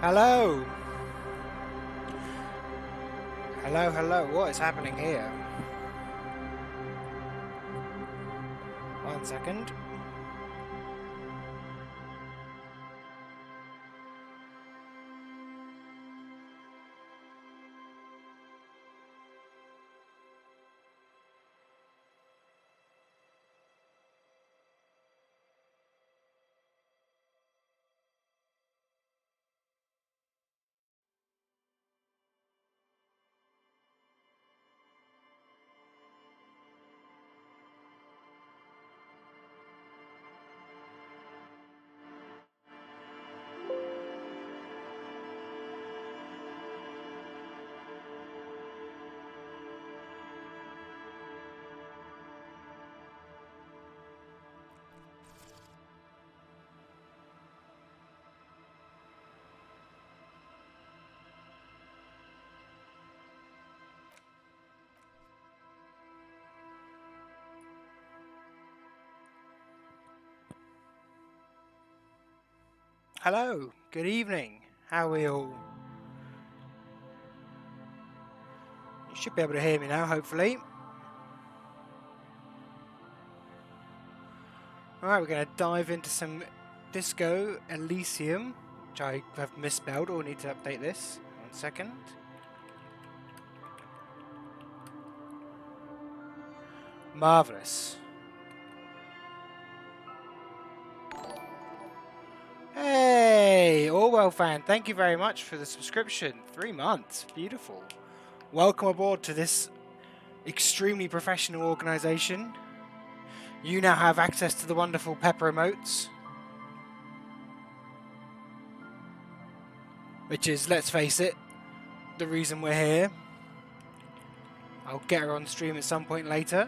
Hello! Hello, hello, what is happening here? 1 second. Hello, good evening. How are we all? You should be able to hear me now, hopefully. Alright, we're going to dive into some Disco Elysium, which I have misspelled or need to update this. 1 second. Marvellous. Hey, Orwell fan, thank you very much for the subscription. 3 months, beautiful. Welcome aboard to this extremely professional organisation. You now have access to the wonderful pepper emotes, which is, let's face it, the reason we're here. I'll get her on stream at some point later.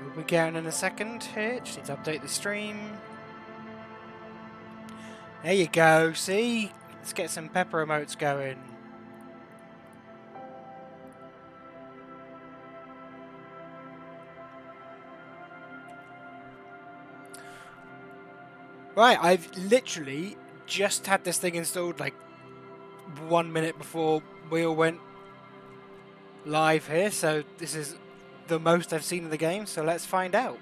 We'll be getting in a second here. Just need to update the stream. There you go. See? Let's get some pepper emotes going. Right, I've literally just had this thing installed like 1 minute before we all went live here, so this is the most I've seen of the game, so let's find out.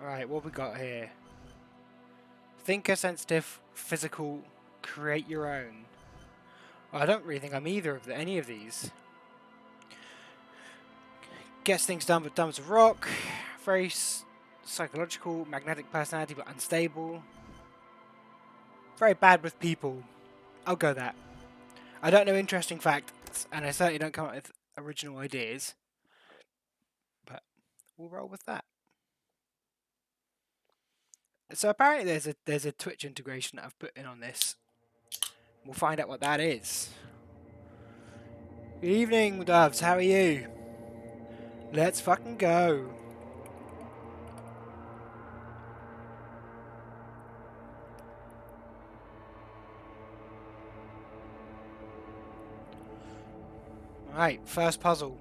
Right, what we got here? Thinker, sensitive, physical, create your own. Well, I don't really think I'm either of any of these. Gets things done but dumb as a rock. Very psychological, magnetic personality but unstable. Very bad with people. I'll go that. I don't know interesting facts, and I certainly don't come up with original ideas. But we'll roll with that. So apparently there's a Twitch integration that I've put in on this. We'll find out what that is. Good evening, doves. How are you? Let's fucking go. Right, first puzzle.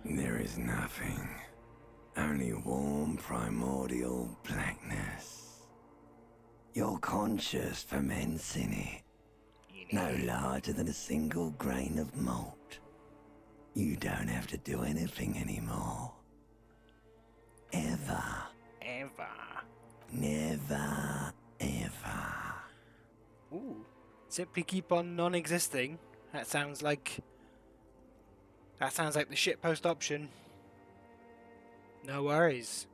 There is nothing. Only warm primordial blackness. Your conscious ferments in it. No larger than a single grain of malt. You don't have to do anything anymore. Ever. Ever. Never, ever. Ooh. Simply keep on non-existing. That sounds like the shitpost option. No worries.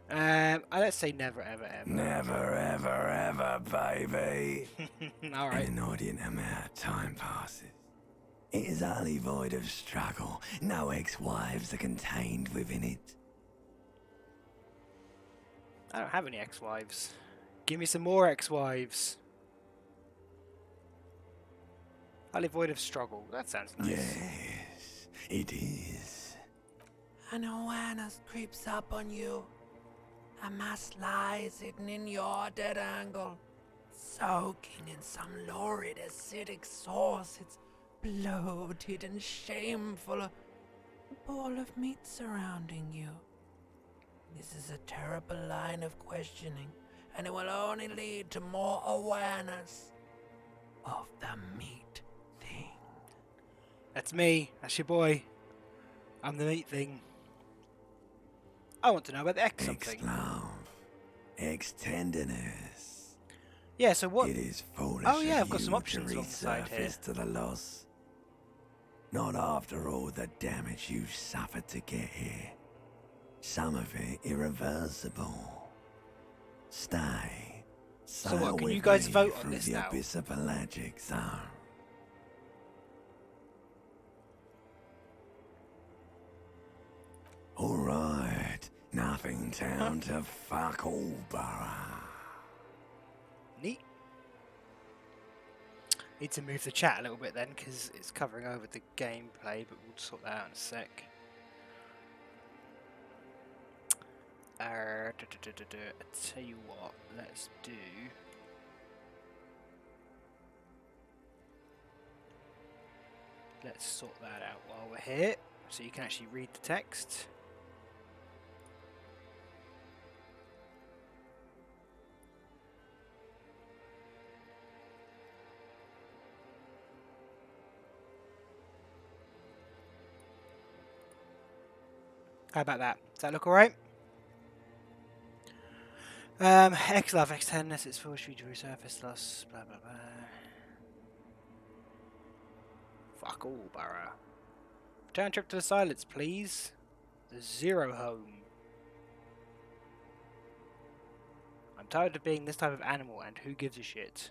Let's say never, ever, ever. Never, ever, ever, baby. Alright. An inordinate amount of time passes. It is utterly void of struggle. No ex-wives are contained within it. I don't have any ex-wives. Give me some more ex-wives. Utterly void of struggle. That sounds nice. Yes, it is. An awareness creeps up on you. A mass lies hidden in your dead angle, soaking in some lurid acidic sauce. It's bloated and shameful, a ball of meat surrounding you. This is a terrible line of questioning, and it will only lead to more awareness of the meat thing. That's me. That's your boy. I'm the meat thing. I want to know about the X something. Ex-love. Ex-tenderness. Yeah, so what? It is foolish Oh yeah, of I've got you some options to along the side here. resurface to the loss. Not after all the damage you've suffered to get here. Some of it irreversible. Stay. So what, Sail can with you guys me vote on through this the now? abyss of pelagic zone. Alright, nothing down to fuck all, Borough. Neat. Need to move the chat a little bit then, because it's covering over the gameplay, but we'll sort that out in a sec. I tell you what, let's do. Let's sort that out while we're here, so you can actually read the text. How about that? Does that look alright? X-Love, X-Tenderness, it's forced you to resurface loss, blah blah blah. Fuck all, Borough. Return trip to the silence, please. The Zero Home. I'm tired of being this type of animal, and who gives a shit?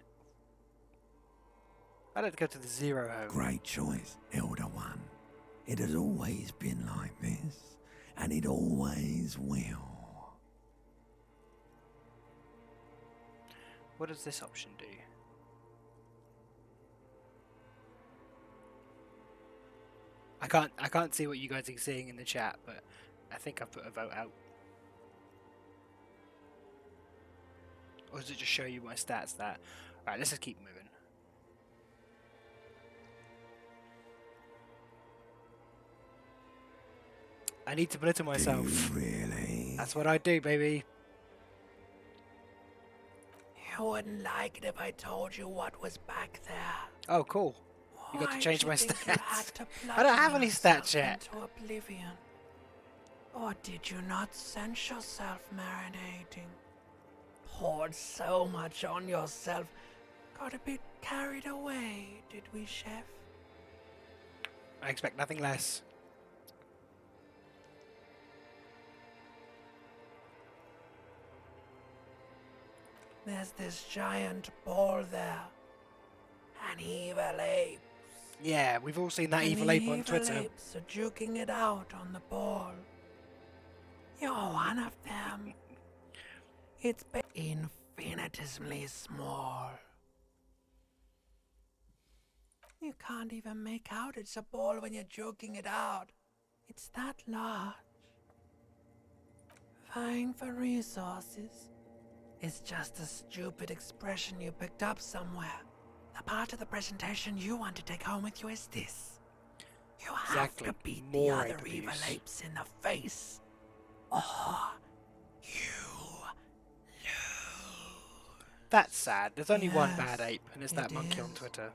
I'd like to go to the Zero Home. Great choice, Elder One. It has always been like this, and it always will. What does this option do? I can't see what you guys are seeing in the chat, but I think I've put a vote out. Or does it just show you my stats that? Alright, let's just keep moving. I need to belittle myself. Do you really? That's what I do, baby. You wouldn't like it if I told you what was back there. Oh, cool. You got to Why'd change you my think you had stats. to I don't have plunge any yourself stats yet. into oblivion? Or did you not sense yourself marinating? Poured so much on yourself, got a bit carried away, did we, Chef? I expect nothing less. There's this giant ball there. An evil ape. Yeah, we've all seen that evil ape on Twitter. Apes are juking it out on the ball. You're one of them. It's infinitesimally small. You can't even make out it's a ball when you're joking it out. It's that large. Vying for resources is just a stupid expression you picked up somewhere. The part of the presentation you want to take home with you is this. You have to beat the More other ape evil abuse. apes in the face. Or you lose. That's sad. There's only one Yes, bad ape, and it's that it monkey on is. Twitter.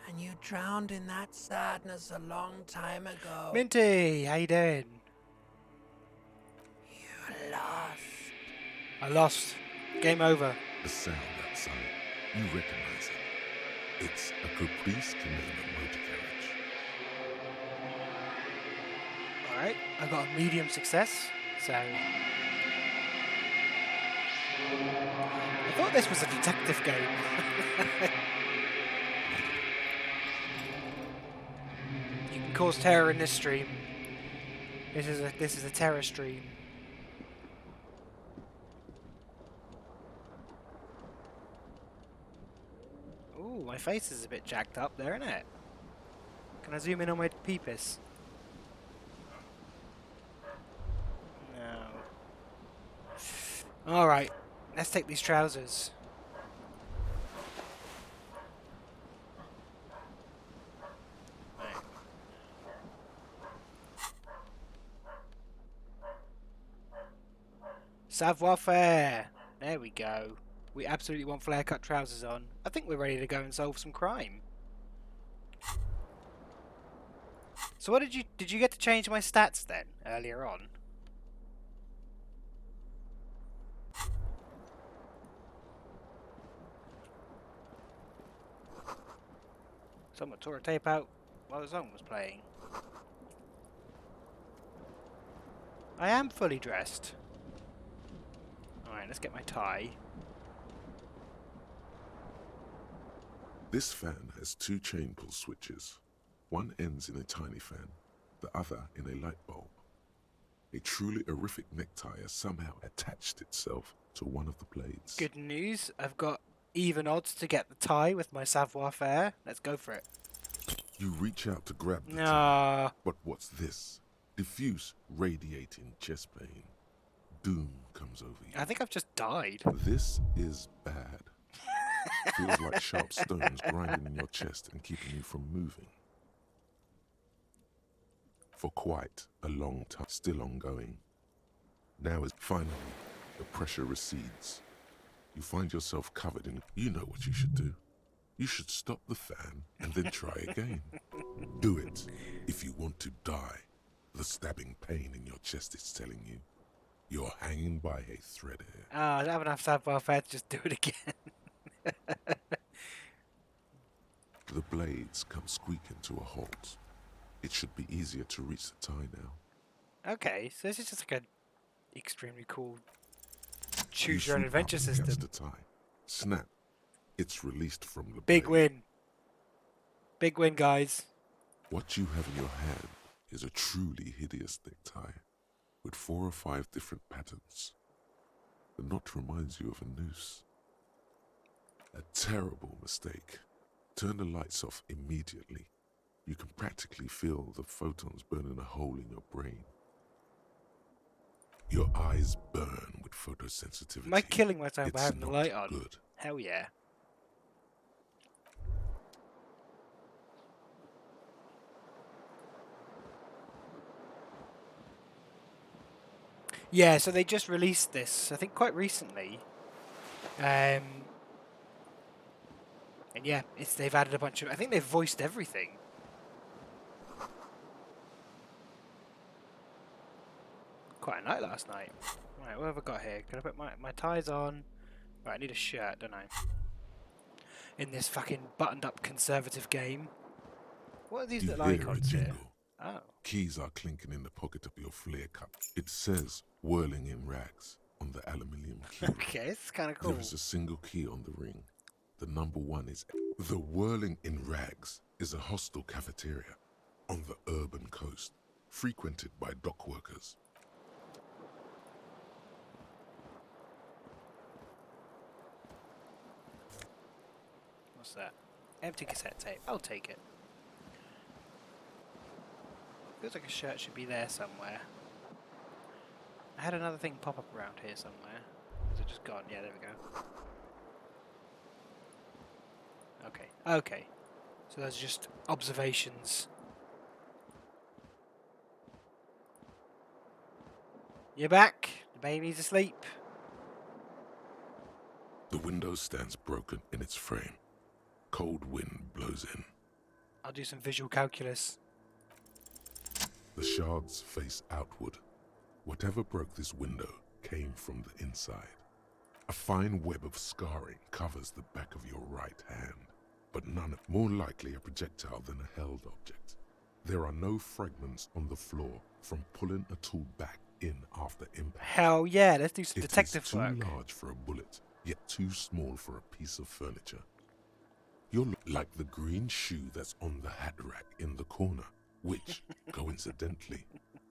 And you drowned in that sadness a long time ago. Minty, how you doing? You lost. I lost. Game over. The sound outside, you recognize it. It's a Caprice Canadian motor carriage. Alright, I got a medium success, so... I thought this was a detective game. You can cause terror in this stream. This is a terror stream. Ooh, my face is a bit jacked up there, isn't it? Can I zoom in on my peepus? Alright, let's take these trousers. Right. Savoir-faire! There we go. We absolutely want flare-cut trousers on. I think we're ready to go and solve some crime. So what did you get to change my stats then, earlier on? Someone tore a tape out while the song was playing. I am fully dressed. Alright, let's get my tie. This fan has two chain pull switches. One ends in a tiny fan, the other in a light bulb. A truly horrific necktie has somehow attached itself to one of the blades. Good news, I've got even odds to get the tie with my savoir-faire. Let's go for it. You reach out to grab the tie, Nah. but what's this? Diffuse, radiating chest pain. Doom comes over you. I think I've just died. This is bad. Feels like sharp stones grinding in your chest and keeping you from moving. For quite a long time, still ongoing. Now is finally, the pressure recedes. You find yourself covered in, you know what you should do. You should stop the fan and then try again. Do it if you want to die. The stabbing pain in your chest is telling you you're hanging by a thread here. I don't have enough savoir-faire to just do it again. The blades come squeaking to a halt. It should be easier to reach the tie now. Okay, so this is just like a extremely cool choose your own swoop up adventure against system. the tie. Snap. It's released from the Big blade. win. Big win, guys. What you have in your hand is a truly hideous necktie with 4 or 5 different patterns. The knot reminds you of a noose. A terrible mistake. Turn the lights off immediately. You can practically feel the photons burning a hole in your brain. Your eyes burn with photosensitivity. Am I killing myself by It's having the not light on? good. Hell yeah. Yeah, so they just released this, I think quite recently. And yeah, they've added a bunch of, I think they've voiced everything. Quite a night last night. Right, what have I got here? Can I put my ties on? Right, I need a shirt, don't I? In this fucking buttoned up conservative game. What are these You little hear a icons here? jingle. Oh. Keys are clinking in the pocket of your flare cup. It says whirling in rags on the aluminium key. Okay, it's kind of cool. There is a single key on the ring. The number 1 is... The Whirling in Rags is a hostel cafeteria on the urban coast, frequented by dock workers. What's that? Empty cassette tape. I'll take it. Feels like a shirt should be there somewhere. I had another thing pop up around here somewhere. Is it just gone? Yeah, there we go. Okay. Okay. So those are just observations. You're back. The baby's asleep. The window stands broken in its frame. Cold wind blows in. I'll do some visual calculus. The shards face outward. Whatever broke this window came from the inside. A fine web of scarring covers the back of your right hand, but none more likely a projectile than a held object. There are no fragments on the floor from pulling a tool back in after impact. Hell yeah, let's do some It detective is too work. large for a bullet, yet too small for a piece of furniture. You're like the green shoe that's on the hat rack in the corner, which, coincidentally,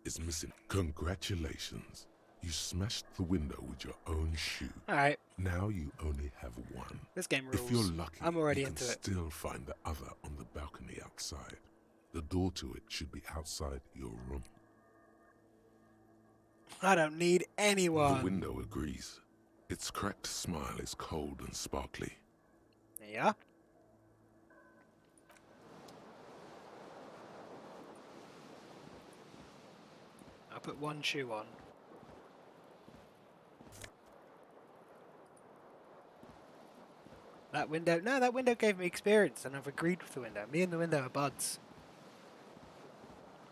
is missing. Congratulations. You smashed the window with your own shoe. Alright, Now you only have one. this game rules. If you're lucky, I'm already you into can it. still find the other on the balcony outside. The door to it should be outside your room. I don't need The anyone. window agrees. Its cracked smile is cold and sparkly. There you are. I'll put one shoe on. That window, no, that window gave me experience, and I've agreed with the window. Me and the window are buds.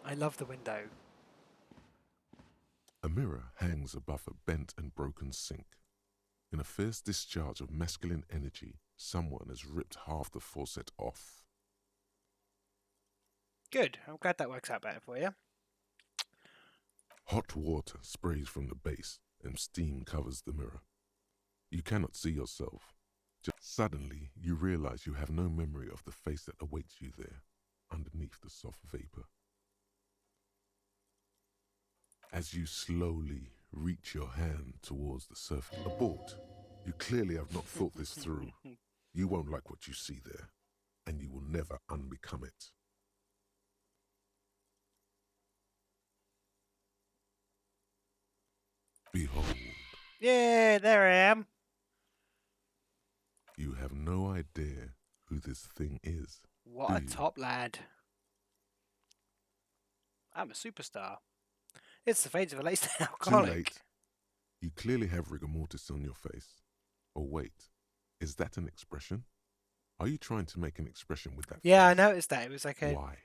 I love the window. A mirror hangs above a bent and broken sink. In a fierce discharge of masculine energy, someone has ripped half the faucet off. Good. I'm glad that works out better for you. Hot water sprays from the base and steam covers the mirror. You cannot see yourself. Just suddenly, you realize you have no memory of the face that awaits you there, underneath the soft vapor. As you slowly reach your hand towards the surface, abort. You clearly have not thought this through. You won't like what you see there, and you will never unbecome it. Behold, Yeah, there I am. you have no idea who this thing is. What a Do you? top lad. I'm a superstar. It's the fate of a late Too alcoholic. late. You clearly have rigor mortis on your face. Or wait, is that an expression? Are you trying to make an expression with that Yeah, I face? noticed that. It was like Why?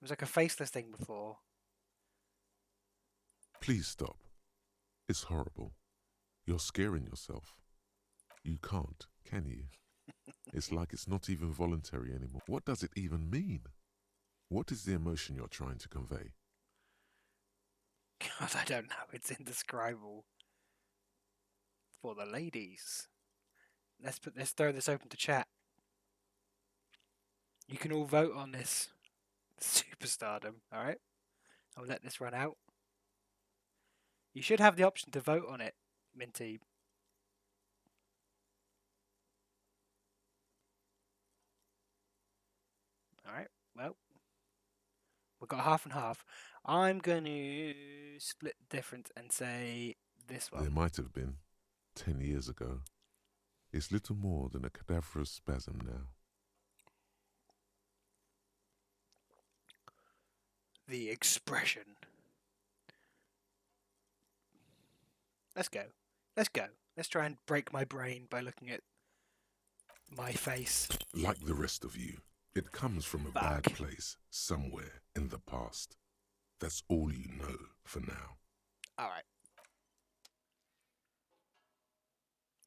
a faceless thing before. Please stop. It's horrible. You're scaring yourself. You can't, can you? It's like it's not even voluntary anymore. What does it even mean? What is the emotion you're trying to convey? God, I don't know. It's indescribable. For the ladies. Let's throw this open to chat. You can all vote on this superstardom, alright? I'll let this run out. You should have the option to vote on it, Minty. Alright, well. We've got half and half. I'm going to split the difference and say this There one. might have been, 10 years ago. It's little more than a cadaverous spasm now. The expression. Let's go. Let's go. Let's try and break my brain by looking at my face. Like the rest of you, it comes from a bad Fuck. place somewhere in the past. That's all you know for now. Alright.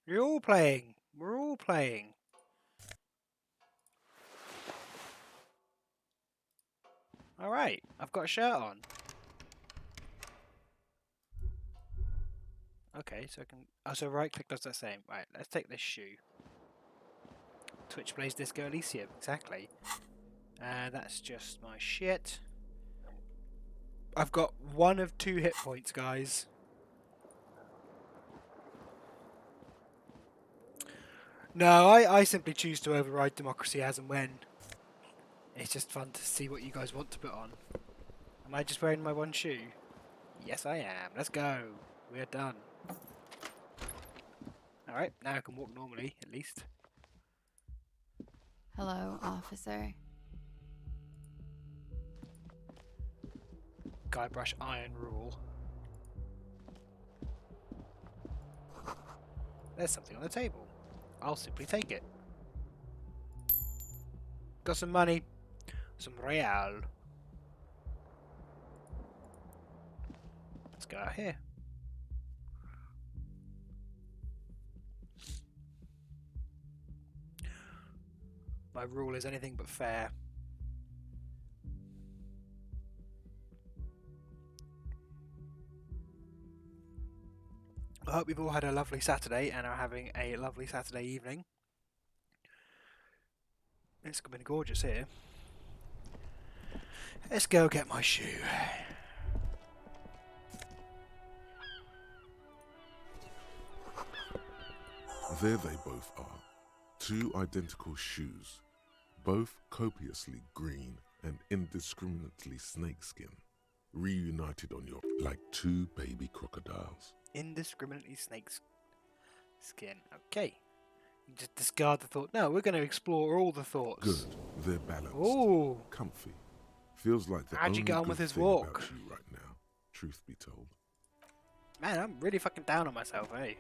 You're all playing. We're all playing. Alright, I've got a shirt on. Okay, so I can... Oh, so right click does that same. Right, let's take this shoe. Twitch plays Disco Elysium, exactly. That's just my shit. I've got 1 of 2 hit points, guys. No, I simply choose to override democracy as and when. It's just fun to see what you guys want to put on. Am I just wearing my 1 shoe? Yes, I am. Let's go. We're done. Alright, now I can walk normally, at least. Hello, officer. Guybrush Iron Rule. There's something on the table. I'll simply take it. Got some money. Some real. Let's go out here. My rule is anything but fair. I hope you've all had a lovely Saturday and are having a lovely Saturday evening. It's been gorgeous here. Let's go get my shoe. There they both are. 2 identical shoes, both copiously green and indiscriminately snakeskin. reunited on your like two baby crocodiles. Indiscriminately snakes skin. Okay. You just discard the thought. No, we're going to explore all the thoughts. Good. They're balanced. Ooh. Comfy. Feels like the How'd you only get on good with his thing walk? about you right now, truth be told. Man, I'm really fucking down on myself, eh?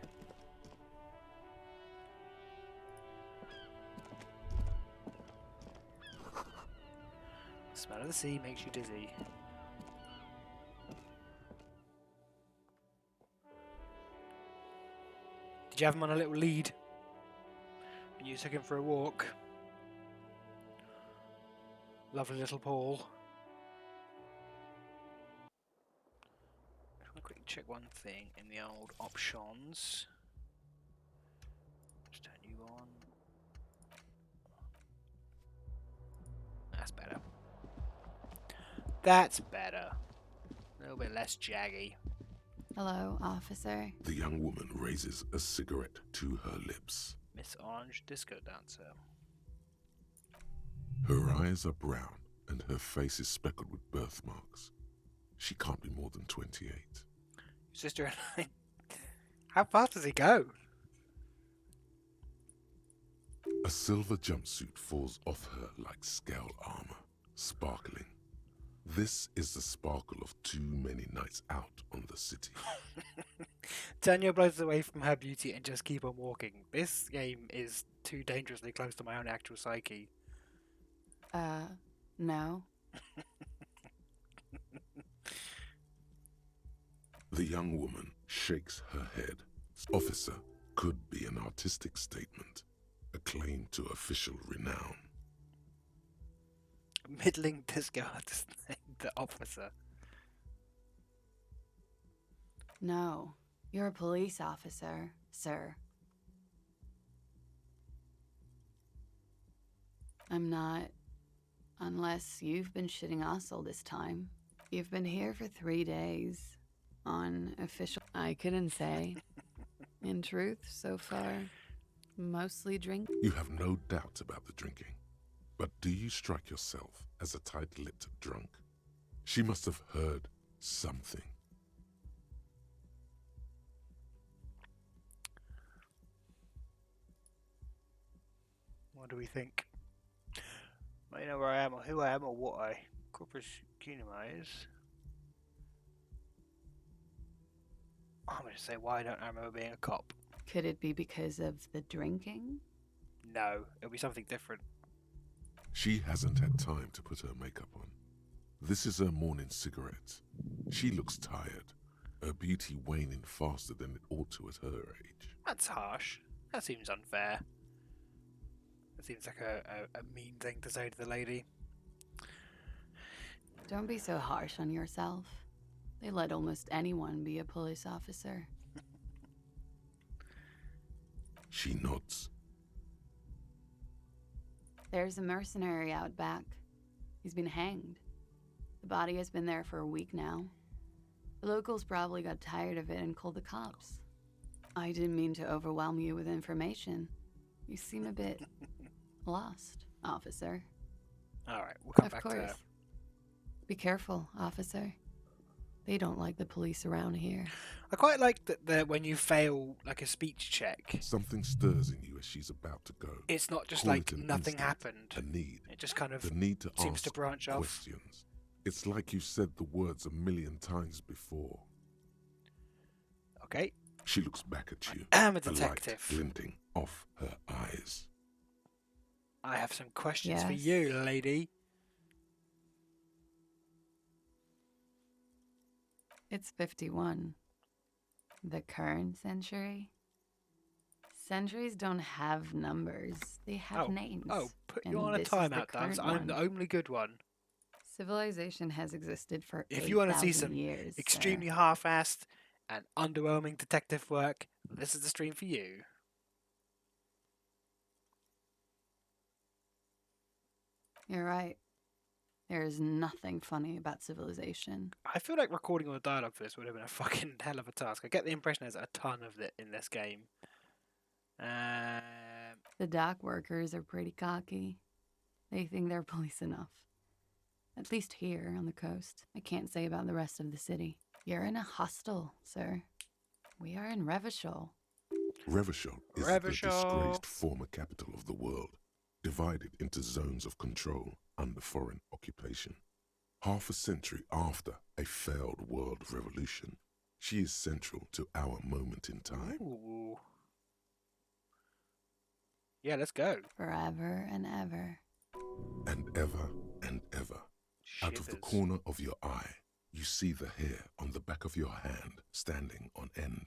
Smell of the sea makes you dizzy. Did you have him on a little lead? When you took him for a walk? Lovely little Paul. I want to quickly check one thing in the old options. Just turn you on. That's better. That's better. A little bit less jaggy. Hello, officer. The young woman raises a cigarette to her lips. Miss Orange Disco Dancer. Her eyes are brown and her face is speckled with birthmarks. She can't be more than 28. Your sister and I. How fast does he go? A silver jumpsuit falls off her like scale armor, sparkling. This is the sparkle of too many nights out on the city. Turn your blows away from her beauty and just keep on walking. This game is too dangerously close to my own actual psyche. No. The young woman shakes her head. Officer could be an artistic statement, a claim to official renown. Middling disco artist named the officer. No. You're a police officer, sir. I'm not. Unless you've been shitting us all this time. You've been here for 3 days. On official... I couldn't say. In truth, so far, mostly drink. You have no doubt about the drinking. But do you strike yourself as a tight-lipped drunk? She must have heard something. What do we think? Might know where I am or who I am or what I. Corpus Cunumize. I'm going to say, why don't I remember being a cop? Could it be because of the drinking? No, it'll be something different. She hasn't had time to put her makeup on. This is her morning cigarette. She looks tired, her beauty waning faster than it ought to at her age. That's harsh. That seems unfair. That seems like a mean thing to say to the lady. Don't be so harsh on yourself. They let almost anyone be a police officer. She nods. There's a mercenary out back. He's been hanged. The body has been there for a week now. The locals probably got tired of it and called the cops. I didn't mean to overwhelm you with information. You seem a bit lost, officer. Alright, we'll come Of back course. to that. Be careful, officer. They don't like the police around here. I quite like that when you fail like a speech check, Something stirs in you as she's about to go. it's not just Call like it an nothing instinct, happened. A need. It just kind of The need to seems ask to branch off. questions. It's like you've said the words a million times before. Okay. She looks back at you. I'm a light detective. glinting off her eyes. I have some questions for Yes. you, lady. It's 51. The current century? Centuries don't have numbers. They have names. Oh, put and you on a this is the timeout, Dance. current I'm the one. only good one. Civilization has existed for If you want to see 8,000 some years, extremely sir. half-assed and underwhelming detective work, this is the stream for you. You're right. There is nothing funny about civilization. I feel like recording all the dialogue for this would have been a fucking hell of a task. I get the impression there's a ton of it in this game. The dock workers are pretty cocky. They think they're police enough. At least here on the coast. I can't say about the rest of the city. You're in a hostel, sir. We are in Revachol. Revachol is the Revachol. disgraced former capital of the world, divided into zones of control under foreign occupation. Half a century after a failed world revolution, she is central to our moment in time. Ooh. Yeah, let's go. Forever and ever. And ever and ever, out of the Shivers. corner of your eye, you see the hair on the back of your hand standing on end.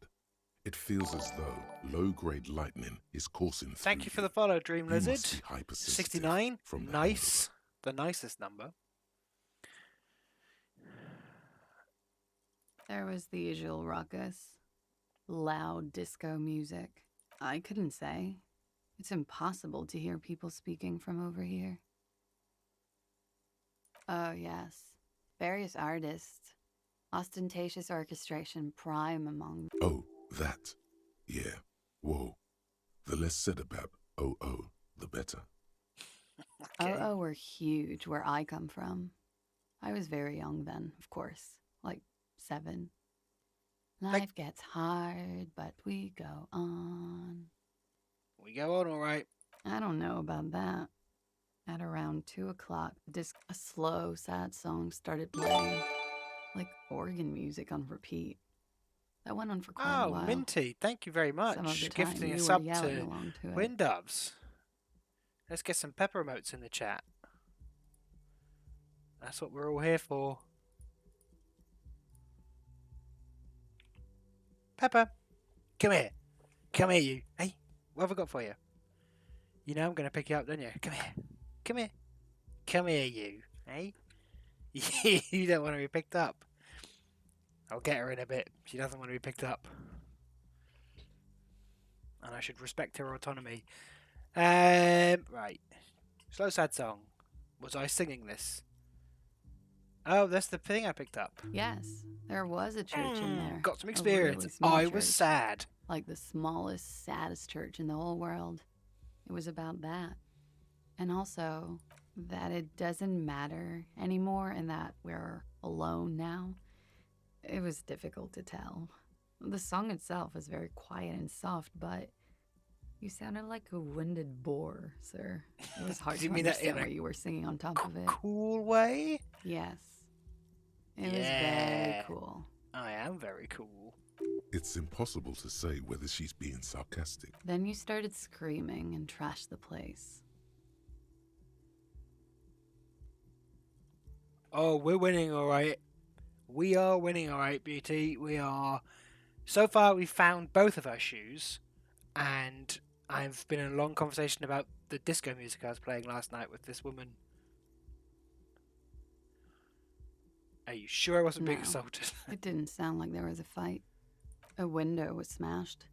It feels as though low-grade lightning is coursing through Thank you for the follow, Dream You Lizard. must be hypersensitive 69. from the Nice. The nicest number. There was the usual ruckus. Loud disco music. I couldn't say. It's impossible to hear people speaking from over here. Oh, yes. Various artists. Ostentatious orchestration prime among them. Oh, that. Yeah. Whoa. The less said about OO, the better. Okay. OO were huge where I come from. I was very young then, of course. Like 7. Life gets hard, but we go on. We go on all right. I don't know about that. At around 2 o'clock, a slow, sad song started playing, like organ music on repeat. That went on for quite a Oh, while. Minty, thank you very much. Some of the time, Gifting you a were sub yelling to along to it. Windoves. Let's get some pepper emotes in the chat. That's what we're all here for. Pepper, come here. Come here, you. Hey, what have I got for you? You know I'm going to pick you up, don't you? Come here. Come here. Come here, you. Hey? You don't want to be picked up. I'll get her in a bit. She doesn't want to be picked up. And I should respect her autonomy. Right. Slow sad song. Was I singing this? Oh, that's the thing I picked up. Yes, there was a church in there. Got some A experience. really small I was church. sad. Like the smallest, saddest church in the whole world. It was about that. And also that it doesn't matter anymore and that we're alone now. It was difficult to tell. The song itself is very quiet and soft, but you sounded like a winded boar, sir. It was hard Do you to mean that in understand a what you were singing on top of it. Cool way? Yes. It was Yeah. very cool. I am very cool. It's impossible to say whether she's being sarcastic. Then you started screaming and trashed the place. Oh, we're winning all right. We are winning all right, Beauty. We are. So far, we've found both of our shoes, and I've been in a long conversation about the disco music I was playing last night with this woman. Are you sure I wasn't being No. assaulted? It didn't sound like there was a fight. A window was smashed.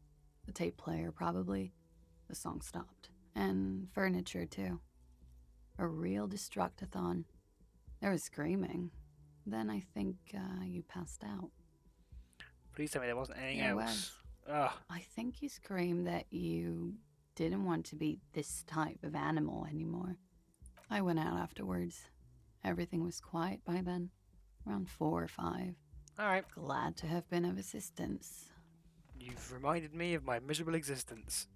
The tape player, probably. The song stopped. And furniture, too. A real destructathon. There was screaming. Then I think you passed out. Please tell me there wasn't anything There else. Ugh. I think you screamed that you didn't want to be this type of animal anymore. I went out afterwards. Everything was quiet by then. Around 4 or 5. All right. Glad to have been of assistance. You've reminded me of my miserable existence.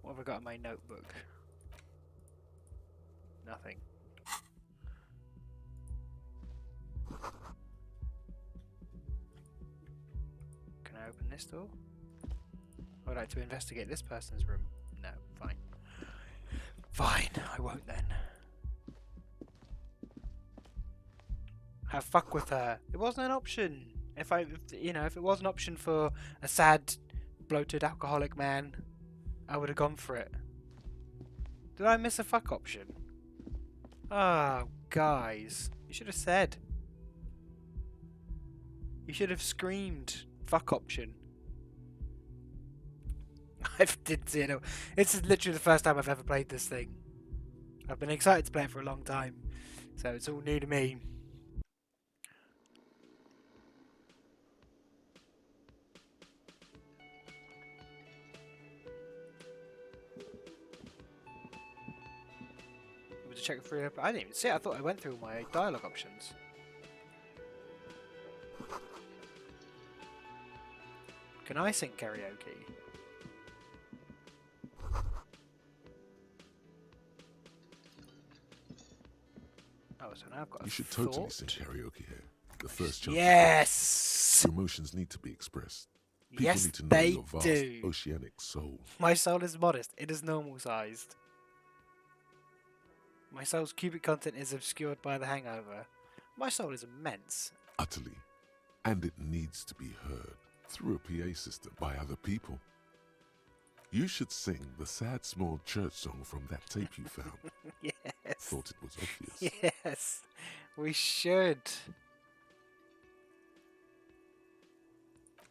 What have I got in my notebook? Nothing. Can I open this door? I would like to investigate this person's room. No, fine. Fine, I won't then. Have fuck with her. It wasn't an option. If it was an option for a sad, bloated alcoholic man, I would have gone for it. Did I miss a fuck option? Ah, guys. You should have said. You should have screamed fuck option. I didn't see it. This is literally the first time I've ever played this thing. I've been excited to play it for a long time, so it's all new to me. It was a check through. I didn't even see it. I thought I went through my dialogue options. Can I sing karaoke? Oh, so now I've got a You should thought. totally sing karaoke here. The first chance. Yes! Your emotions need to be expressed. People Yes, need to know they your vast do. oceanic soul. My soul is modest. It is normal sized. My soul's cubic content is obscured by the hangover. My soul is immense. Utterly. And it needs to be heard through a PA system by other people. You should sing the sad small church song from that tape you found. Yes. Thought it was obvious. Yes. We should.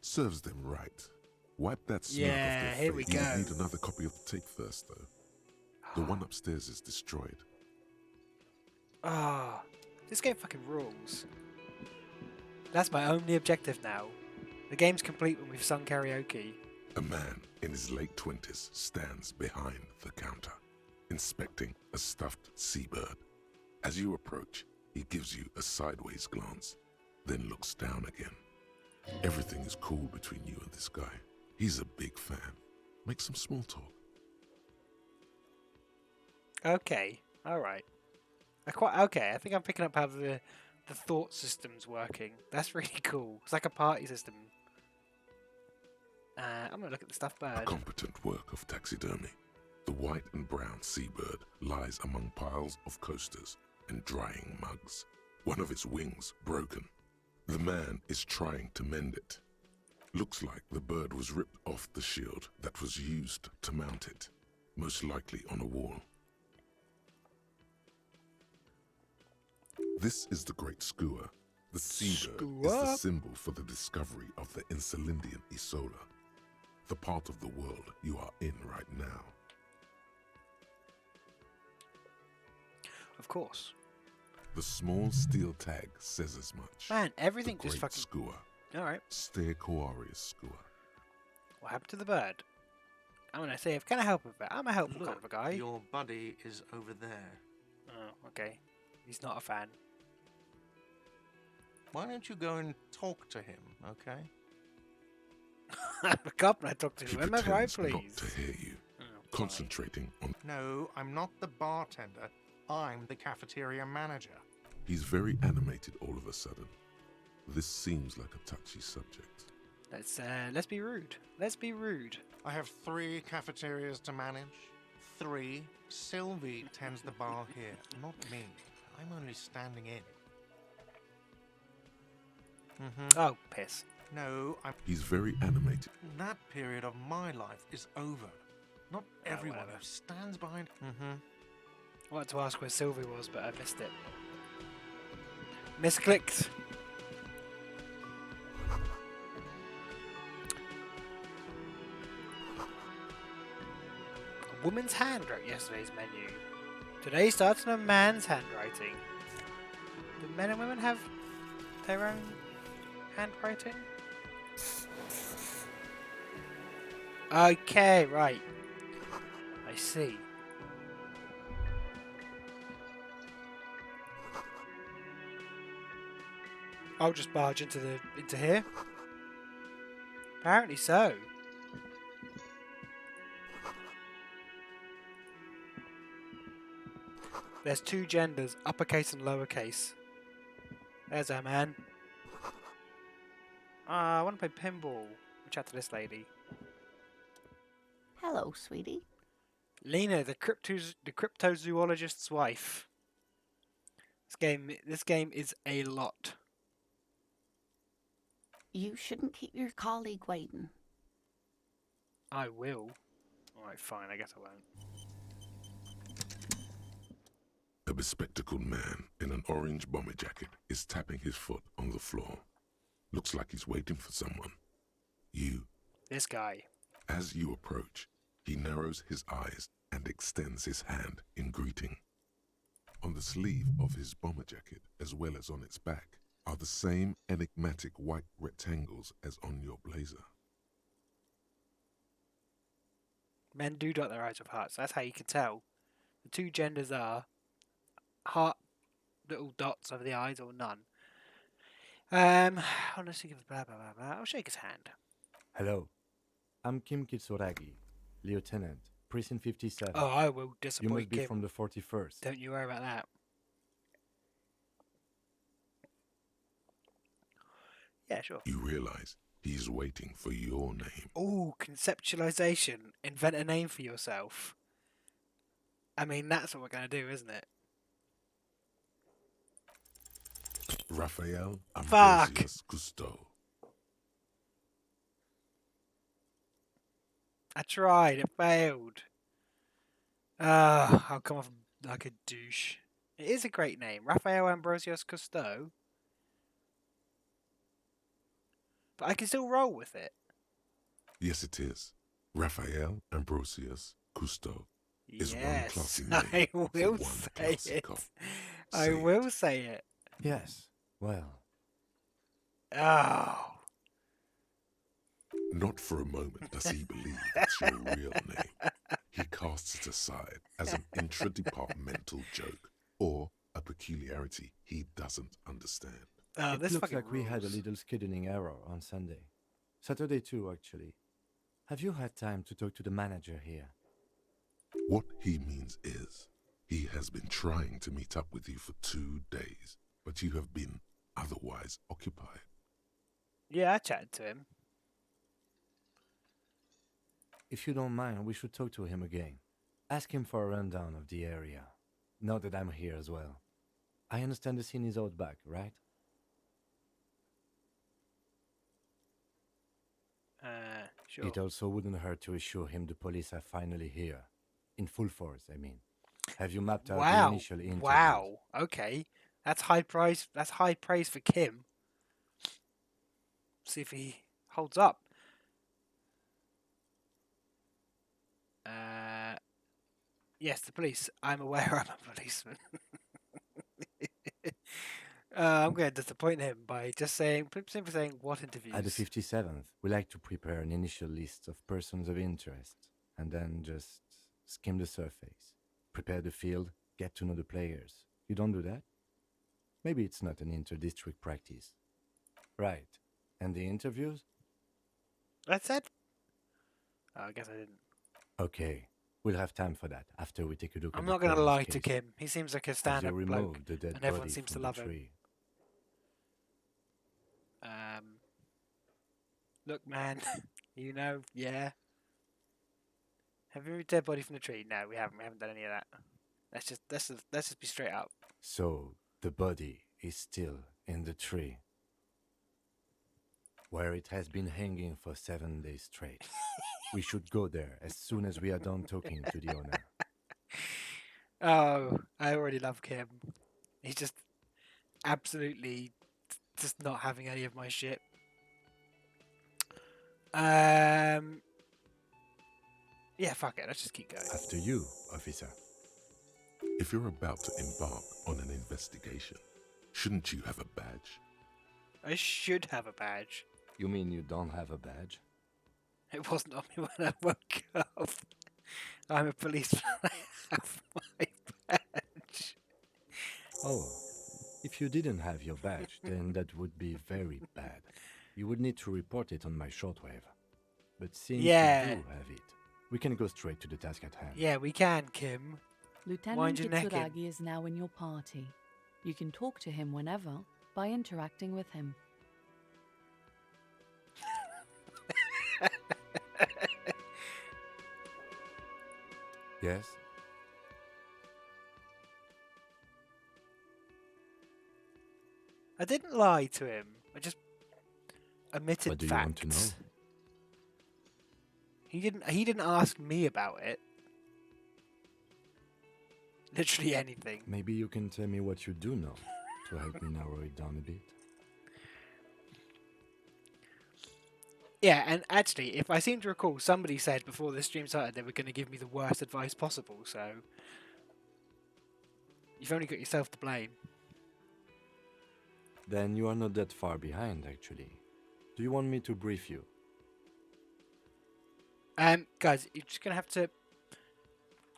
Serves them right. Wipe that smirk Yeah, off their here we face. go. You need another copy of the tape first, though. The one upstairs is destroyed. Ah, this game fucking rules. That's my only objective now. The game's complete when we've sung karaoke. A man in his late 20s stands behind the counter, inspecting a stuffed seabird. As you approach, he gives you a sideways glance, then looks down again. Everything is cool between you and this guy. He's a big fan. Make some small talk. Okay, alright. I think I'm picking up how the thought system's working. That's really cool. It's like a party system. I'm gonna look at the stuffed A bird. competent work of taxidermy. The white and brown seabird lies among piles of coasters and drying mugs. One of its wings broken. The man is trying to mend it. Looks like the bird was ripped off the shield that was used to mount it, most likely on a wall. This is the Great Skua. The seabird is the Skua? symbol for the discovery of the Insulindian Isola, the part of the world you are in right now. Of course. The small steel tag says as much. Man, everything the just Great fucking... Skua. Alright. Stay Koarius Skua. What happened to the bird? I'm gonna say, if can I help with that? I'm a helpful kind of a guy. Your buddy is over there. Oh, okay. He's not a fan. Why don't you go and talk to him, okay? I'm a cop and I talk to He whoever I pretends please. not to hear you, Oh, concentrating on... No, I'm not the bartender. I'm the cafeteria manager. He's very animated all of a sudden. This seems like a touchy subject. Let's be rude. Let's be rude. I have 3 cafeterias to manage. 3. Sylvie tends the bar here, not me. I'm only standing in. Oh, piss. No, He's very animated. that period of my life is over. Not everyone whatever. who stands behind... I wanted to ask where Sylvie was, but I missed it. Misclicked. A woman's hand wrote yesterday's menu. Today starts on a man's handwriting. Do men and women have their own handwriting? Okay, right. I see. I'll just barge into here. Apparently so. There's 2 genders, uppercase and lowercase. There's our man. I want to play pinball. We'll chat to this lady. Hello, sweetie. Lena, the cryptozoologist's wife. This game is a lot. You shouldn't keep your colleague waiting. I will. Alright, fine, I guess I won't. A bespectacled man in an orange bomber jacket is tapping his foot on the floor. Looks like he's waiting for someone. You. This guy. As you approach, he narrows his eyes and extends his hand in greeting. On the sleeve of his bomber jacket, as well as on its back, are the same enigmatic white rectangles as on your blazer. Men do dot their I's with hearts. That's how you can tell. The 2 genders are heart little dots over the eyes or none. Honestly, give blah blah blah blah. I'll shake his hand. Hello. I'm Kim Kitsuragi, Lieutenant, Precinct 57. Oh, I will You disappoint must be Kim. from the 41st. Don't you worry about that. Yeah, sure. You realize he's waiting for your name. Oh, conceptualization. Invent a name for yourself. I mean, that's what we're going to do, isn't it? Raphael Fuck. Ambrosius Cousteau. I tried. It failed. I'll come off like a douche. It is a great name. Raphael Ambrosius Cousteau. But I can still roll with it. Yes, it is. Raphael Ambrosius Cousteau is one Yes, classy I name for will one say classy it. cop. I Say will it. say it. Yes, well, Oh. Not for a moment does he believe it's your real name. He casts it aside as an intra-departmental joke or a peculiarity he doesn't understand. Oh, it this looks fucking like we had a rules. little scheduling error on Sunday. Saturday too, actually. Have you had time to talk to the manager here? What he means is, he has been trying to meet up with you for 2 days, but you have been otherwise occupied. Yeah, I chatted to him. If you don't mind, we should talk to him again. Ask him for a rundown of the area. Now that I'm here as well. I understand the scene is out back, right? Sure. It also wouldn't hurt to assure him the police are finally here. In full force, I mean. Have you mapped out the Wow. initial interviews? Wow. Okay. That's high praise. That's high praise for Kim. See if he holds up. Yes, the police. I'm aware I'm a policeman. I'm going to disappoint him by just simply saying what interviews. At the 57th, we like to prepare an initial list of persons of interest and then just skim the surface. Prepare the field, get to know the players. You don't do that? Maybe it's not an inter-district practice. Right. And the interviews? I said. Oh, I guess I didn't. Okay. We'll have time for that after we take a look I'm at not the going to lie Collins to case. Kim. He seems like a Have you stand-up bloke, removed the dead and everyone body seems to from love the him. tree? Look, man. You know, yeah. Have you removed dead body from the tree? No, we haven't. We haven't done any of that. Let's just be straight up. So, the body is still in the tree, where it has been hanging for 7 days straight. We should go there as soon as we are done talking to the owner. Oh, I already love Kim. He's just absolutely just not having any of my shit. Yeah, fuck it. Let's just keep going. After you, officer. If you're about to embark on an investigation, shouldn't you have a badge? I should have a badge. You mean you don't have a badge? It wasn't on me when I woke up. I'm a policeman. I have my badge. Oh, if you didn't have your badge, then that would be very bad. You would need to report it on my shortwave. But since Yeah. you do have it, we can go straight to the task at hand. Yeah, we can, Kim. Lieutenant Wind your neck in. Kitsuragi is now in your party. You can talk to him whenever by interacting with him. Yes? I didn't lie to him. I just omitted What do you facts. want to know? He didn't ask me about it. Literally anything. Maybe you can tell me what you do know to help me narrow it down a bit. Yeah, and actually, if I seem to recall, somebody said before the stream started they were going to give me the worst advice possible, so you've only got yourself to blame. Then you are not that far behind, actually. Do you want me to brief you? Guys, you're just going to have to...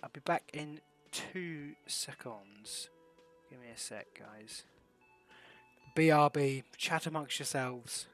I'll be back in 2 seconds. Give me a sec, guys. BRB, chat amongst yourselves.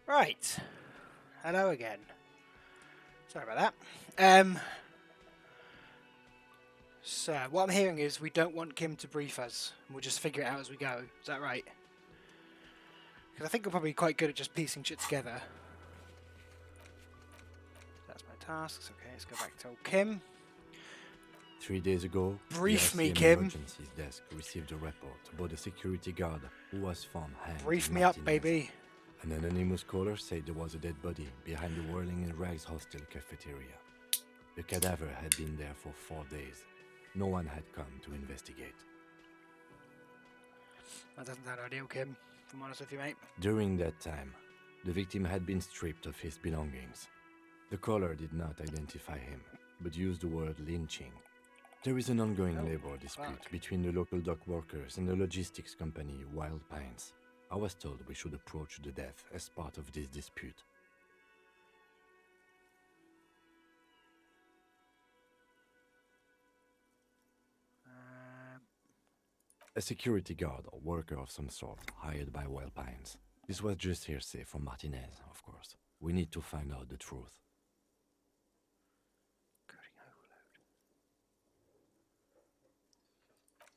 Right. Hello again. Sorry about that. So, what I'm hearing is we don't want Kim to brief us. We'll just figure it out as we go. Is that right? Because I think we're probably quite good at just piecing shit together. That's my tasks. Okay, let's go back to old Kim. 3 days ago, Brief the me, RCM Kim. emergencies desk received a report about a security guard who was found hanged. Brief in me up, Martinez. baby. An anonymous caller said there was a dead body behind the Whirling in Rags hostel cafeteria. The cadaver had been there for 4 days. No one had come to investigate. That doesn't sound ideal, Kim, if I'm honest with you, mate. During that time, the victim had been stripped of his belongings. The caller did not identify him, but used the word lynching. There is an ongoing labor dispute between the local dock workers and the logistics company Wild Pines. I was told we should approach the death as part of this dispute. A security guard or worker of some sort hired by Wild Pines. This was just hearsay from Martinez, of course. We need to find out the truth.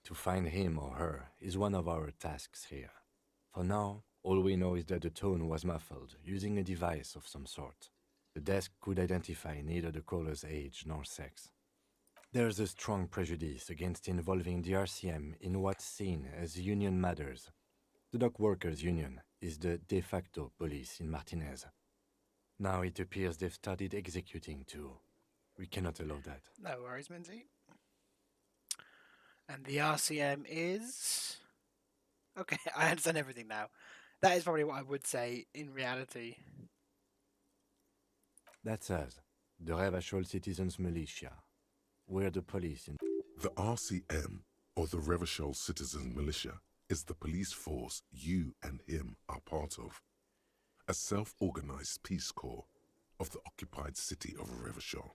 To find him or her is one of our tasks here. For now, all we know is that the tone was muffled using a device of some sort. The desk could identify neither the caller's age nor sex. There's a strong prejudice against involving the RCM in what's seen as union matters. The dock workers' union is the de facto police in Martinez. Now it appears they've started executing too. We cannot allow that. No worries, Minzy. And the RCM is... Okay, I understand everything now. That is probably what I would say in reality. That's us, the Revachol Citizens Militia. We're the police in... The RCM, or the Revachol Citizens Militia, is the police force you and him are part of. A self-organized peace corps of the occupied city of Revachol.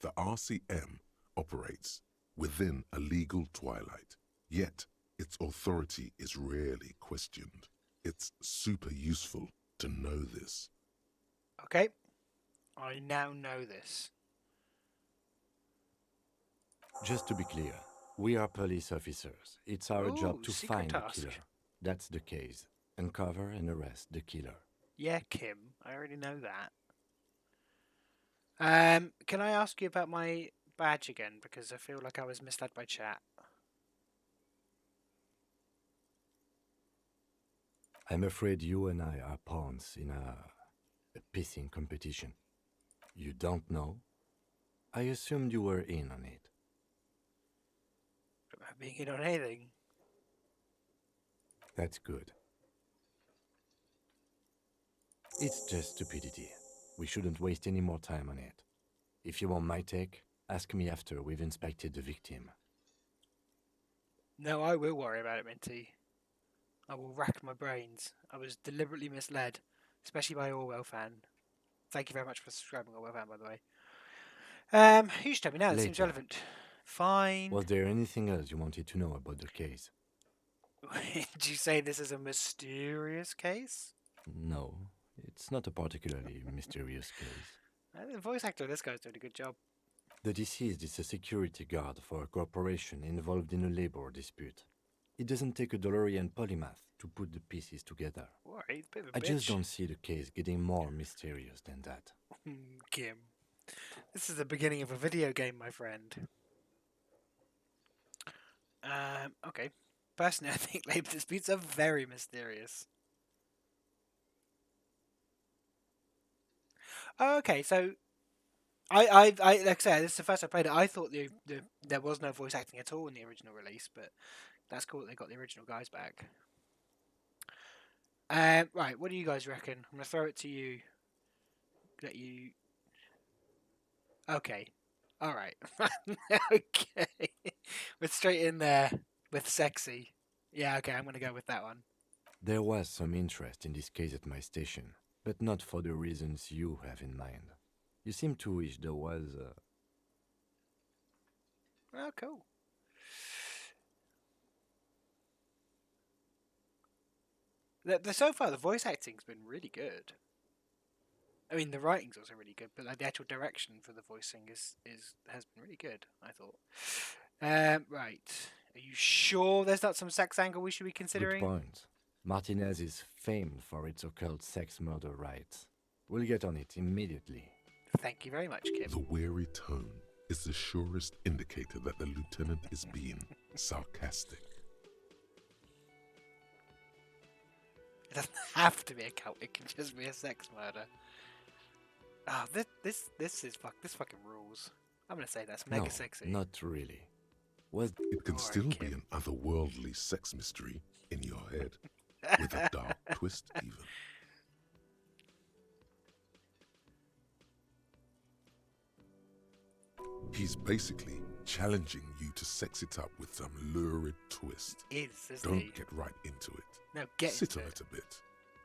The RCM operates within a legal twilight, yet its authority is rarely questioned. It's super useful to know this. Okay, I now know this. Just to be clear, we are police officers. It's our job Ooh, to secret find the task. killer. That's the case. Uncover and arrest the killer. Yeah, Kim, I already know that. Can I ask you about my badge again? Because I feel like I was misled by chat. I'm afraid you and I are pawns in a pissing competition. You don't know? I assumed you were in on it. Am I being in on anything? That's good. It's just stupidity. We shouldn't waste any more time on it. If you want my take, ask me after we've inspected the victim. No, I will worry about it, Minty. I will rack my brains. I was deliberately misled, especially by Orwell fan. Thank you very much for subscribing or whatever, by the way. You should tell me now. It seems Later. relevant. Fine. Was there anything else you wanted to know about the case? Did you say this is a mysterious case? No, it's not a particularly mysterious case. The voice actor of this guy's doing a good job. The deceased is a security guard for a corporation involved in a labor dispute. It doesn't take a DeLorean polymath to put the pieces together. Alright, he's a bit of a I bitch. just don't see the case getting more mysterious than that. Kim. This is the beginning of a video game, my friend. Okay. Personally, I think labor disputes are very mysterious. Oh, okay, so I like I said, this is the first I played it. I thought there was no voice acting at all in the original release, but that's cool that they got the original guys back. Right, what do you guys reckon? I'm gonna throw it to you. Let you. Okay. All right. Okay. We're straight in there with sexy. Yeah. Okay. I'm gonna go with that one. There was some interest in this case at my station, but not for the reasons you have in mind. You seem to wish there was Oh, cool. So far, the voice acting's been really good. I mean, the writing's also really good, but like the actual direction for the voicing has been really good. I thought. Right. Are you sure there's not some sex angle we should be Good considering? point. Martinez is famed for its occult sex murder rites. We'll get on it immediately. Thank you very much, Kim. The weary tone is the surest indicator that the lieutenant is being sarcastic. It doesn't have to be a cult. It can just be a sex murder. Ah, this fucking rules. I'm gonna say that's mega No, sexy. not really. Was It can Alright, still be Kim. an otherworldly sex mystery in your head, with a dark twist even. He's basically challenging you to sex it up with some lurid twist. Isn't Don't he? get right into it. No, get Sit into on it. it a bit,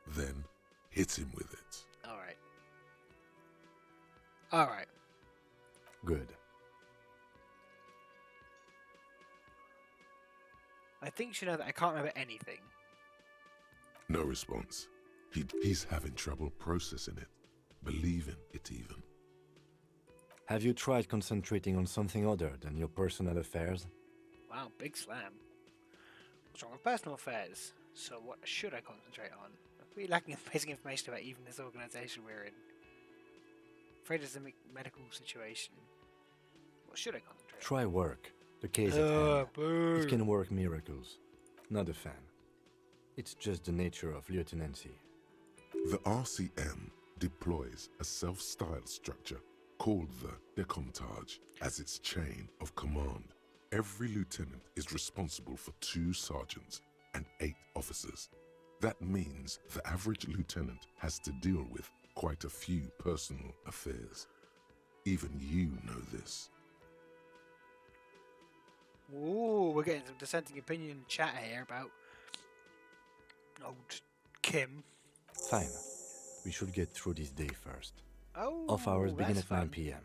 then hit him with it. All right. All right. good. I think you should know that I can't remember anything. No response. He's having trouble processing it, believing it even. Have you tried concentrating on something other than your personal affairs? Wow, big slam. What's wrong with personal affairs? So what should I concentrate on? We're lacking basic information about even this organisation we're in. Afraid it's a medical situation. What should I concentrate on? Try work. The case at hand. Boo! It can work miracles. Not a fan. It's just the nature of lieutenancy. The RCM deploys a self-styled structure called the Decomptage as its chain of command. Every lieutenant is responsible for 2 sergeants and 8 officers. That means the average lieutenant has to deal with quite a few personal affairs. Even you know this. Ooh, we're getting some dissenting opinion chat here about old Kim. Fine. We should get through this day first. Oh, Off hours begin that's at 9 fun. p.m.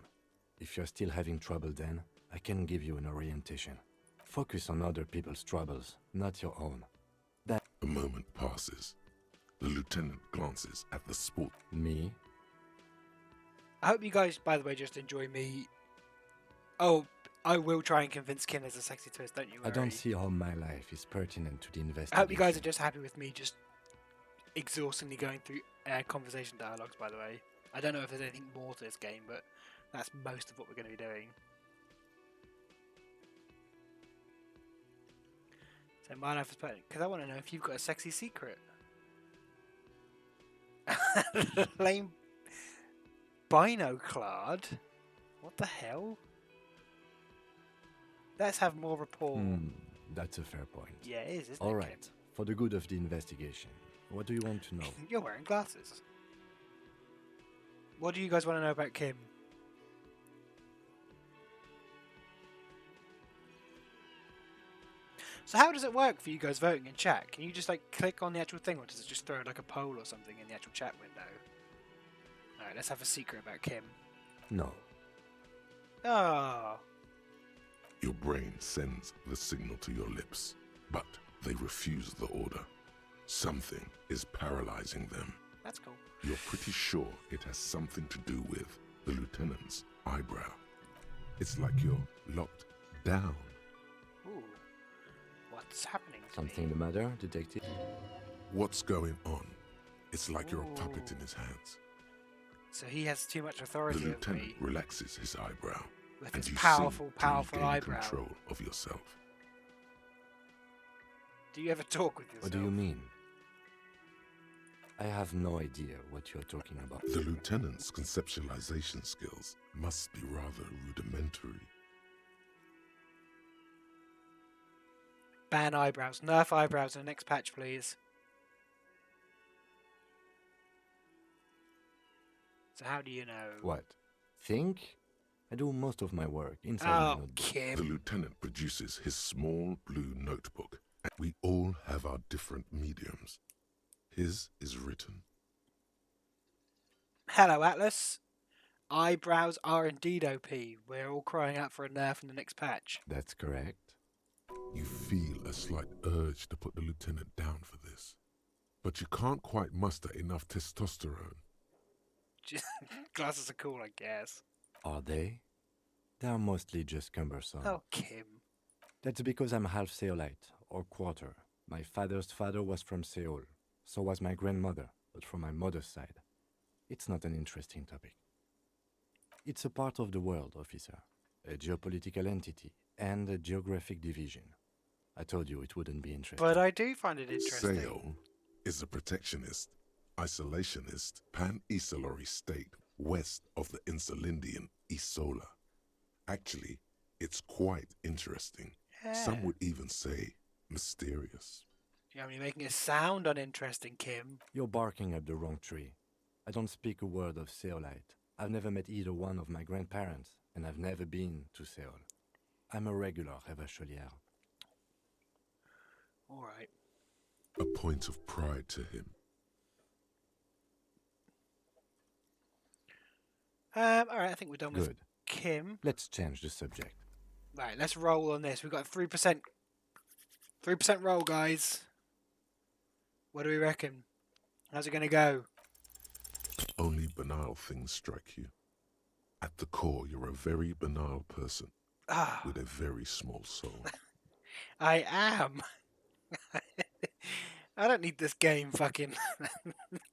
If you're still having trouble then, I can give you an orientation. Focus on other people's troubles, not your own. A moment passes. The lieutenant glances at the sport. Me? I hope you guys, by the way, just enjoy me. Oh, I will try and convince Kim there's a sexy twist, don't you worry. I don't see how my life is pertinent to the investigation. I hope you guys are just happy with me just exhaustingly going through conversation dialogues, by the way. I don't know if there's anything more to this game, but that's most of what we're going to be doing. So my life is pertinent, because I want to know if you've got a sexy secret. Lame binoclad? What the hell? Let's have more rapport. That's a fair point. Yeah, it is, isn't All it, right. For the good of the investigation, what do you want to know? Kim? You're wearing glasses. What do you guys want to know about Kim? So how does it work for you guys voting in chat? Can you just like click on the actual thing, or does it just throw like a poll or something in the actual chat window? Alright, let's have a secret about Kim. No. Oh. Your brain sends the signal to your lips, but they refuse the order. Something is paralyzing them. That's cool. You're pretty sure it has something to do with the lieutenant's eyebrow. It's like you're locked down. Ooh. What's happening to Something me? the matter, detective? What's going on? It's like you're a puppet Ooh. in his hands. So he has too much The authority over me lieutenant relaxes his eyebrow, with and his you powerful, seem to powerful regain eyebrow. control of yourself. Do you ever talk with yourself? What do you mean? I have no idea what you're talking about. The lieutenant's conceptualization skills must be rather rudimentary. Ban eyebrows. Nerf eyebrows in the next patch, please. So how do you know? What? Think? I do most of my work inside my Oh, notebook. The Kim. lieutenant produces his small blue notebook, and we all have our different mediums. His is written. Hello, Atlas. Eyebrows are indeed OP. We're all crying out for a nerf in the next patch. That's correct. You feel a slight urge to put the lieutenant down for this, but you can't quite muster enough testosterone. Glasses are cool, I guess. Are they? They are mostly just cumbersome. Oh, Kim. That's because I'm half Seolite, or quarter. My father's father was from Seoul. So was my grandmother, but from my mother's side. It's not an interesting topic. It's a part of the world, officer. A geopolitical entity and a geographic division. I told you it wouldn't be interesting. But I do find it interesting. Seoul is a protectionist, isolationist, pan-Isolari state west of the Insulindian Isola. Actually, it's quite interesting. Yeah. Some would even say mysterious. Yeah, I mean, you're making it sound uninteresting, Kim. You're barking up the wrong tree. I don't speak a word of Seolite. I've never met either one of my grandparents, and I've never been to Seoul. I'm a regular Revacholière. Alright. A point of pride to him. Alright, I think we're done with Good. Kim. Let's change the subject. Right, let's roll on this. We've got 3%. 3% roll, guys. What do we reckon? How's it going to go? Only banal things strike you. At the core, you're a very banal person Ah, with a very small soul. I am. I don't need this game fucking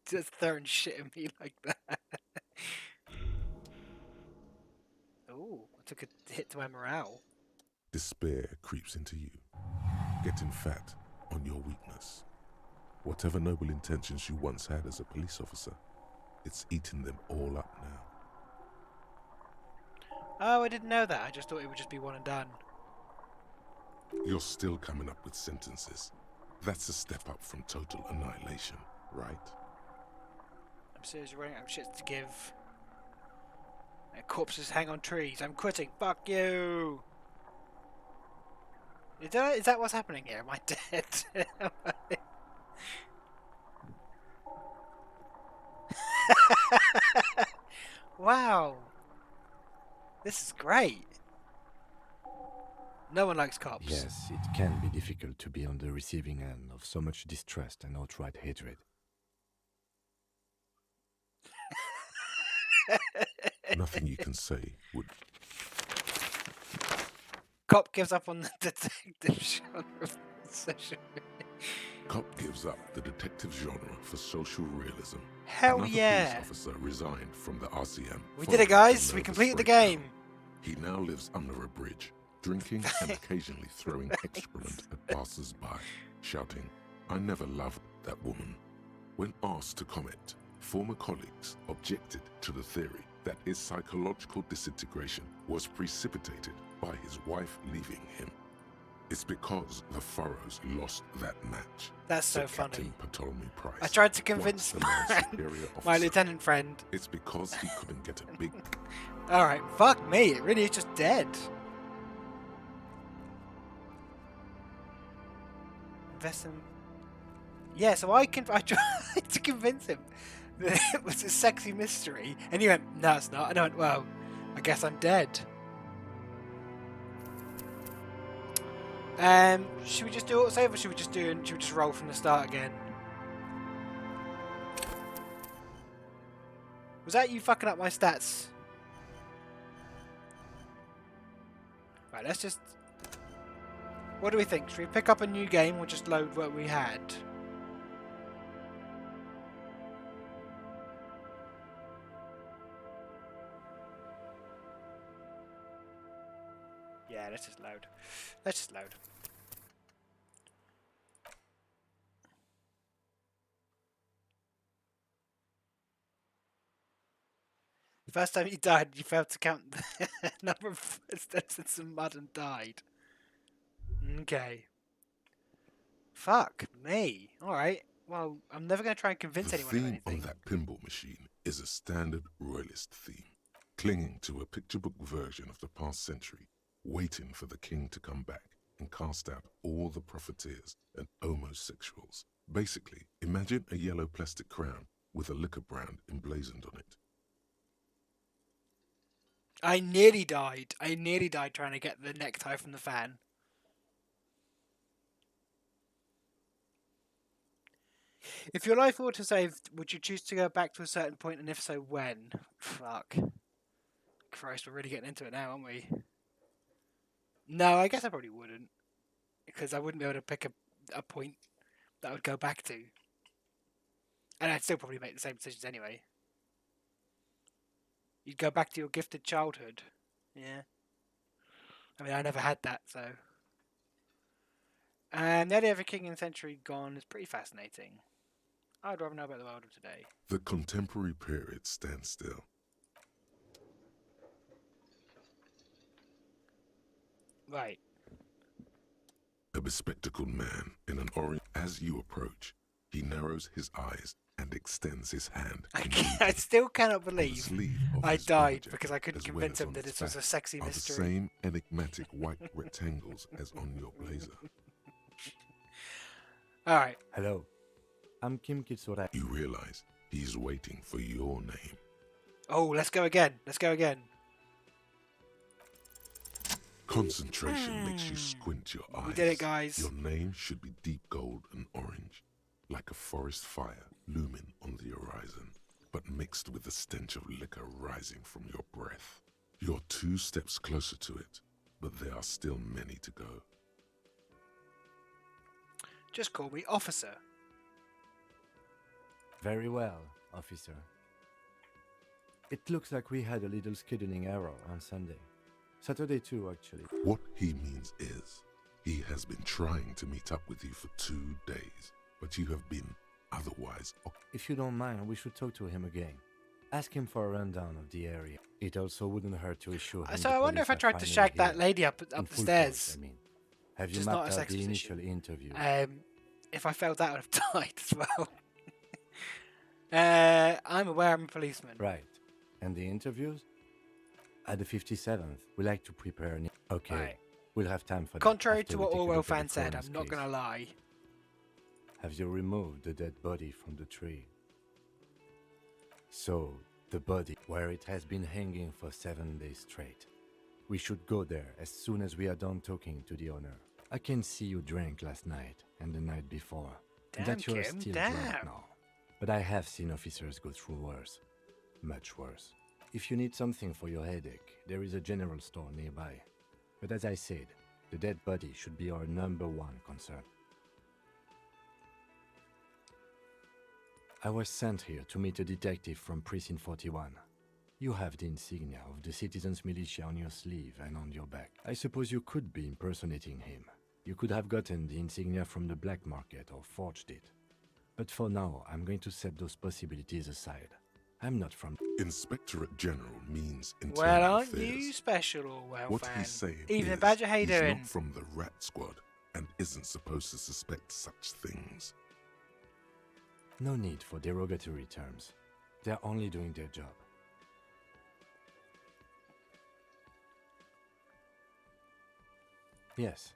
just throwing shit at me like that. Ooh, I took a hit to my morale. Despair creeps into you, getting fat on your weakness. Whatever noble intentions you once had as a police officer, it's eating them all up now. Oh, I didn't know that. I just thought it would just be one and done. You're still coming up with sentences. That's a step up from total annihilation, right? I'm seriously running out of shit to give. Corpses hang on trees. I'm quitting. Fuck you. Is that what's happening here? Am I dead? Wow. This is great. No one likes cops. Yes, it can be difficult to be on the receiving end of so much distrust and outright hatred. Nothing you can say would. Cop gives up on the detective genre session. Cop gives up the detective genre for social realism. Hell Another yeah. police officer resigned from the RCM. We did it, guys. We completed the game. He now lives under a bridge, drinking and occasionally throwing excrement at passers-by, shouting, "I never loved that woman." When asked to comment, former colleagues objected to the theory that his psychological disintegration was precipitated by his wife leaving him. It's because the Furrows lost that match. That's so said funny. Captain Ptolemy Price. I tried to convince once the man's my, superior my officer. lieutenant friend. It's because he couldn't get a big Alright, fuck me. It really is just dead. Invest in... Yeah, so I tried to convince him It was a sexy mystery. And you went, no, it's not. And I went, well, I guess I'm dead. Should we just do autosave or should we just roll from the start again? Was that you fucking up my stats? Right, let's just... What do we think? Should we pick up a new game or just load what we had? Yeah, let's just load. Let's just load. The first time you died, you failed to count the number of footsteps in some mud and died. Okay. Fuck me. Alright. Well, I'm never going to try and convince The anyone of theme anything. on that pinball machine is a standard royalist theme, clinging to a picture book version of the past century, waiting for the king to come back and cast out all the profiteers and homosexuals. Basically, imagine a yellow plastic crown with a liquor brand emblazoned on it. I nearly died. I nearly died trying to get the necktie from the fan. If your life auto-saved, would you choose to go back to a certain point, and if so, when? Fuck. Christ, we're really getting into it now, aren't we? No, I guess I probably wouldn't. Because I wouldn't be able to pick a point that I would go back to. And I'd still probably make the same decisions anyway. You'd go back to your gifted childhood. Yeah. I mean, I never had that, so... And the idea of a king in the century gone is pretty fascinating. I'd rather know about the world of today. The contemporary period stands still. Right. A bespectacled man in an orange. As you approach, he narrows his eyes and extends his hand. I still cannot On the believe sleeve of I his died overjacket, because I couldn't as well convince as him on that its this was a back, sexy are mystery. the same enigmatic white rectangles as on your blazer. Alright. Hello, I'm Kim Kitsura. You realize he's waiting for your name. Oh, let's go again. Let's go again. Concentration makes you squint your eyes. We did it, guys. Your name should be deep gold and orange, like a forest fire looming on the horizon, but mixed with the stench of liquor rising from your breath. You're 2 steps closer to it, but there are still many to go. Just call me Officer. Very well, officer. It looks like we had a little scheduling error on Sunday. Saturday too, actually. What he means is, he has been trying to meet up with you for 2 days, but you have been otherwise. If you don't mind, we should talk to him again. Ask him for a rundown of the area. It also wouldn't hurt to assure him. So the I wonder if police I are tried to finally shag that here. lady up In the full stairs. force, I mean. Have you Just not mapped a out sex the position. initial interview? If I failed that, I would have died as well. I'm aware I'm a policeman. Right. And the interviews? At the 57th, we like to prepare an... Okay, Right. we'll have time for that. Contrary after to we what take a Orwell look at the fan said, coroner's I'm not case. going to lie. Have you removed the dead body from the tree? So, the body, where it has been hanging for 7 days straight. We should go there as soon as we are done talking to the owner. I can see you drank last night and the night before. and Damn, that you are Kim, still damn. drunk now. But I have seen officers go through worse. Much worse. If you need something for your headache, there is a general store nearby. But as I said, the dead body should be our #1 concern. I was sent here to meet a detective from Precinct 41. You have the insignia of the Citizens Militia on your sleeve and on your back. I suppose you could be impersonating him. You could have gotten the insignia from the black market or forged it. But for now, I'm going to set those possibilities aside. I'm not from... Inspectorate General means internal Well, aren't affairs. you special, Orwell What fan? he's saying Even is Badger, how you he's doing? not from the Rat Squad and isn't supposed to suspect such things. No need for derogatory terms. They're only doing their job. Yes.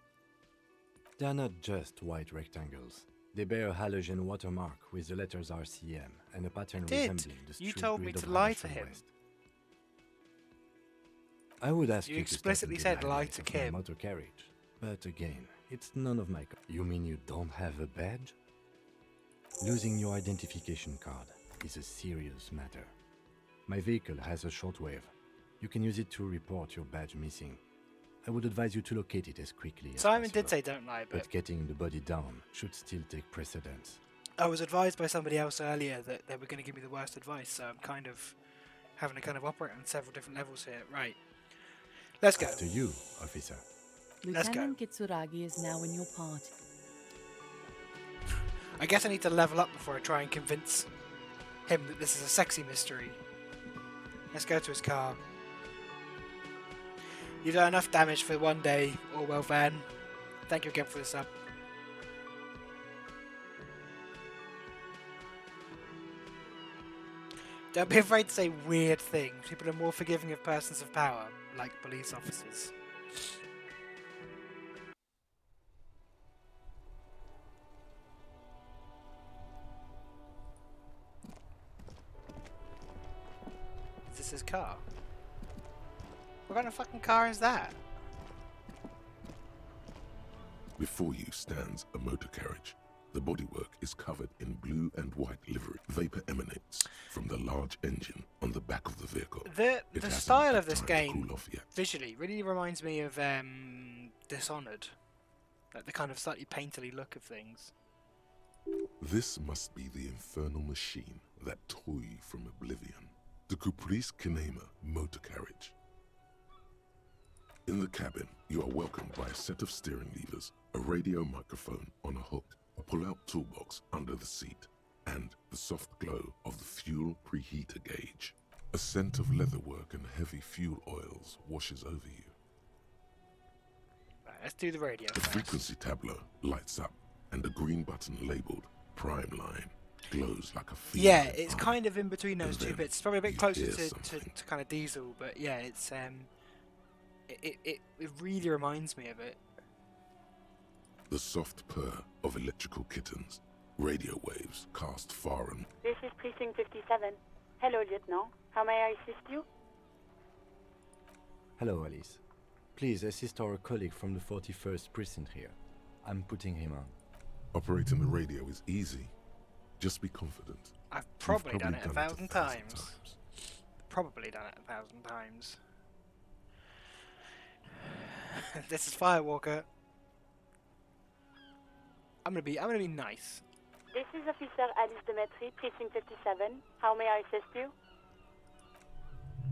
They're not just white rectangles. They bear a halogen watermark with the letters RCM and a pattern did. resembling the You street told me grid to of lie to Harrison him. West. I would ask You you explicitly to step into said the lie highlight to of my Kim. motor carriage, but again, it's none of my. You mean you don't have a badge? Losing your identification card is a serious matter. My vehicle has a shortwave. You can use it to report your badge missing. I would advise you to locate it as quickly as Simon possible. did say don't lie, but But getting the body down should still take precedence. I was advised by somebody else earlier that they were going to give me the worst advice, so I'm kind of having to kind of operate on several different levels here. Right. Let's go. To you, officer. Let's go. Lieutenant Kitsuragi is now in your party. I guess I need to level up before I try and convince him that this is a sexy mystery. Let's go to his car. You've done enough damage for one day, Orwell van. Thank you again for the sub. Don't be afraid to say weird things. People are more forgiving of persons of power, like police officers. Is this his car? What kind of fucking car is that? Before you stands a motor carriage. The bodywork is covered in blue and white livery. Vapor emanates from the large engine on the back of the vehicle. The hasn't style had of this time to game, cool off yet. visually, really reminds me of Dishonored. Like the kind of slightly painterly look of things. This must be the infernal machine that tore you from oblivion. The Caprice Kinema motor carriage. In the cabin, you are welcomed by a set of steering levers, a radio microphone on a hook, a pull-out toolbox under the seat, and the soft glow of the fuel preheater gauge. A scent of leatherwork and heavy fuel oils washes over you. Right, let's do the radio The first. frequency tableau lights up, and a green button labeled Prime Line glows like a field. Yeah, it's kind of in between those And two then bits. It's probably a bit you closer hear to something. kind of Diesel, but yeah, it's it really reminds me of it. The soft purr of electrical kittens, radio waves cast far and This is Precinct 57. Hello, Lieutenant. How may I assist you? Hello, Alice. Please assist our colleague from the 41st precinct here. I'm putting him on. operating the radio is easy. Just be confident. I've You've probably done it a thousand 1,000 times. Probably done it 1,000 times. This is Firewalker. I'm gonna be nice. This is Officer Alice Demetri, Precinct 57. How may I assist you?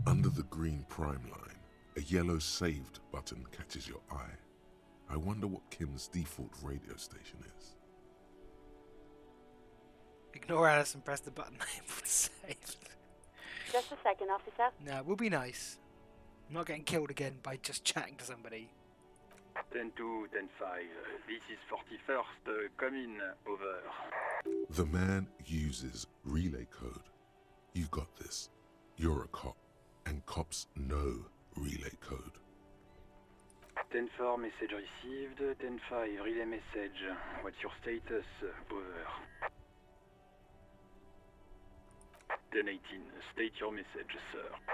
Under the green prime line, a yellow saved button catches your eye. I wonder what Kim's default radio station is. Ignore Alice and press the button labeled saved. Just a second, officer. No, we'll be nice. I'm not getting killed again by just chatting to somebody. 10-2, 10-5. This is 41st. Come in. Over. The man uses relay code. You've got this. You're a cop, and cops know relay code. 10-4, message received. 10-5, relay message. What's your status? Over. 10-18, state your message, sir.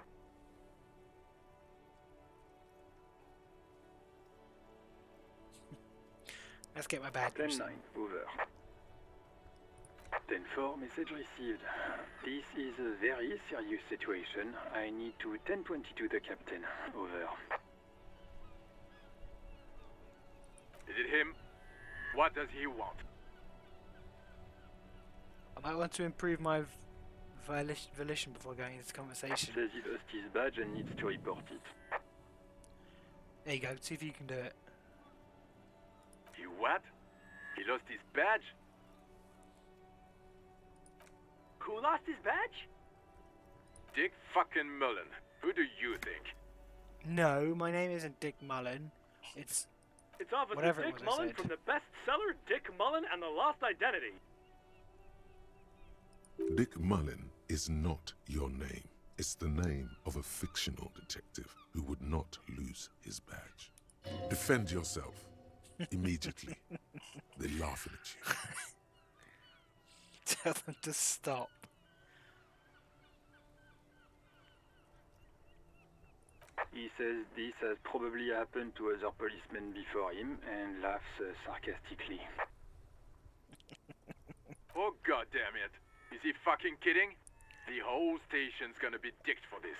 Let's get my bad news. 10-9, over. 10-4, message received. This is a very serious situation. I need to 10-22 the captain. Over. Is it him? What does he want? I might want to improve my volition before going into this conversation. Says he lost his badge and needs to report it. There you go, see if you can do it. He what? He lost his badge? Who lost his badge? Dick fucking Mullen. Who do you think? No, my name isn't Dick Mullen. It's Officer whatever it Dick was I Mullen said. from the bestseller Dick Mullen and the Lost Identity. Dick Mullen is not your name. It's the name of a fictional detective who would not lose his badge. Defend yourself. Immediately. They're laughing at you. Tell them to stop. He says this has probably happened to other policemen before him and laughs sarcastically. Oh god damn it. Is he fucking kidding? The whole station's gonna be dicked for this.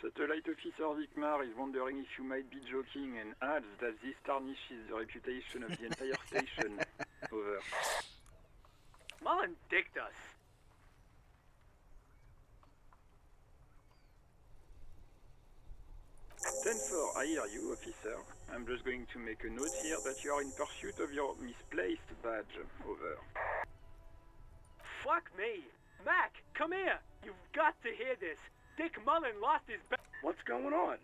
Satellite Officer Vikmar is wondering if you might be joking and adds that this tarnishes the reputation of the entire station. Over. Mullen dicked us. 10-4, I hear you, officer. I'm just going to make a note here that you are in pursuit of your misplaced badge. Over. Fuck me. Mac, come here. You've got to hear this. Dick Mullen lost his badge. What's going on?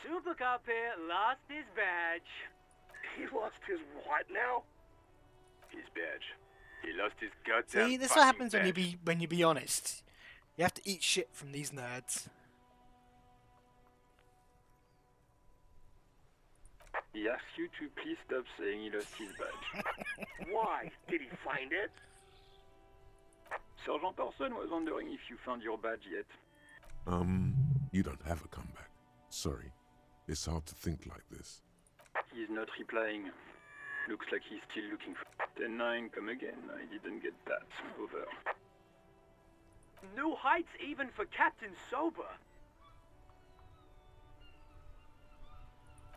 Super Cop here lost his badge. He lost his what now? His badge. He lost his goddamn See, this is fucking what happens badge. when you be honest. You have to eat shit from these nerds. He asks you to please stop saying he lost his badge. Why? Did he find it? Sergeant Orson was wondering if you found your badge yet. You don't have a comeback. Sorry. It's hard to think like this. He's not replying. Looks like he's still looking for 10-9, come again. I didn't get that. Over. New heights even for Captain Sober.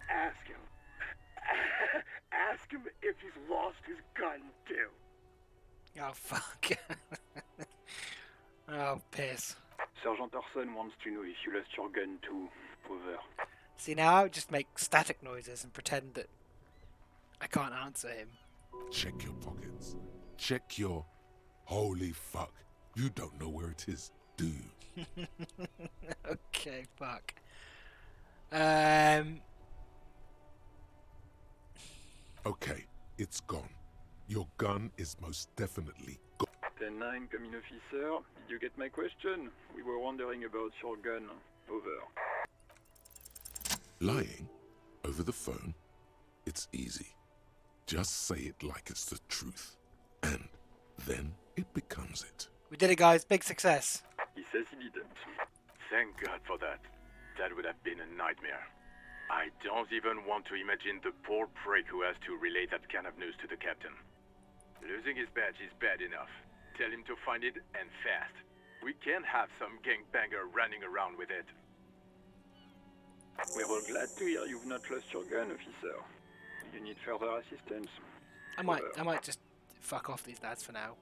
Ask him. Ask him if he's lost his gun, too. Oh, fuck. Oh, piss. Sergeant Orson wants to know if you lost your gun too. Over. See, now I would just make static noises and pretend that I can't answer him. Check your pockets. Check your... Holy fuck. You don't know where it is, do you? Okay, fuck. Okay, it's gone. Your gun is most definitely gone. 10-9, come in, officer. Did you get my question? We were wondering about your gun. Over. Lying over the phone? It's easy. Just say it like it's the truth. And then it becomes it. We did it, guys. Big success. He says he didn't. Thank God for that. That would have been a nightmare. I don't even want to imagine the poor prick who has to relay that kind of news to the captain. Losing his badge is bad enough. Tell him to find it, and fast. We can't have some gangbanger running around with it. We're all glad to hear you've not lost your gun, officer. You need further assistance. I might just fuck off these lads for now.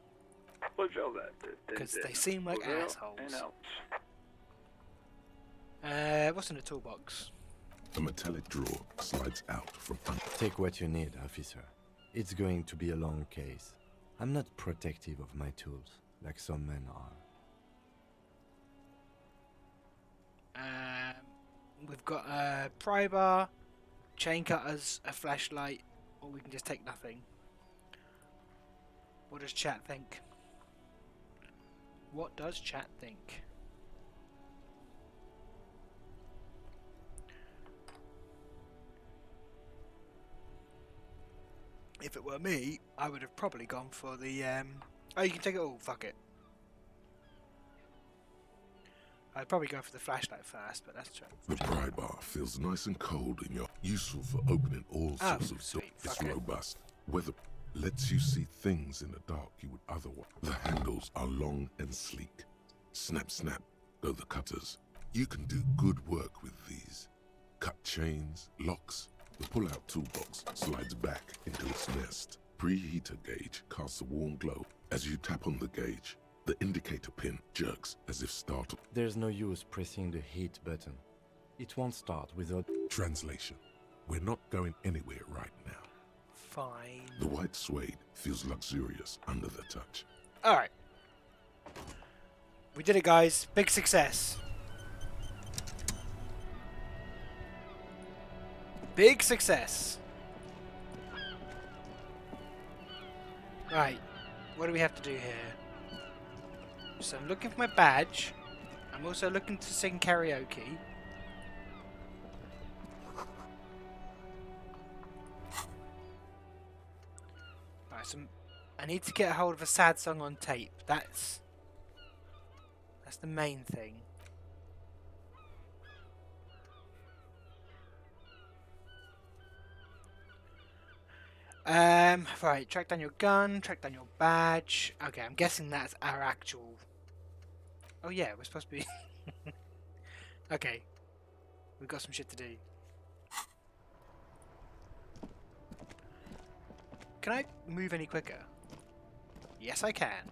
Roger that. Because they seem like Over assholes. and out. What's in the toolbox? A metallic drawer slides out from under. Take what you need, officer. It's going to be a long case. I'm not protective of my tools, like some men are. We've got a pry bar, chain cutters, a flashlight, or we can just take nothing. What does chat think? What does chat think? If it were me, I would have probably gone for the, oh, you can take it all, fuck it. I'd probably go for the flashlight first, but that's true. The pry bar feels nice and cold in your... Useful for opening all sorts of doors. Sweet, It's fuck it. robust. Weather lets you see things in the dark you would otherwise. The handles are long and sleek. Snap, snap, go the cutters. You can do good work with these. Cut chains, locks. The pull-out toolbox slides back into its nest. Preheater gauge casts a warm glow. As you tap on the gauge, the indicator pin jerks as if startled. There's no use pressing the heat button. It won't start without... Translation. We're not going anywhere right now. Fine. The white suede feels luxurious under the touch. Alright. We did it, guys. Big success. Big success. Right. What do we have to do here? So I'm looking for my badge. I'm also looking to sing karaoke. Right, some I need to get a hold of a sad song on tape. That's the main thing. Right, track down your gun, track down your badge. Okay, I'm guessing that's our actual... Oh yeah, we're supposed to be... Okay, we've got some shit to do. Can I move any quicker? Yes, I can.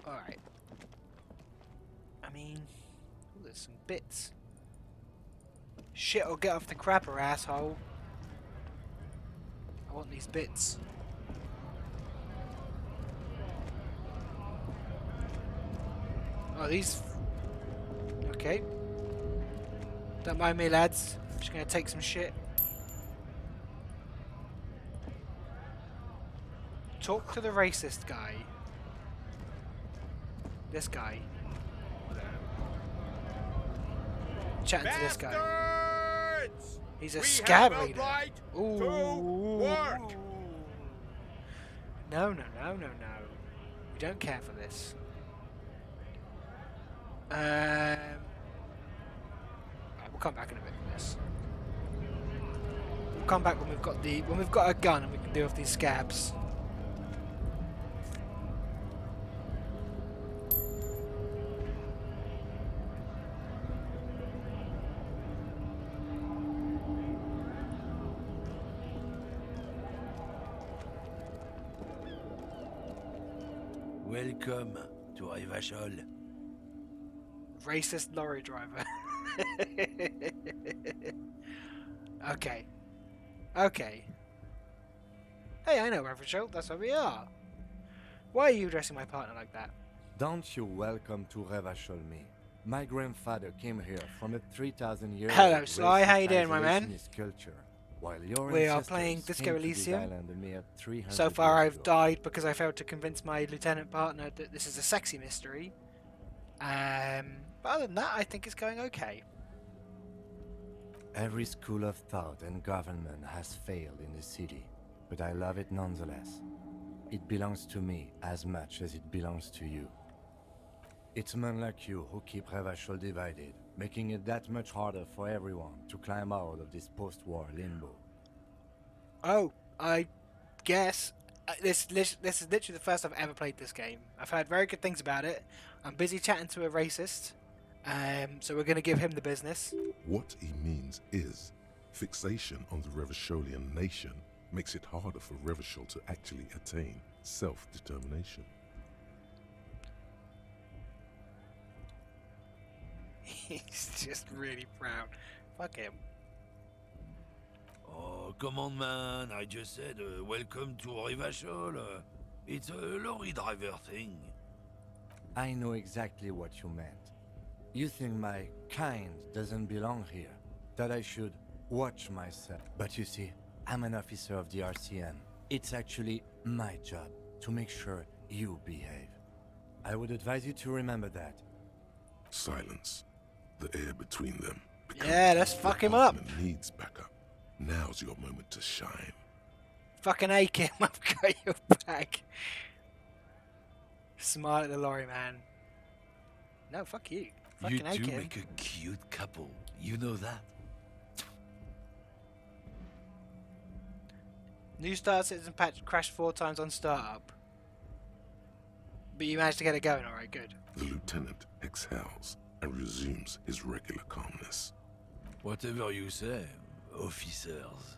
Alright. I mean, ooh, there's some bits. Shit, or get off the crapper, asshole. I want these bits. Oh, these... Okay. Don't mind me, lads. I'm just gonna take some shit. Talk to the racist guy. This guy. Chatting to this guy. He's a scab leader. Ooh. No. We don't care for this. Right, we'll come back in a bit for this. We'll come back when we've got a gun and we can deal with these scabs. Welcome to Rivachol. Racist lorry driver. Okay. Hey, I know Rivachol. That's where we are. Why are you addressing my partner like that? Don't you welcome to Revachol me. My grandfather came here from a 3,000 year Hello, old Sly. How you doing, my man? isolationist culture, while your We are ancestors playing came Disco to this Elysium. island a mere 300 So far, years I've ago. died because I failed to convince my lieutenant partner that this is a sexy mystery. But other than that, I think it's going okay. Every school of thought and government has failed in the city, but I love it nonetheless. It belongs to me as much as it belongs to you. It's men like you who keep Revachol divided, making it that much harder for everyone to climb out of this post-war limbo. Oh, I guess. This is literally the first I've ever played this game. I've heard very good things about it. I'm busy chatting to a racist, so we're going to give him the business. What he means is, fixation on the Revacholian nation makes it harder for Revachol to actually attain self-determination. He's just really proud. Fuck him. Oh, come on, man. I just said welcome to Rivachol. It's a lorry driver thing. I know exactly what you meant. You think my kind doesn't belong here, that I should watch myself. But you see, I'm an officer of the RCM. It's actually my job to make sure you behave. I would advise you to remember that. Silence. The air between them becomes... Yeah, let's fuck him up. Needs backup. Now's your moment to shine. Fucking ache him. I've got your back. Smile at the lorry man. No, fuck you. You Fucking ache two him. make a cute couple. You know that. New start citizen patch crashed 4 times on startup. But you managed to get it going, alright, good. The lieutenant exhales and resumes his regular calmness. Whatever you say, officers.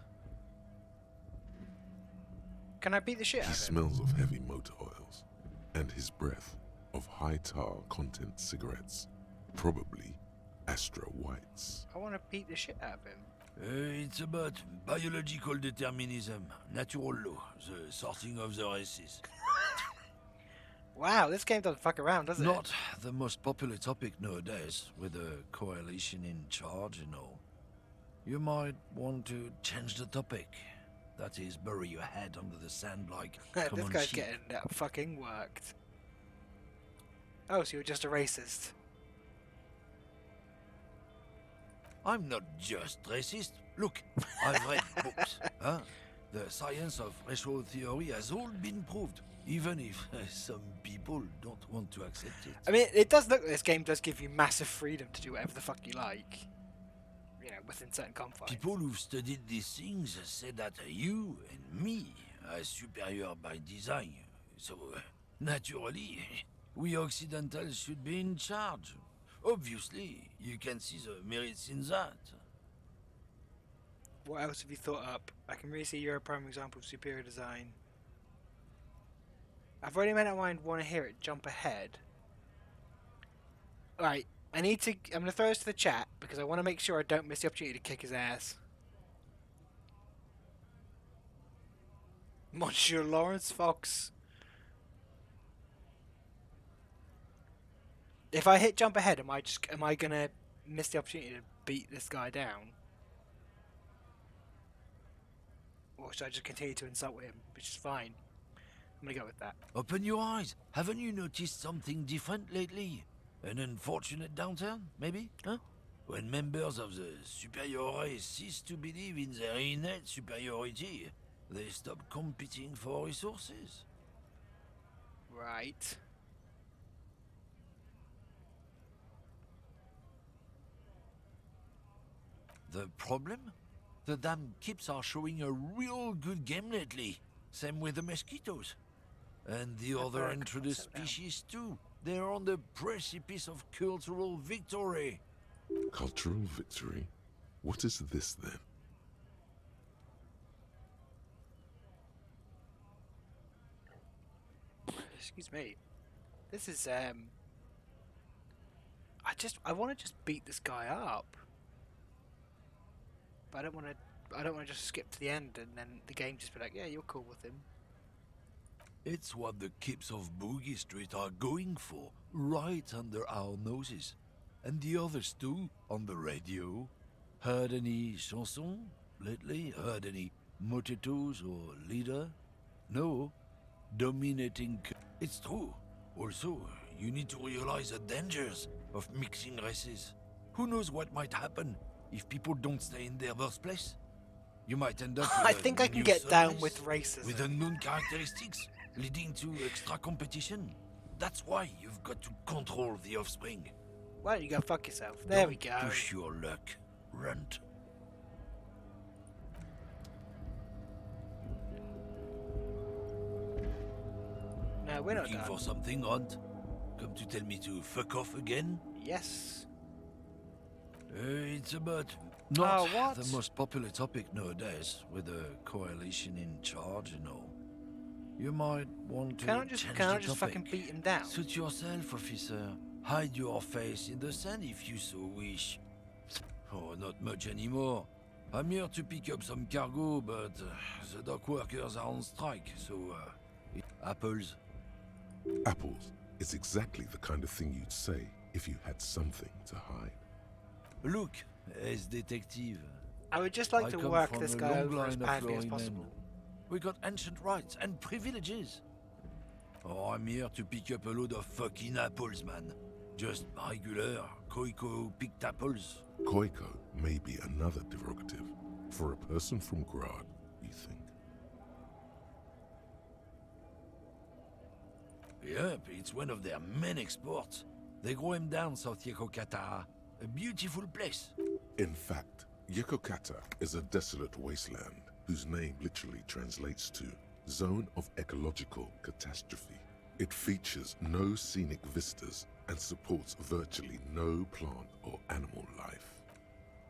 Can I beat the shit out He of him? smells of heavy motor oils and his breath of high tar content cigarettes, probably Astra Whites. I want to beat the shit out of him. It's about biological determinism, natural law, the sorting of the races. Wow, this game doesn't fuck around, does it? Not the most popular topic nowadays, with a coalition in charge and all. You might want to change the topic. That is, bury your head under the sand like This common guy's sheep. getting fucking worked. Oh, so you're just a racist. I'm not just racist. Look, I've read books. Huh? The science of racial theory has all been proved, even if some people don't want to accept it. I mean, it does look like this game does give you massive freedom to do whatever the fuck you like. You know, within certain confines. People who've studied these things say that you and me are superior by design. So, naturally, we Occidentals should be in charge. Obviously, you can see the merits in that. What else have you thought up? I can really see you're a prime example of superior design. I've already made up my mind, want to hear it. Jump ahead. Alright, I'm going to throw this to the chat because I want to make sure I don't miss the opportunity to kick his ass. Monsieur Lawrence Fox. If I hit jump ahead, am I gonna miss the opportunity to beat this guy down? Or should I just continue to insult him, which is fine. I'm gonna go with that. Open your eyes. Haven't you noticed something different lately? An unfortunate downturn, maybe? Huh? When members of the superior race cease to believe in their innate superiority, they stop competing for resources. Right. The problem? The damn Kips are showing a real good game lately. Same with the mosquitoes. And the other intruders species too. They're on the precipice of cultural victory. Cultural victory? What is this then? Excuse me. This is I want to just beat this guy up. But I don't want to just skip to the end and then the game just be like, yeah, you're cool with him. It's what the Kips of Boogie Street are going for, right under our noses. And the others too, on the radio. Heard any chansons lately? Heard any motetos or leader? No. Dominating. It's true. Also, you need to realize the dangers of mixing races. Who knows what might happen if people don't stay in their birthplace? You might end up with I think I can get down with racism. With unknown characteristics, leading to extra competition. That's why you've got to control the offspring. Why don't you go fuck yourself? There we go. Push your luck, runt. No, we're not Looking done. for something, Runt? Come to tell me to fuck off again? Yes. It's about not what? the most popular topic nowadays, with the coalition in charge and all. You might want to Can I just topic. fucking beat him down? Suit yourself, officer. Hide your face in the sand if you so wish. Oh, not much anymore. I'm here to pick up some cargo, but the dock workers are on strike, so apples. Apples is exactly the kind of thing you'd say if you had something to hide. Look, as detective. I would just like I to come work from this a guy long over line as of badly as flowing possible. men. We got ancient rights and privileges. Oh, I'm here to pick up a load of fucking apples, man. Just regular Koiko picked apples. Koiko may be another derogative for a person from Grad, you think? Yep, it's one of their main exports. They grow him down South Yekokata. A beautiful place. In fact, Yekokata is a desolate wasteland whose name literally translates to Zone of Ecological Catastrophe. It features no scenic vistas and supports virtually no plant or animal life.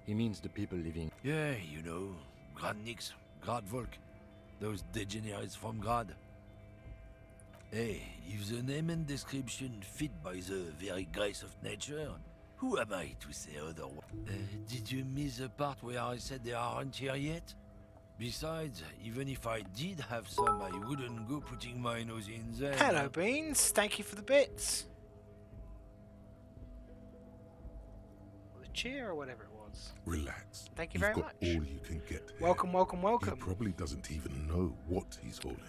He means the people living. Yeah, you know, Gradniks, Gradvolk, those degenerates from Grad. Hey, if the name and description fit by the very grace of nature, who am I to say otherwise? Did you miss the part where I said they aren't here yet? Besides, even if I did have some, I wouldn't go putting my nose in there. Hello, Beans. Thank you for the bits. Or the cheer or whatever it was. Relax. Thank you You've very got much. all you can get here. Welcome, welcome, He welcome. probably doesn't even know what he's holding.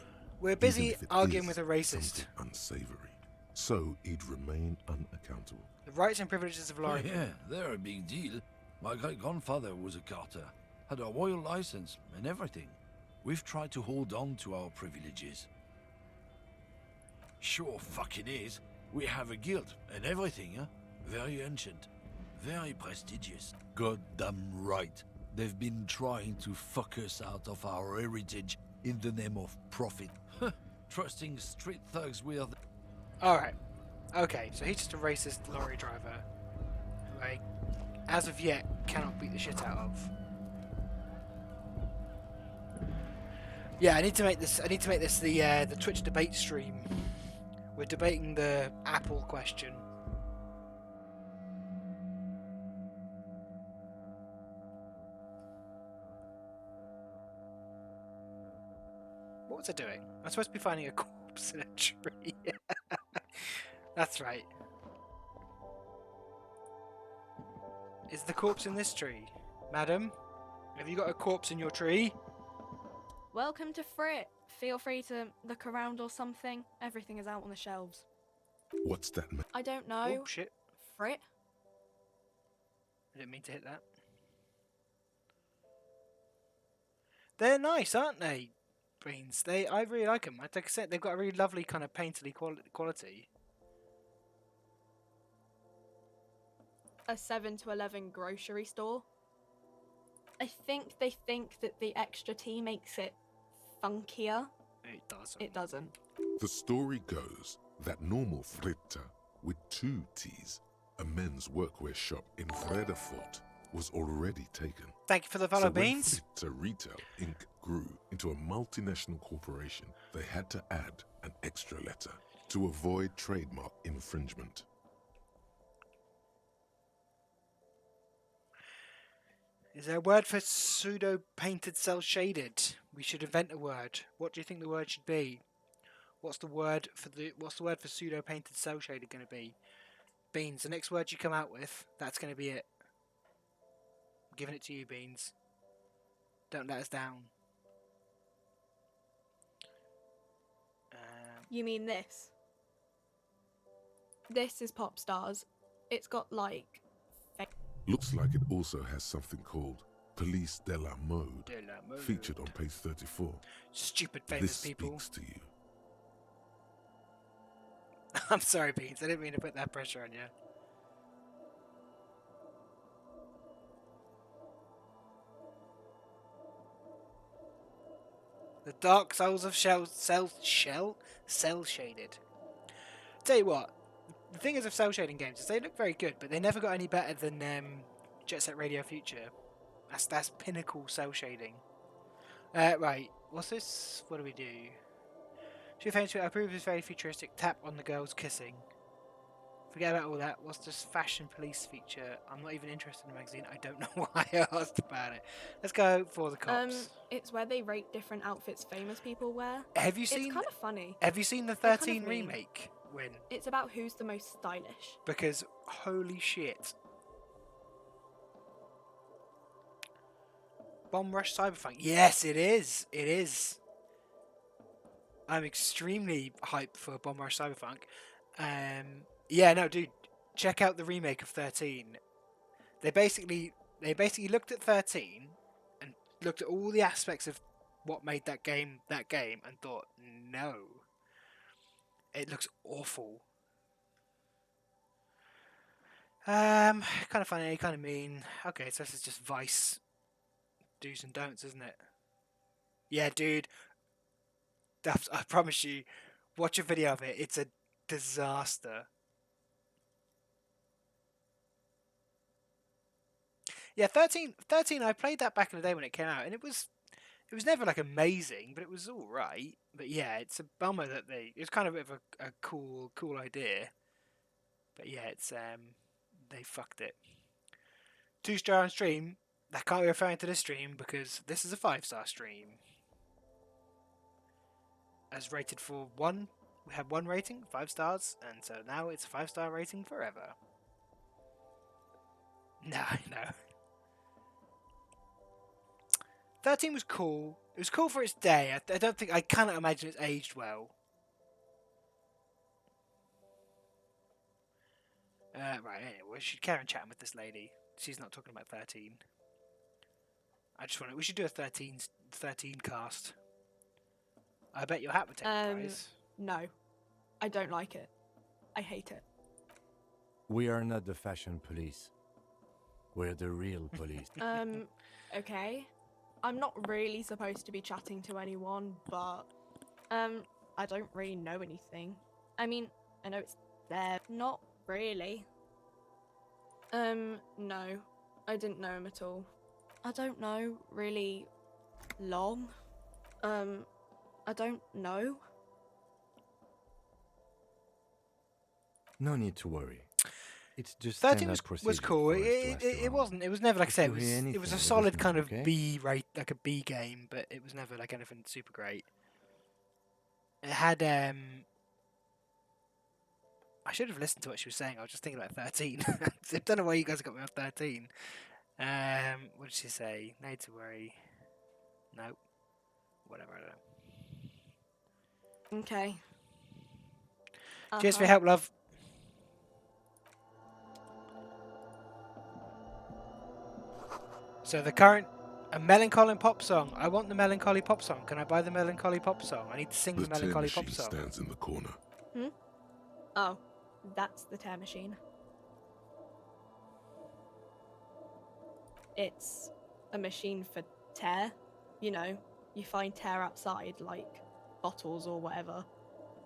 We're even busy if it arguing is with a racist. something unsavory. So he'd remain unaccountable. The rights and privileges of Oh, Lauren. yeah, they're a big deal. My great-grandfather was a carter, had a royal license and everything. We've tried to hold on to our privileges. Sure fucking is. We have a guild and everything, huh? Very ancient. Very prestigious. Goddamn right. They've been trying to fuck us out of our heritage in the name of profit. Trusting street thugs with... Alright. Okay, so he's just a racist lorry driver who I, as of yet, cannot beat the shit out of. Yeah, I need to make this the Twitch debate stream. We're debating the Apple question. What was I doing? I'm supposed to be finding a corpse in a tree. That's right. Is the corpse in this tree? Madam? Have you got a corpse in your tree? Welcome to Frit. Feel free to look around or something. Everything is out on the shelves. What's that? I don't know. Oh, shit. Frit? I didn't mean to hit that. They're nice, aren't they? Beans. I really like them. Like I said, they've got a really lovely kind of painterly quality. A 7 to 11 grocery store. I think they think that the extra T makes it funkier. It doesn't. It doesn't. The story goes that normal Fritta, with 2 T's, a men's workwear shop in Vredefort, was already taken. Thank you for the follow, so Beans. When Fritta Retail Inc. grew into a multinational corporation, they had to add an extra letter to avoid trademark infringement. Is there a word for pseudo-painted cel-shaded? We should invent a word. What do you think the word should be? What's the word for pseudo-painted cel-shaded going to be? Beans, the next word you come out with, that's going to be it. I'm giving it to you, Beans. Don't let us down. You mean this? This is Pop Stars. It's got like... Looks like it also has something called Police de la Mode, featured on page 34. Stupid famous this people. Speaks to you. I'm sorry, Beans. I didn't mean to put that pressure on you. The Dark Souls of cel shaded. Tell you what, the thing is of cel shading games is they look very good, but they never got any better than Jet Set Radio Future. That's pinnacle cel shading. Right, what's this? What do we do? She thinks I approve of this very futuristic tap on the girls kissing. Forget about all that. What's this fashion police feature? I'm not even interested in the magazine. I don't know why I asked about it. Let's go for the cops. It's where they rate different outfits famous people wear. Have you seen? It's kind of funny. Have you seen the 13 remake? Win. It's about who's the most stylish. Because holy shit. Bomb Rush Cyberpunk. Yes, it is. It is. I'm extremely hyped for Bomb Rush Cyberpunk. Yeah, no, dude, check out the remake of 13. They basically looked at 13 and looked at all the aspects of what made that game and thought, no, it looks awful. Kind of funny, kind of mean. Okay, so this is just Vice do's and don'ts, isn't it? Yeah, dude. I promise you, watch a video of it. It's a disaster. Yeah, 13. I played that back in the day when it came out, and it was never like amazing, but it was all right. But yeah, it's a bummer that it's kind of a bit of a cool idea. But yeah, it's they fucked it. 2-star on stream. That can't be referring to this stream because this is a 5-star stream. As rated for 1, we had 1 rating, 5 stars, and so now it's a 5-star rating forever. No, I know. 13 was cool. It was cool for its day. I cannot imagine it's aged well. Right, anyway, we should carry on chatting with this lady. she's not talking about 13. I just want to. We should do a 13 cast. I bet your hat would take the prize. No. I don't like it. I hate it. We are not the fashion police. We're the real police. Okay. I'm not really supposed to be chatting to anyone, but I don't really know anything. I mean, I know it's there. Not really. No. I didn't know him at all. I don't know really long. I don't know. No need to worry. It's just 13 standard was cool. procedure for us to ask It around. wasn't. It was never like I said. If you hear It was a anything, let us solid know, kind of okay? B rate, like a B game, but it was never like anything super great. It had I should have listened to what she was saying. I was just thinking about 13. I don't know why you guys got me on 13. What did she say? No need to worry. No. Whatever. I don't know. Okay. Cheers for your help, love. So the current a melancholy pop song. I want the melancholy pop song. Can I buy the melancholy pop song? I need to sing the The tear melancholy pop machine song. stands in the corner. Oh, that's the tear machine. It's a machine for tear. You know, you find tear outside, like bottles or whatever,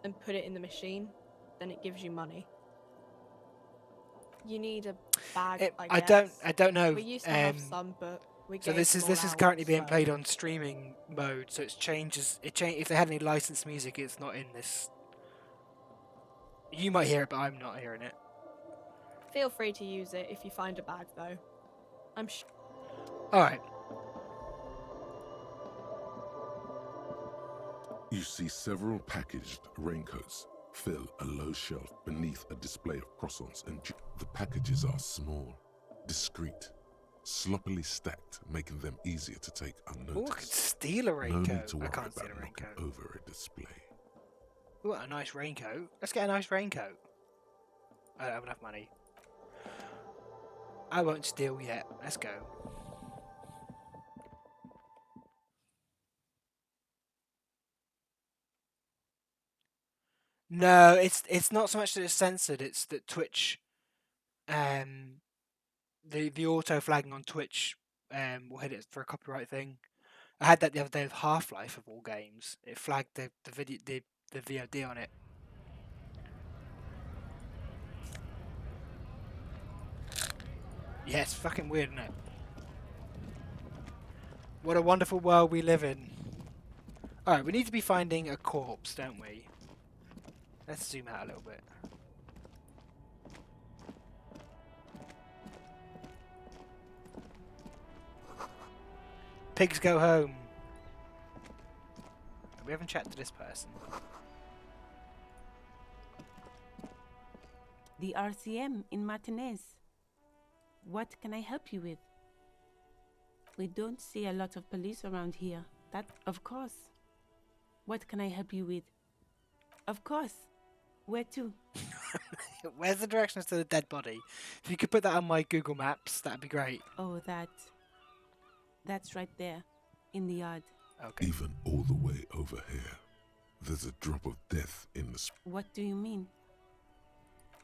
and put it in the machine, then it gives you money. You need a bag, I guess. I don't know. We used to have some, but we So gave this them is all out, currently being so- played on streaming mode. So it changes. If they had any licensed music, it's not in this. You might hear it, but I'm not hearing it. Feel free to use it if you find a bag, though. I'm sure. All right. You see several packaged raincoats fill a low shelf beneath a display of croissants and the packages are small, discreet, sloppily stacked, making them easier to take unnoticed. Oh, I could steal a No raincoat. need to I worry can't steal about a knocking raincoat. over a display. Ooh, a nice raincoat. Let's get a nice raincoat. I don't have enough money. I won't steal yet. Let's go. No, it's not so much that it's censored. It's that Twitch, the auto flagging on Twitch, will hit it for a copyright thing. I had that the other day with Half-Life of all games. It flagged the video the VOD on it. Yeah, it's fucking weird, isn't it? What a wonderful world we live in. Alright, we need to be finding a corpse, don't we? Let's zoom out a little bit. Pigs go home. We haven't chatted to this person. The RCM in Martinez. What can I help you with? We don't see a lot of police around here. That, of course. What can I help you with? Of course. Where to? Where's the directions to the dead body? If you could put that on my Google Maps, that'd be great. Oh, that's right there, in the yard. Okay. Even all the way over here, there's a drop of death in the What do you mean?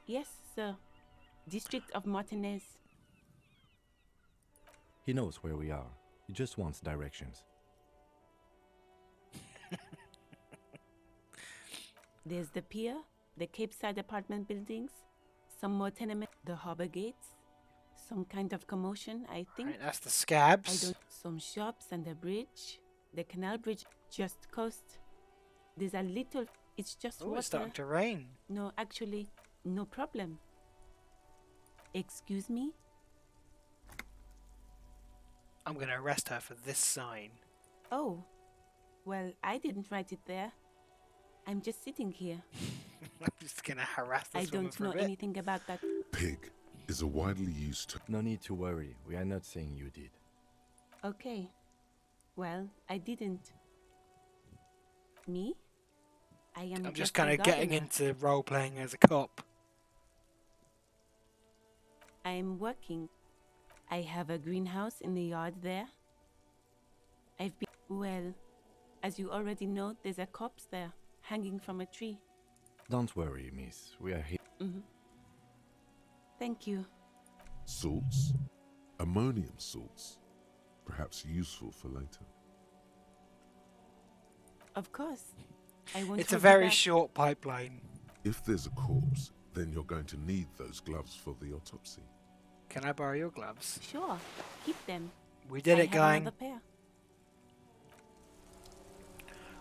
Yes, sir. District of Martinez. He knows where we are. He just wants directions. There's the pier, the Cape Side apartment buildings, some more tenement, the harbor gates, some kind of commotion, I think. Right, that's the Scabs. Some shops and a bridge, the canal bridge just coast. There's a little, it's just Oh, water. it's starting to rain. No, actually, no problem. Excuse me? I'm going to arrest her for this sign. Oh, well, I didn't write it there. I'm just sitting here. I'm just going to harass this I woman don't for a know bit. anything about that. pig is a widely used term. No need to worry. We are not saying you did. Okay. Well, I didn't. Me? I'm just a kind of getting gardener. into role-playing as a cop. I'm working. I have a greenhouse in the yard there. I've been. Well, as you already know, there's a corpse there, hanging from a tree. Don't worry, miss. We are here. Thank you. Salts? Ammonium salts. Perhaps useful for later. Of course. I won't It's a hold you very back. short pipeline. If there's a corpse, then you're going to need those gloves for the autopsy. Can I borrow your gloves? Sure. Keep them. We did I it, have gang. another pair.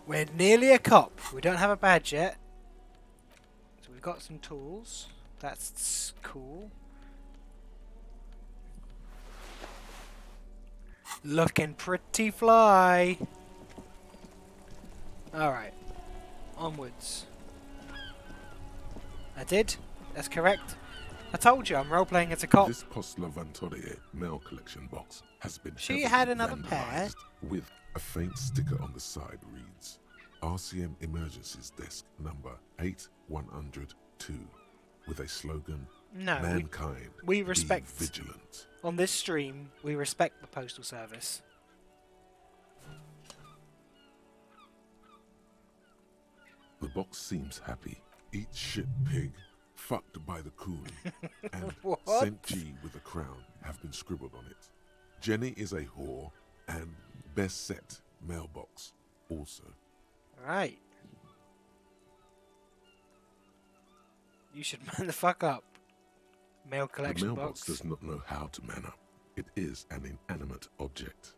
We're nearly a cop. We don't have a badge yet. So we've got some tools. That's cool. Looking pretty fly. Alright. Onwards. I did. That's correct. I told you I'm role-playing as a cop. This Postlavantorie mail collection box has been She heavily had another pair. vandalized with a faint sticker on the side reads RCM Emergencies Desk number 8102 with a slogan No, Mankind we respect. be vigilant. On this stream, we respect the postal service. The box seems happy. Eat shit, pig. Fucked by the coon. And What? St. G with a crown have been scribbled on it. Jenny is a whore. And best set mailbox also. Right. You should man the fuck up. Mail The collection mailbox box. does not know how to man up. It is an inanimate object.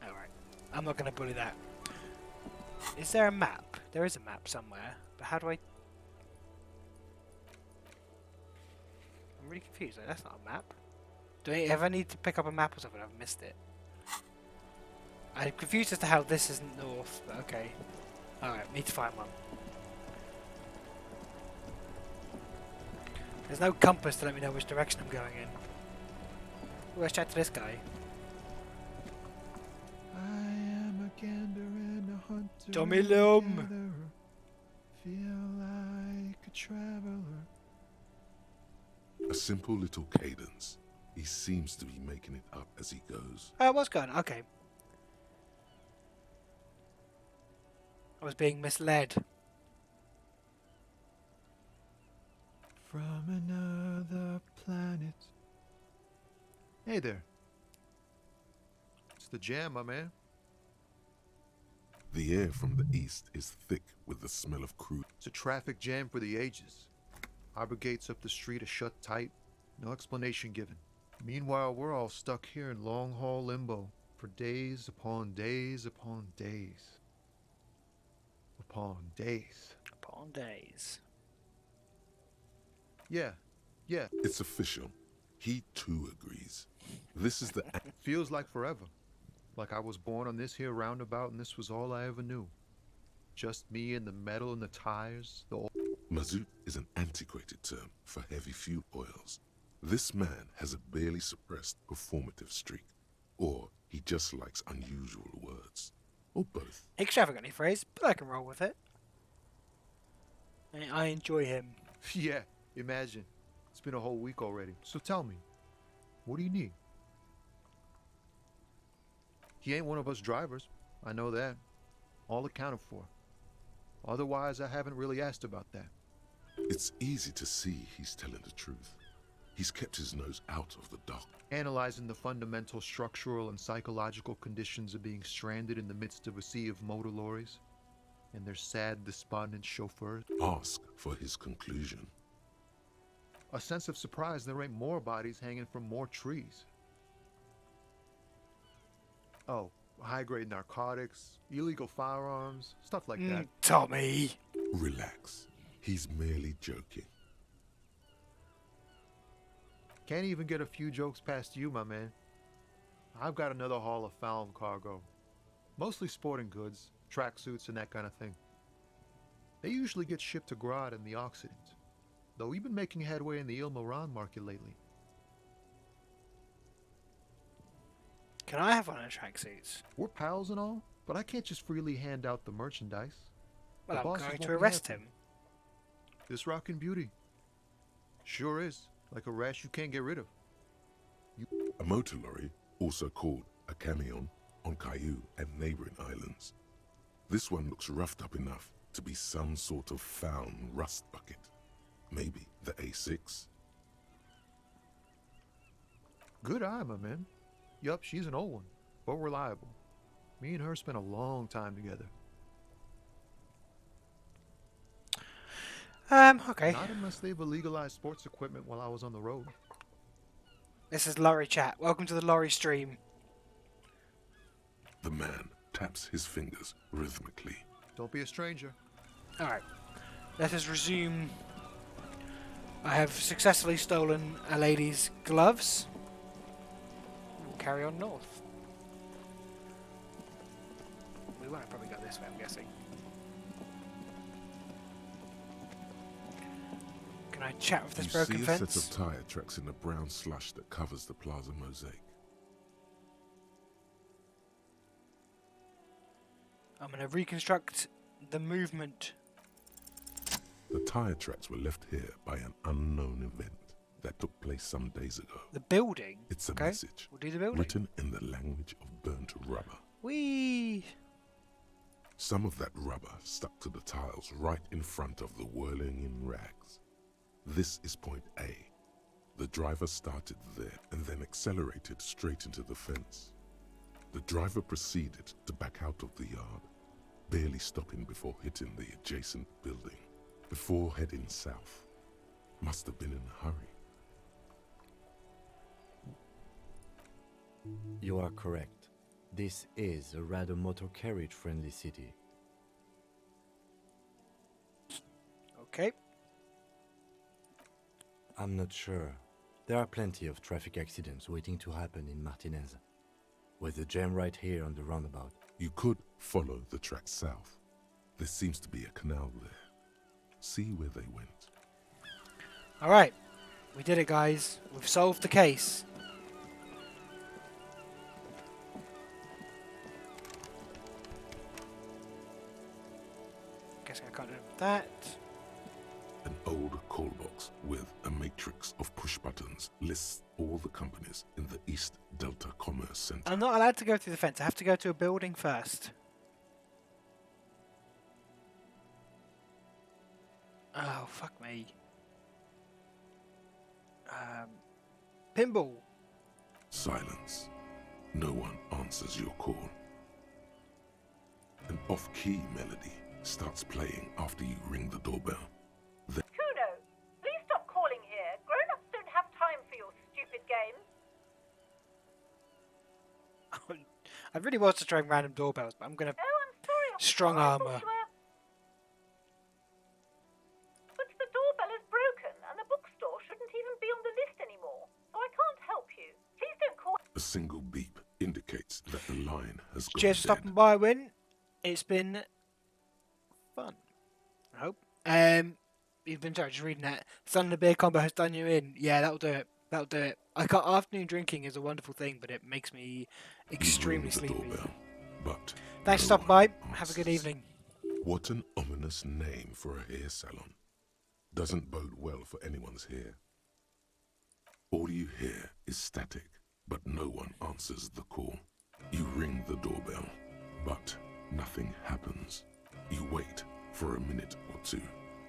Alright. I'm not going to bully that. Is there a map? There is a map somewhere. But how do I... I'm really confused. Like, that's not a map. Do I ever need to pick up a map or something? I've missed it. I'm confused as to how this isn't north, but okay. Alright, need to find one. There's no compass to let me know which direction I'm going in. Ooh, let's chat to this guy. I am a gander and a hunter. Tommy and a Lum. gatherer. Feel like a traveler. A simple little cadence. He seems to be making it up as he goes. Oh, it was going. Okay. I was being misled. From another planet. Hey there. It's the jam, my man. The air from the east is thick with the smell of crude. It's a traffic jam for the ages. Harbor gates up the street are shut tight. No explanation given. Meanwhile, we're all stuck here in long haul limbo for days upon days upon days. Upon days. Upon days. Yeah. It's official. He too agrees. This is the Feels like forever. Like I was born on this here roundabout and this was all I ever knew. Just me and the metal and the tires, the old... Mazout is an antiquated term for heavy fuel oils. This man has a barely suppressed performative streak. Or he just likes unusual words. Or both. Extravagantly phrased, but I can roll with it. I enjoy him. Yeah, imagine. It's been a whole week already. So tell me, what do you need? He ain't one of us drivers. I know that. All accounted for. Otherwise, I haven't really asked about that. It's easy to see he's telling the truth. He's kept his nose out of the dark. Analyzing the fundamental structural and psychological conditions of being stranded in the midst of a sea of motor lorries and their sad, despondent chauffeurs. Ask for his conclusion. A sense of surprise there ain't more bodies hanging from more trees. Oh, high-grade narcotics, illegal firearms, stuff like that. Tommy! Relax. He's merely joking. Can't even get a few jokes past you, my man. I've got another haul of found cargo. Mostly sporting goods, tracksuits, and that kind of thing. They usually get shipped to Grad in the Occident, though we've been making headway in the Il-Moran market lately. Can I have one of the tracksuits? We're pals and all, but I can't just freely hand out the merchandise. Well, The I'm bosses going won't to be arrest happy. him. This rockin' beauty. Sure is. Like a rash you can't get rid of. You A motor lorry, also called a camion, on Caillou and neighboring islands. This one looks roughed up enough to be some sort of found rust bucket. Maybe the A6? Good eye, my man. Yup, she's an old one, but reliable. Me and her spent a long time together. Okay. Not unless they've illegalized sports equipment while I was on the road. This is lorry chat. Welcome to the lorry stream. The man taps his fingers rhythmically. Don't be a stranger. Alright. Let us resume. I have successfully stolen a lady's gloves. We'll carry on north. We won't probably go this way, I'm guessing. Can I chat with this You broken see a fence? set of tire tracks in the brown slush that covers the plaza mosaic. I'm going to reconstruct the movement. The tire tracks were left here by an unknown event that took place some days ago. The building? It's a Okay, message we'll do the building. written in the language of burnt rubber. Whee! Some of that rubber stuck to the tiles right in front of the whirling in rags. This is point A. The driver started there and then accelerated straight into the fence. The driver proceeded to back out of the yard, barely stopping before hitting the adjacent building, before heading south. Must have been in a hurry. You are correct. This is a rather motor carriage friendly city. Okay. I'm not sure. There are plenty of traffic accidents waiting to happen in Martinez. With the jam right here on the roundabout. You could follow the track south. There seems to be a canal there. See where they went. Alright. We did it, guys. We've solved the case. Guessing I can't do that. An old call box with a matrix of push buttons lists all the companies in the East Delta Commerce Center. I'm not allowed to go through the fence. I have to go to a building first. Oh, fuck me. Pinball. Silence. No one answers your call. An off-key melody starts playing after you ring the doorbell. Then Kuno, please stop calling here. Grown-ups don't have time for your stupid games. I really was to try random doorbells, but I'm gonna strong armor. But the doorbell is broken, and the bookstore shouldn't even be on the list anymore, so I can't help you. Please don't call. a single beep indicates that the line has gone Cheers for dead. stopping by, Win. It's been fun. I hope. You've been just reading that. Sun and the beer combo has done you in. Yeah, that'll do it. That'll do it. Afternoon drinking is a wonderful thing, but it makes me extremely sleepy. But Thanks for stopping by. Have a good evening. what an ominous name for a hair salon. Doesn't bode well for anyone's hair. All you hear is static, but no one answers the call. You ring the doorbell, but nothing happens. You wait for a minute or two,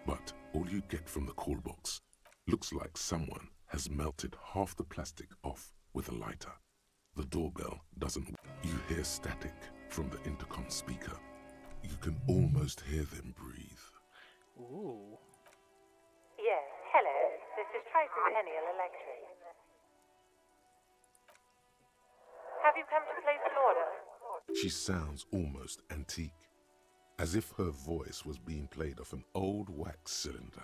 but all you get from the call box looks like someone has melted half the plastic off with a lighter. The doorbell doesn't. You hear static from the intercom speaker. You can almost hear them breathe. Ooh. Yes, hello. This is Tricentennial Electric. Have you come to place an order? She sounds almost antique, as if her voice was being played off an old wax cylinder.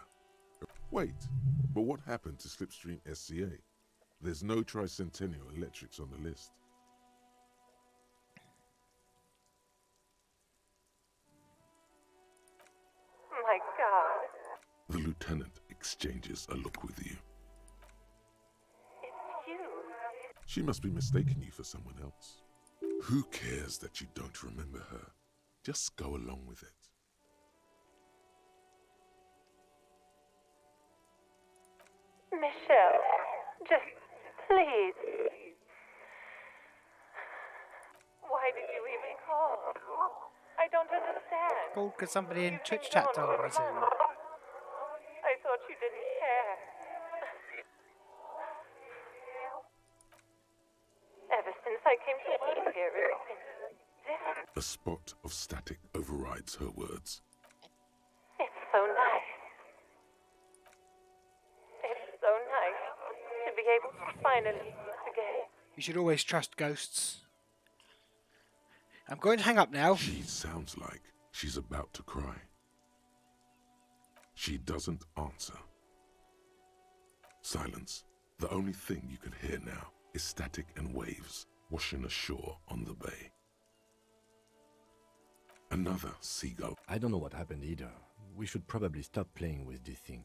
Wait, but what happened to Slipstream SCA? There's no Tricentennial Electrics on the list. My God. The lieutenant exchanges a look with you. It's you. She must be mistaking you for someone else. Who cares that you don't remember her? Just go along with it. Michelle, just please. chuckled because somebody in Twitch chat told me to. I thought you didn't care. Ever since I came to work here, it's been different. A spot of static overrides her words. It's so nice. It's so nice to be able to finally meet again. You should always trust ghosts. I'm going to hang up now. She sounds like she's about to cry. She doesn't answer. Silence. The only thing you can hear now is static and waves washing ashore on the bay. Another seagull. I don't know what happened either. We should probably stop playing with this thing.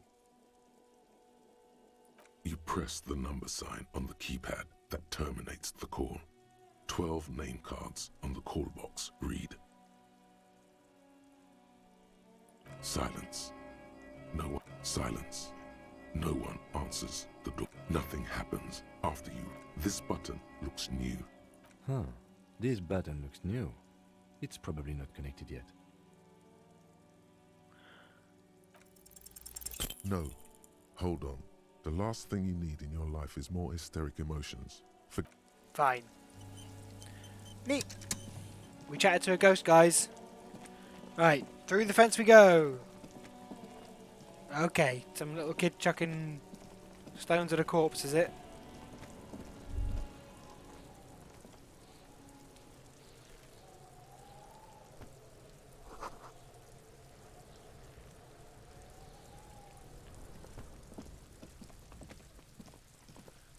You press the number sign on the keypad that terminates the call. 12 name cards on the call box read. Silence. No one. Silence. No one answers the door. Nothing happens after you. This button looks new. Huh. This button looks new. It's probably not connected yet. No. Hold on. The last thing you need in your life is more hysteric emotions. Fine. Neat. We chatted to a ghost, guys. Right, through the fence we go. Okay, some little kid chucking stones at a corpse, is it?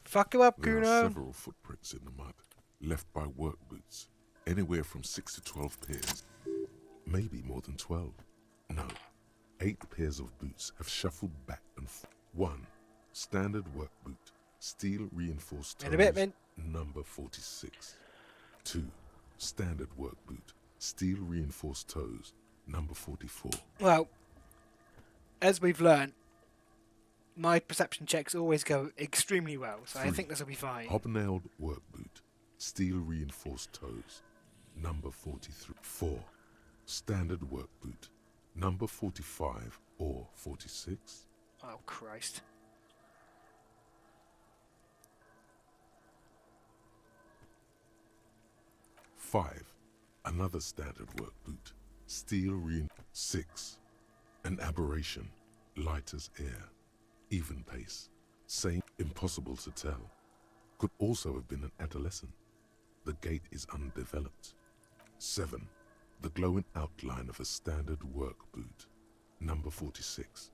Fuck him up, There Kuno. are several footprints in the mud, left by work boots, anywhere from 6 to 12 pairs, maybe more than 12. No, 8 pairs of boots have shuffled back and forth. 1 standard work boot, steel reinforced toes, In a bit, man. number 46. 2 standard work boot, steel reinforced toes, number 44. Well, as we've learned, my perception checks always go extremely well, so I 3 think this will be fine. hobnailed work boot, steel reinforced toes, number 43. 4 standard work boot, number 45 or 46. Oh, Christ. Five, another standard work boot, steel reinforced. 6, an aberration, light as air, even pace, same, impossible to tell. Could also have been an adolescent. The gait is undeveloped. 7, the glowing outline of a standard work boot, number 46.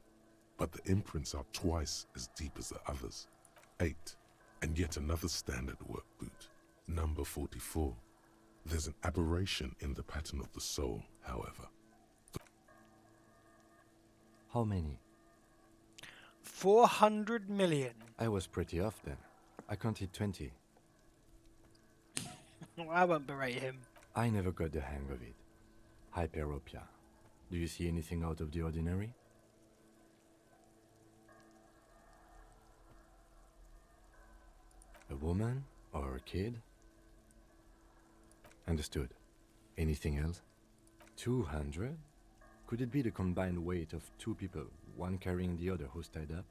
But the imprints are twice as deep as the others. 8, and yet another standard work boot, number 44. There's an aberration in the pattern of the sole, however. How many? 400 million. I was pretty off then. I counted 20. I won't berate him. I never got the hang of it. Hyperopia. Do you see anything out of the ordinary? A woman or a kid? Understood. Anything else? 200? Could it be the combined weight of 2 people, one carrying the other who's tied up?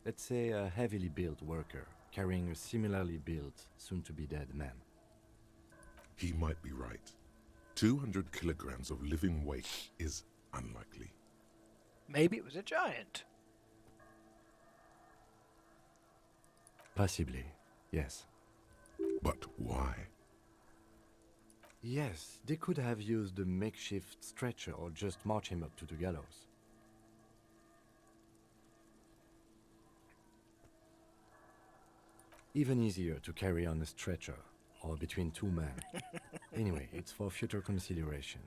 Let's say a heavily built worker carrying a similarly built, soon-to-be-dead man. He might be right. 200 kilograms of living weight is unlikely. Maybe it was a giant. Possibly, yes. But why? Yes, they could have used a makeshift stretcher or just march him up to the gallows. Even easier to carry on a stretcher, or between 2 men. Anyway, it's for future consideration.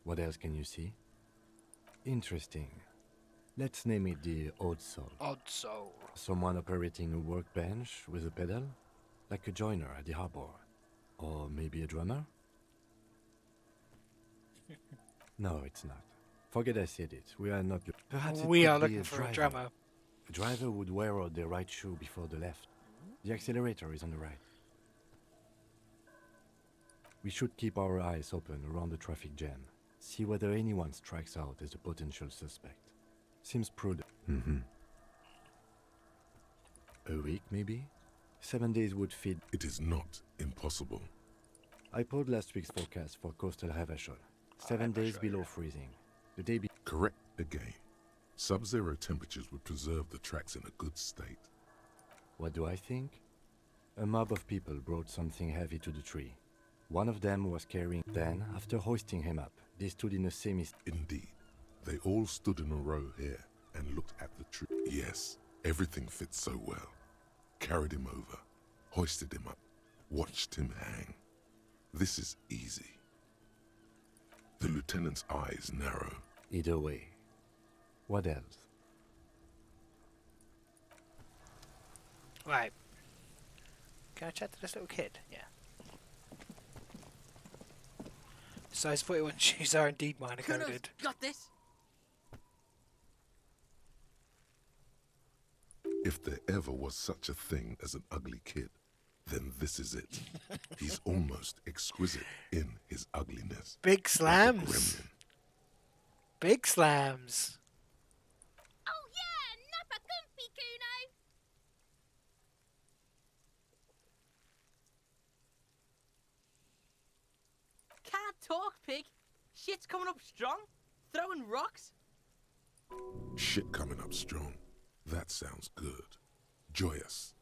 What else can you see? Interesting. Let's name it the Odd Soul. Odd Soul. Someone operating a workbench with a pedal? Like a joiner at the harbor. Or maybe a drummer? No, it's not. Forget I said it. We are not. Perhaps it We could are be looking for a drummer. A driver would wear out the right shoe before the left. The accelerator is on the right. We should keep our eyes open around the traffic jam. See whether anyone strikes out as a potential suspect. Seems prudent. A week, maybe? 7 days would fit. It is not impossible. I pulled last week's forecast for coastal Havashol. 7 days below freezing. The day be... Correct again. Sub-zero temperatures would preserve the tracks in a good state. What do I think? A mob of people brought something heavy to the tree. One of them was carrying... Then, after hoisting him up, they stood in a semi... Indeed. They all stood in a row here and looked at the tree. Yes, everything fits so well. Carried him over, hoisted him up, watched him hang. This is easy. The lieutenant's eyes narrow. Either way. What else? Right. Can I chat to this little kid? Yeah. Size 41 shoes are indeed minor coded. Got this. If there ever was such a thing as an ugly kid, then this is it. He's almost exquisite in his ugliness. Big Like a slams. gremlin. Big slams. Oh yeah, nappa gumpy, Kuno. Can't talk, pig. Shit's coming up strong. Throwing rocks. Shit coming up strong. That sounds good. Joyous.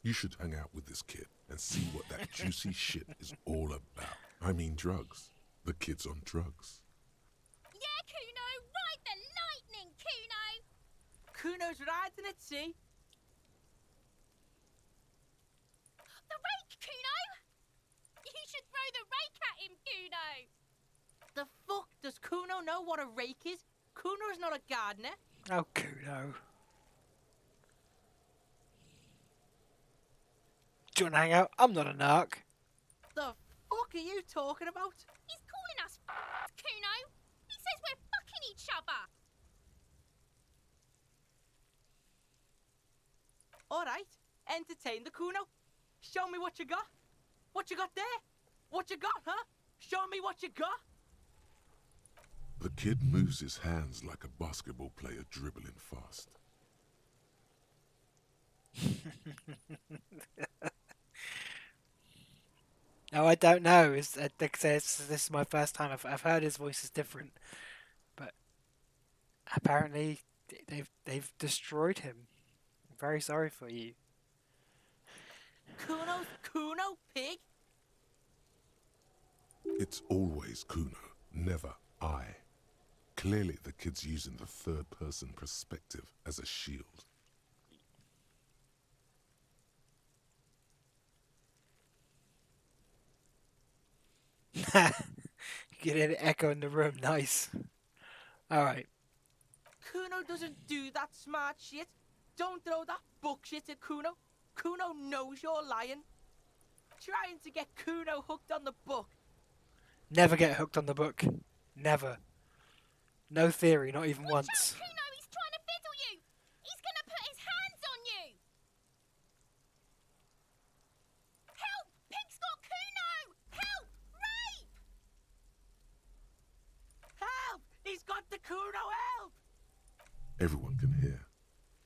You should hang out with this kid and see what that juicy shit is all about. I mean drugs. The kid's on drugs. Yeah, Kuno, ride the lightning, Kuno. Kuno's riding it, see? The rake, Kuno! You should throw the rake at him, Kuno. The fuck does Kuno know what a rake is? Kuno's not a gardener. Oh, Kuno. Do you want to hang out? I'm not a narc. The fuck are you talking about? He's calling us Kuno. He says we're fucking each other. Alright, entertain the Kuno. Show me what you got. What you got there? What you got, huh? Show me what you got. The kid moves his hands like a basketball player dribbling fast. No, I don't know. This is my first time. I've heard his voice is different, but apparently they've destroyed him. I'm very sorry for you. Kuno's Kuno, pig. It's always Kuno, never I. Clearly the kid's using the third-person perspective as a shield. You get an echo in the room. Nice. Alright. Kuno doesn't do that smart shit. Don't throw that bullshit at Kuno. Kuno knows you're lying. Trying to get Kuno hooked on the book. Never get hooked on the book. Never. No theory, not even once. Kuno, he's trying to fiddle you. He's gonna put his hands on you. Help! Pig's got Kuno! Help! Rape! Help! He's got the Kuno, help! Everyone can hear.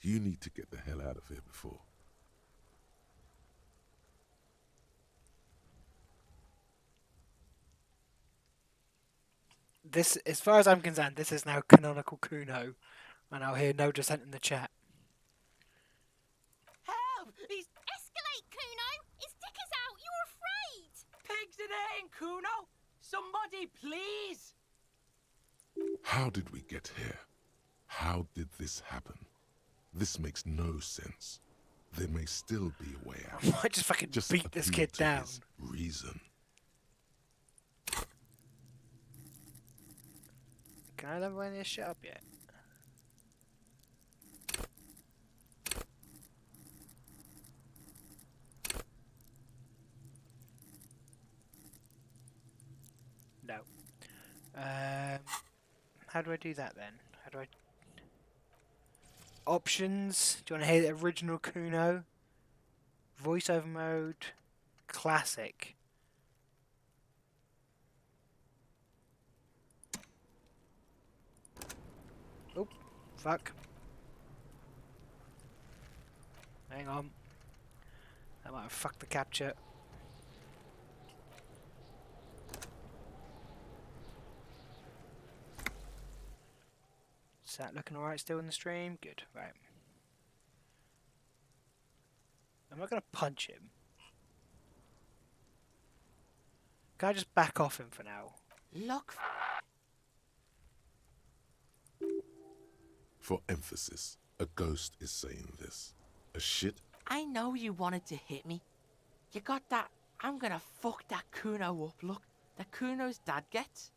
You need to get the hell out of here before. This, as far as I'm concerned, this is now canonical Kuno, and I'll hear no dissent in the chat. Help! He's... Escalate, Kuno! His dick is out! You're afraid! Pigs in air, Kuno! Somebody, please! How did we get here? How did this happen? This makes no sense. There may still be a way out. I might just fucking beat this appeal kid to down. his reason. Can I level any of this shit up yet? No. How do I do that then? How do I... Options. Do you want to hear the original Kuno? Voiceover mode. Classic. Fuck. Hang on. I might have fucked the capture. Is that looking alright still in the stream? Good, right. I'm not going to punch him. Can I just back off him for now? Look. For emphasis, a ghost is saying this. A shit. I know you wanted to hit me. You got that I'm gonna fuck that Kuno up look that Kuno's dad gets.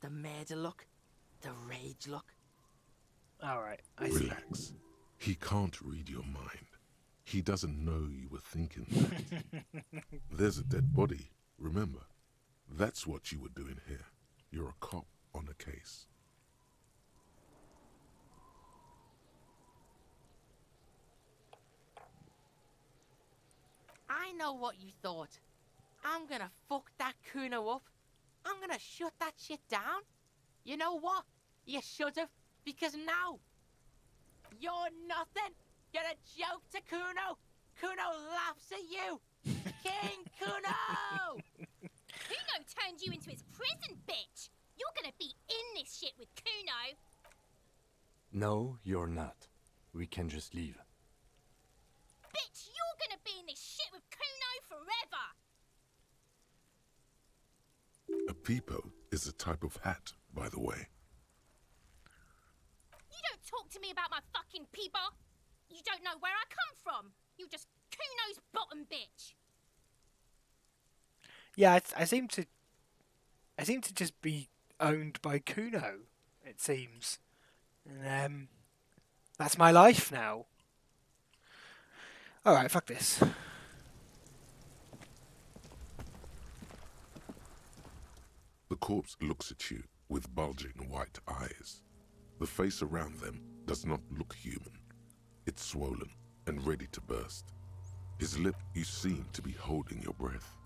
The murder look. The rage look. Alright, I see. Relax. He can't read your mind. He doesn't know you were thinking that. There's a dead body, remember? That's what you were doing here. You're a cop on a case. I know what you thought. I'm gonna fuck that Kuno up. I'm gonna shut that shit down. You know what? You should have, because now you're nothing. You're a joke to Kuno. Kuno laughs at you. King Kuno! Kuno turned you into his prison, bitch! You're gonna be in this shit with Kuno! No, you're not. We can just leave. Bitch, you're gonna be in this shit with Kuno forever! A peepo is a type of hat, by the way. You don't talk to me about my fucking peeper! You don't know where I come from! You're just Kuno's bottom bitch! Yeah, I seem to just be owned by Kuno, it seems. And, that's my life now. Alright, fuck this. The corpse looks at you with bulging white eyes. The face around them does not look human. It's swollen and ready to burst. His lip, you seem to be holding your breath.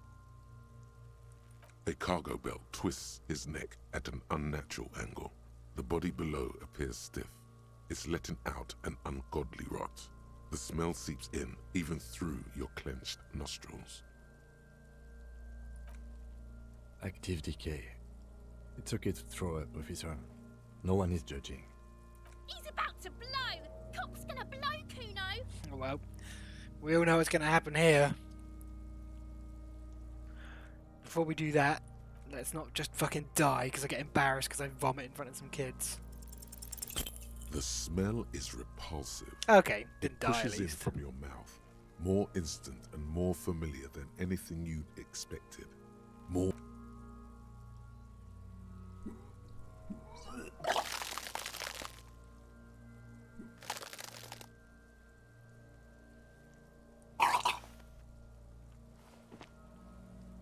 A cargo belt twists his neck at an unnatural angle. The body below appears stiff. It's letting out an ungodly rot. The smell seeps in, even through your clenched nostrils. Active decay. It's okay to throw up, officer. No one is judging. He's about to blow! Cock's gonna blow, Kuno! Well, we all know what's going to happen here. Before we do that, let's not just fucking die because I get embarrassed because I vomit in front of some kids. The smell is repulsive. Okay, didn't it die at pushes in least. from your mouth, more instant and more familiar than anything you'd expected. More.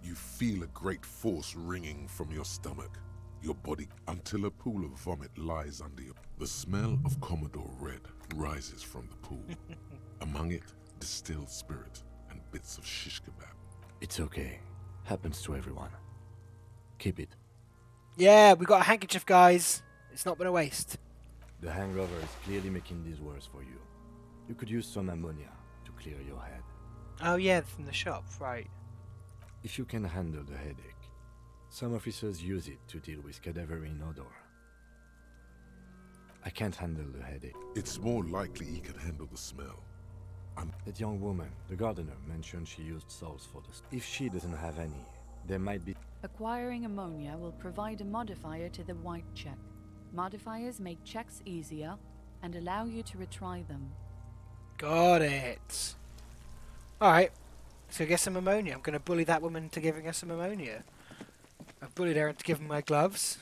You feel a great force ringing from your stomach, your body, until a pool of vomit lies under you. The smell of Commodore Red rises from the pool. Among it, distilled spirit and bits of shish kebab. It's okay. Happens to everyone. Keep it. Yeah, we got a handkerchief, guys. It's not been a waste. The hangover is clearly making this worse for you. You could use some ammonia to clear your head. Oh yeah, from the shop, right. If you can handle the headache, some officers use it to deal with cadaverine odor. I can't handle the headache. It's more likely he can handle the smell. That young woman, the gardener, mentioned she used salts for this. If she doesn't have any, there might be... Acquiring ammonia will provide a modifier to the white check. Modifiers make checks easier and allow you to retry them. Got it. Alright, so get some ammonia. I'm going to bully that woman into giving us some ammonia. I've bullied her into giving my gloves.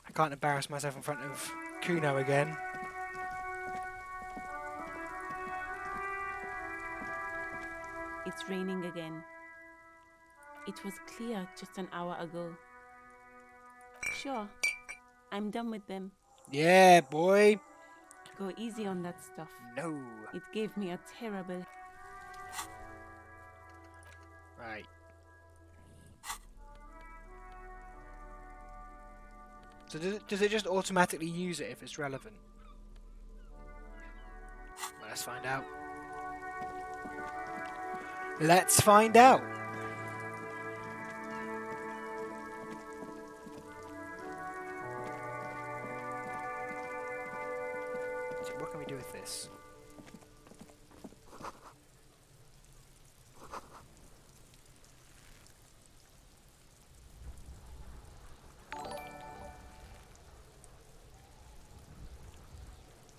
I can't embarrass myself in front of Kuno again. It's raining again. It was clear just an hour ago. Sure, I'm done with them. Yeah, boy. Go easy on that stuff. No. It gave me a terrible... Right. So does it just automatically use it if it's relevant? Well, let's find out. Let's find out. So what can we do with this?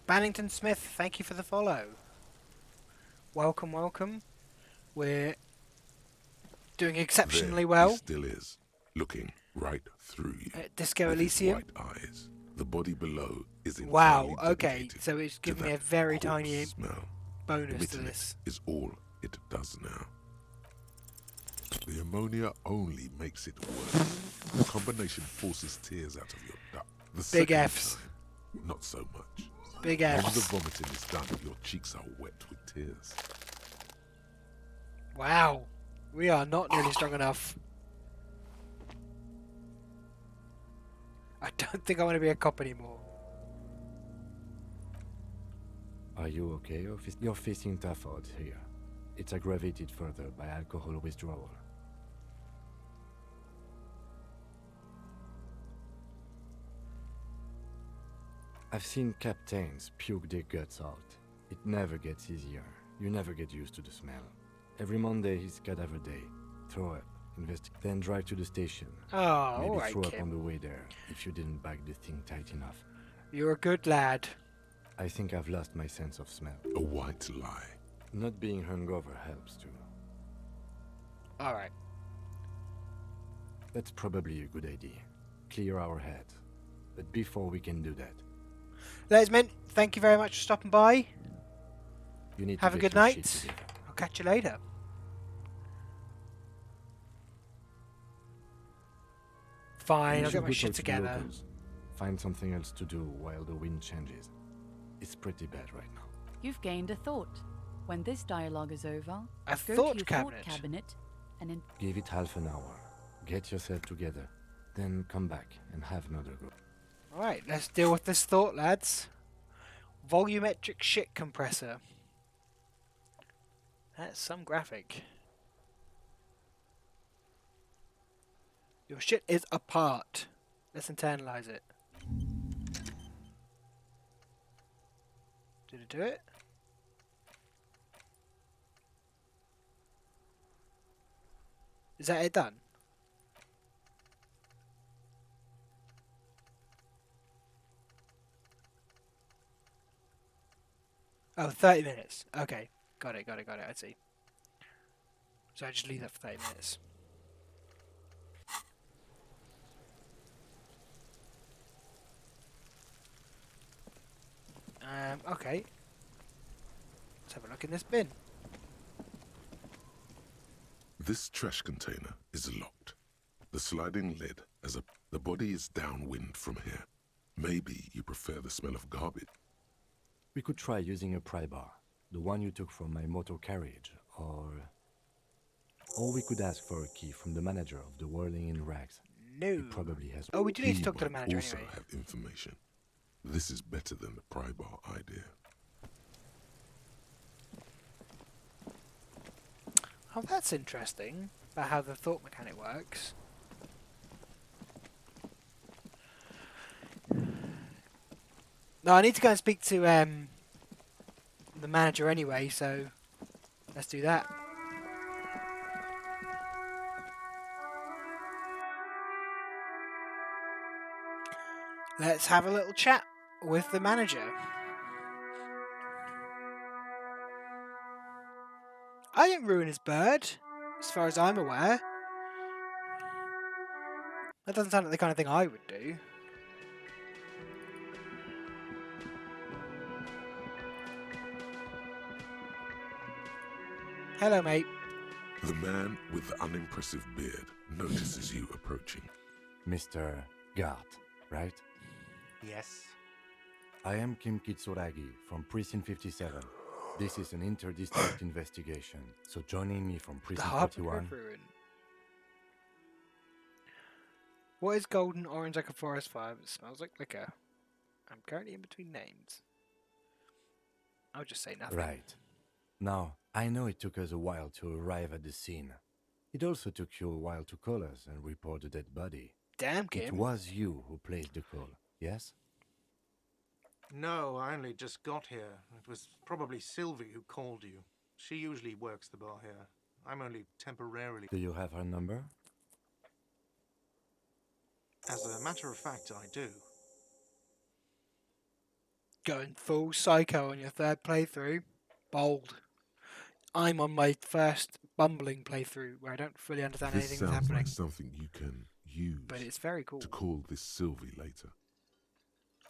Bannington Smith, thank you for the follow. Welcome, welcome. We're doing exceptionally There well. he still is, looking right through you. Disco with his Elysium. white eyes. The body below is Wow, entirely okay, dedicated so it's to giving me a that very corpse tiny smell. bonus to Emitting this. it is all it does now. The ammonia only makes it worse. The combination forces tears out of your duct. The Big second Fs. time, not so much. Big When Fs. the vomiting is done, your cheeks are wet with tears. Wow, we are not nearly strong enough. I don't think I want to be a cop anymore. Are you okay? You're facing tough odds here. It's aggravated further by alcohol withdrawal. I've seen captains puke their guts out. It never gets easier. You never get used to the smell. Every Monday is cadaver day. Throw up, investigate, then drive to the station. Oh, Maybe alright, throw up Kim. on the way there if you didn't bag the thing tight enough. You're a good lad. I think I've lost my sense of smell. A white lie. Not being hungover helps too. Alright. That's probably a good idea. Clear our head. But before we can do that, Ladies and men, thank you very much for stopping by. you need Have to a get good your night. shit together. I'll catch you later. Fine, You I'll should get my go shit talk to the together. locals. Find something else to do while the wind changes. It's pretty bad right now. You've gained a thought. When this dialogue is over, A go thought to your cabinet? thought cabinet and Give it half an hour. Get yourself together. Then come back and have another go. Alright, let's deal with this thought, lads. Volumetric shit compressor. That's some graphic. Your shit is apart. Let's internalize it. Did it do it? Is that it done? Oh, 30 minutes. Okay. Got it. I see. So I just leave that for 30 minutes. Okay. Let's have a look in this bin. This trash container is locked. The sliding lid the body is downwind from here. Maybe you prefer the smell of garbage. We could try using a pry bar, the one you took from my motor carriage, or we could ask for a key from the manager of the Whirling in Rags. No. He probably has. Oh, we do need He to talk to the might manager also anyway. have information. This is better than the pry bar idea. Oh, that's interesting. About how the thought mechanic works. No, I need to go and speak to the manager anyway, so let's do that. Let's have a little chat with the manager. I didn't ruin his bird, as far as I'm aware. That doesn't sound like the kind of thing I would do. Hello, mate. The man with the unimpressive beard notices you approaching. Mr. Gart, right? Yes. I am Kim Kitsuragi from Precinct 57. This is an inter-district investigation, so joining me from Precinct 41... What is golden orange like a forest fire? It smells like liquor. I'm currently in between names. I'll just say nothing. Right. Now, I know it took us a while to arrive at the scene. It also took you a while to call us and report the dead body. Damn, It Kim. was you who placed the call, yes? No, I only just got here. It was probably Sylvie who called you. She usually works the bar here. I'm only temporarily. Do you have her number? As a matter of fact, I do. Going full psycho on your third playthrough. Bold. I'm on my first bumbling playthrough where I don't fully understand This anything that's sounds happening. like something you can use But it's very cool. to call this Sylvie later.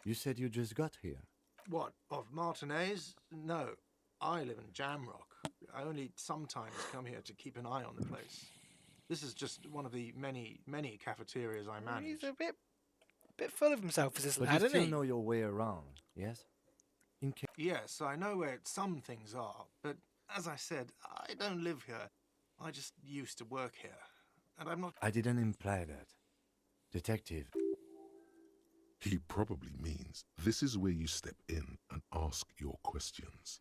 You said you just got here. What, of Martinez? No, I live in Jamrock. I only sometimes come here to keep an eye on the place. This is just one of the many, many cafeterias I manage. He's a bit full of himself, is this But lad, you isn't still he? know your way around, yes? Yes, I know where some things are, but as I said, I don't live here. I just used to work here, and I'm not... I didn't imply that. Detective. He probably means this is where you step in and ask your questions.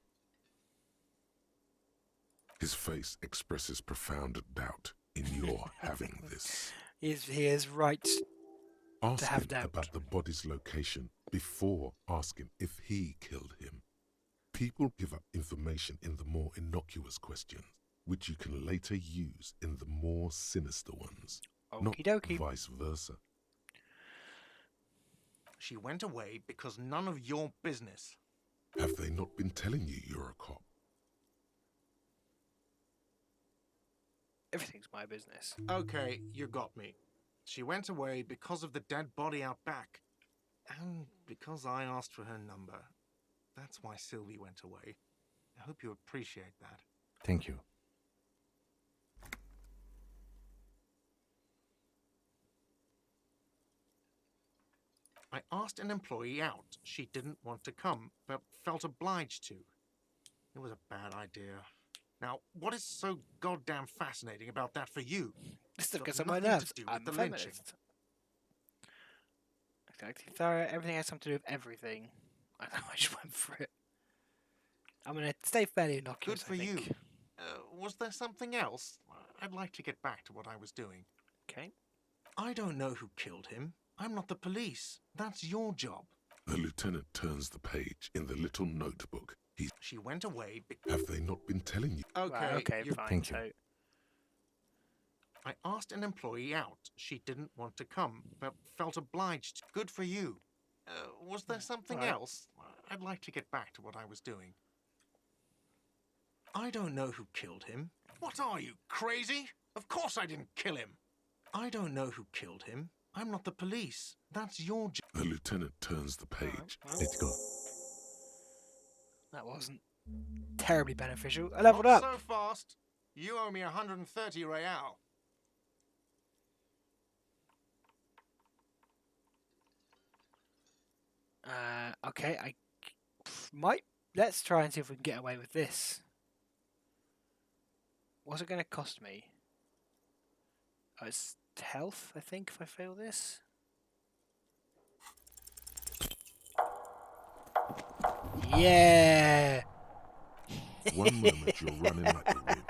His face expresses profound doubt in your having this. He is right Ask to have him doubt. about the body's location before asking if he killed him. People give up information in the more innocuous questions, which you can later use in the more sinister ones. Not Okie dokie. vice versa. She went away because none of your business. Have they not been telling you you're a cop? Everything's my business. Okay, you got me. She went away because of the dead body out back. And because I asked for her number. That's why Sylvie went away. I hope you appreciate that. Thank you. I asked an employee out. She didn't want to come, but felt obliged to. It was a bad idea. Now, what is so goddamn fascinating about that for you? This stuff Got gets on my nothing nerves. to do with I'm the a lynching. feminist. Exactly thorough. Everything has something to do with everything. I know I just went for it. I'm gonna stay fairly Good innocuous. for I you. think. Was there something else? I'd like to get back to what I was doing. Okay. I don't know who killed him. I'm not the police. That's your job. The lieutenant turns the page in the little notebook. She went away Have they not been telling you? Okay, Right, okay, you- fine. Thank you. So, I asked an employee out. She didn't want to come, but felt obliged. Good for you. Was there something Right. else? I'd like to get back to what I was doing. I don't know who killed him. What are you, crazy? Of course I didn't kill him. I don't know who killed him. I'm not the police. That's your job. The lieutenant turns the page. Let's go. that wasn't terribly beneficial. I leveled Not up. so fast. You owe me 130 real. Okay, I might. Let's try and see if we can get away with this. What's it going to cost me? Oh, it's health, I think, if I fail this. Yeah! One moment you're running like the wind,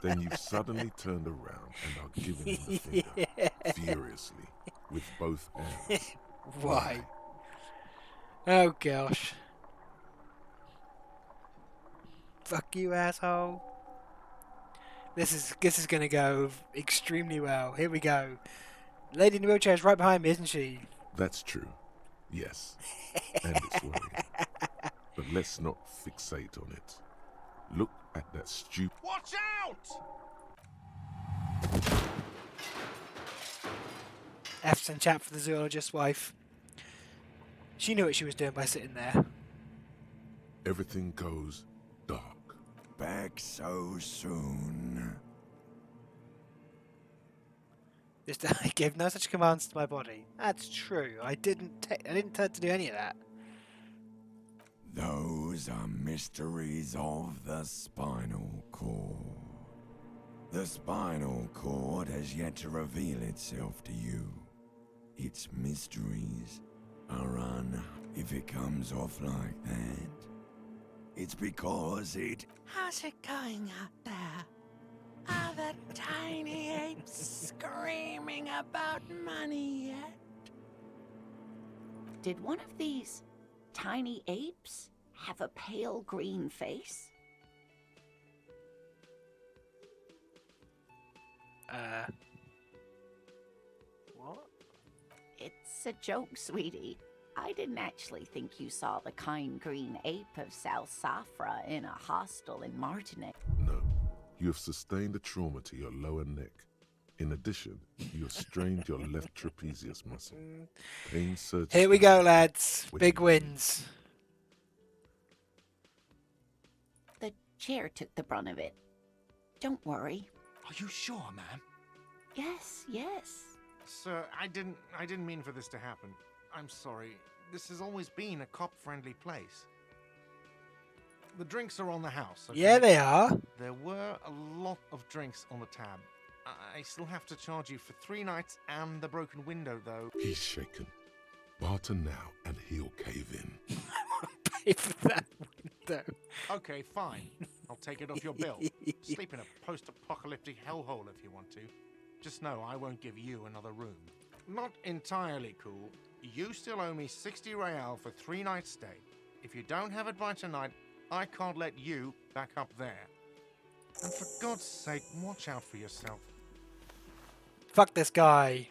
then you've suddenly turned around and are giving him the finger, furiously, with both hands. Why? Oh gosh. Fuck you, asshole. This is gonna go extremely well. Here we go. Lady in the wheelchair is right behind me, isn't she? That's true. Yes. And it's worrying. But let's not fixate on it. Look at that stupid... Watch out! F's in chat for the zoologist's wife. She knew what she was doing by sitting there. Everything goes dark. Back so soon. I gave no such commands to my body. That's true. I didn't turn to do any of that. Those are mysteries of the spinal cord. The spinal cord has yet to reveal itself to you. its mysteries are if it comes off like that, it's because it... How's it going out there? Are the tiny apes screaming about money yet? Did one of these tiny apes have a pale green face? What? It's a joke, sweetie. I didn't actually think you saw the kind green ape of South Safra in a hostel in Martinique. No, you have sustained a trauma to your lower neck. In addition, you have strained your left trapezius muscle. Pain surges. Here we go, lads. Big wins. The chair took the brunt of it. Don't worry. Are you sure, ma'am? Yes, yes. Sir, I didn't mean for this to happen. I'm sorry. This has always been a cop-friendly place. The drinks are on the house. Okay? Yeah, they are. There were a lot of drinks on the tab. I still have to charge you for 3 nights and the broken window, though. He's shaken. Barter now, and he'll cave in. Pay for that window. Okay, fine. I'll take it off your bill. Sleep in a post-apocalyptic hellhole if you want to. Just know I won't give you another room. Not entirely cool. You still owe me 60 real for 3 nights stay. If you don't have it by tonight, I can't let you back up there. And for God's sake, watch out for yourself. Fuck this guy.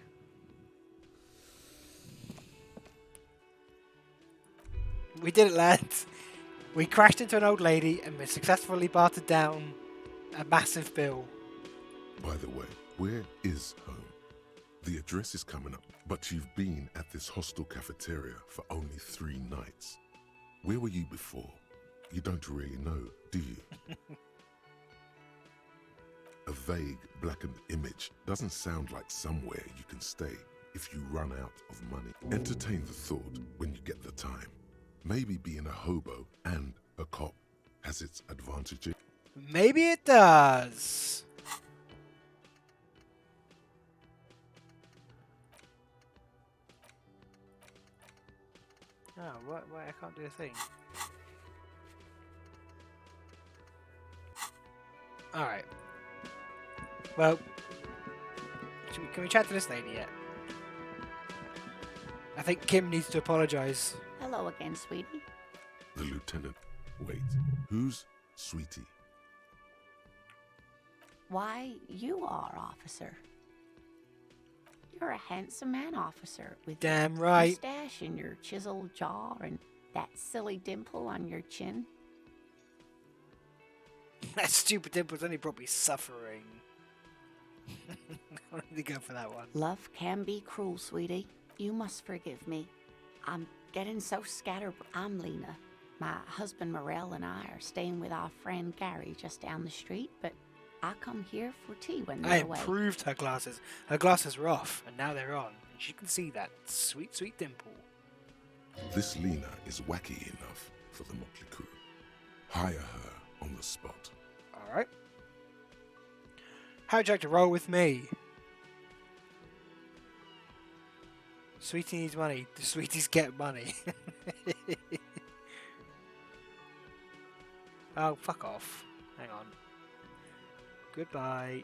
We did it, lads. We crashed into an old lady and we successfully bartered down a massive bill. By the way, where is home? The address is coming up, but you've been at this hostel cafeteria for only 3 nights. Where were you before? You don't really know, do you? A vague, blackened image doesn't sound like somewhere you can stay if you run out of money. Entertain the thought when you get the time. Maybe being a hobo and a cop has its advantages. Maybe it does. Oh, what? I can't do a thing. Alright. Well, can we chat to this lady yet? I think Kim needs to apologise. Hello again, sweetie. The lieutenant. Wait, who's Sweetie? Why, you are, officer. You're a handsome man, officer, with Damn your right. mustache and your chiseled jaw and that silly dimple on your chin. That stupid dimple's only brought me suffering. I need to go for that one. Love can be cruel, sweetie. You must forgive me. I'm getting so scattered. I'm Lena. My husband Morel and I are staying with our friend Gary just down the street, but I come here for tea when they're I away. improved her glasses. Her glasses were off, and now they're on. And she can see that sweet, sweet dimple. This Lena is wacky enough for the motley crew. Hire her on the spot. Alright. How'd you like to roll with me? Sweetie needs money. The sweeties get money. Oh, fuck off. Hang on. Goodbye.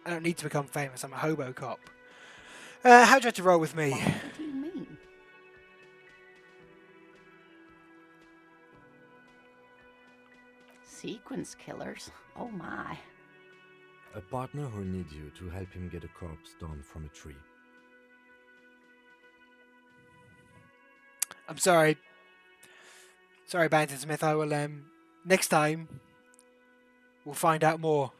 I don't need to become famous. I'm a hobo cop. How'd you like to roll with me? What do you mean? Sequence killers? Oh my. A partner who needs you to help him get a corpse down from a tree. I'm sorry. Sorry, Banton Smith. I will, next time, we'll find out more.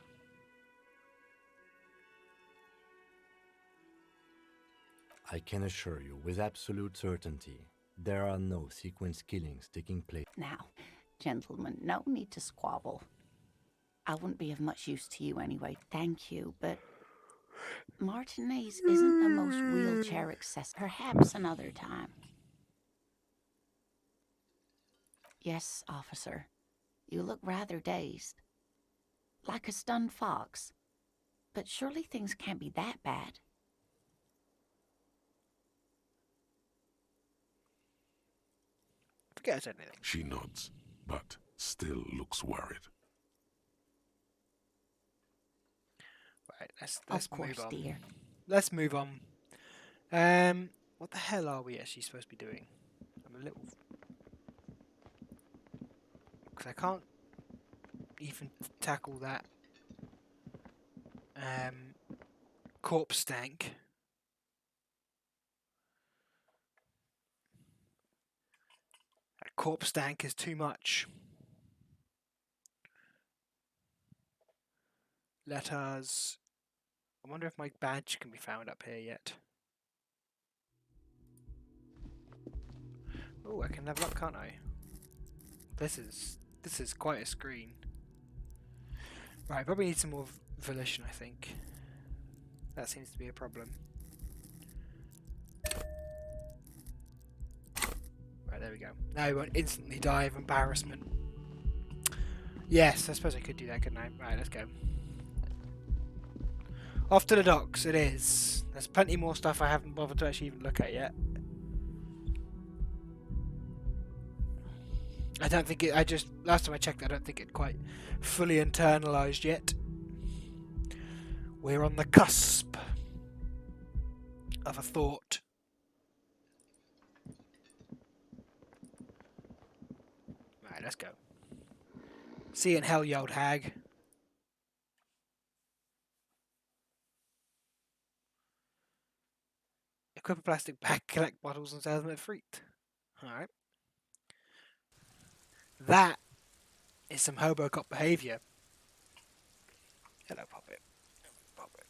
I can assure you with absolute certainty, there are no sequence killings taking place. Now, gentlemen, no need to squabble. I wouldn't be of much use to you anyway, thank you, but Martinez isn't the most wheelchair accessible. Perhaps another time. Yes, officer. You look rather dazed. like a stunned fox. But surely things can't be that bad. Forget I said anything. She nods, but still looks worried. Right, let's Of move course, on. dear. Let's move on. What the hell are we actually supposed to be doing? I'm a little... Because I can't even tackle that corpse stank. That corpse stank is too much. Let us... I wonder if my badge can be found up here yet. Oh, I can level up, can't I? This is quite a screen. Right, probably need some more volition, I think. That seems to be a problem. Right, there we go. Now we won't instantly die of embarrassment. Yes, I suppose I could do that, couldn't I? Right, let's go. Off to the docks, it is. There's plenty more stuff I haven't bothered to actually even look at yet. I don't think it... last time I checked, I don't think it quite fully internalised yet. We're on the cusp of a thought. Right, let's go. See you in hell, you old hag. Equip a plastic bag, collect bottles and sell them at fruit. Alright. That is some Hobocop behaviour. Hello, Poppet. Poppet.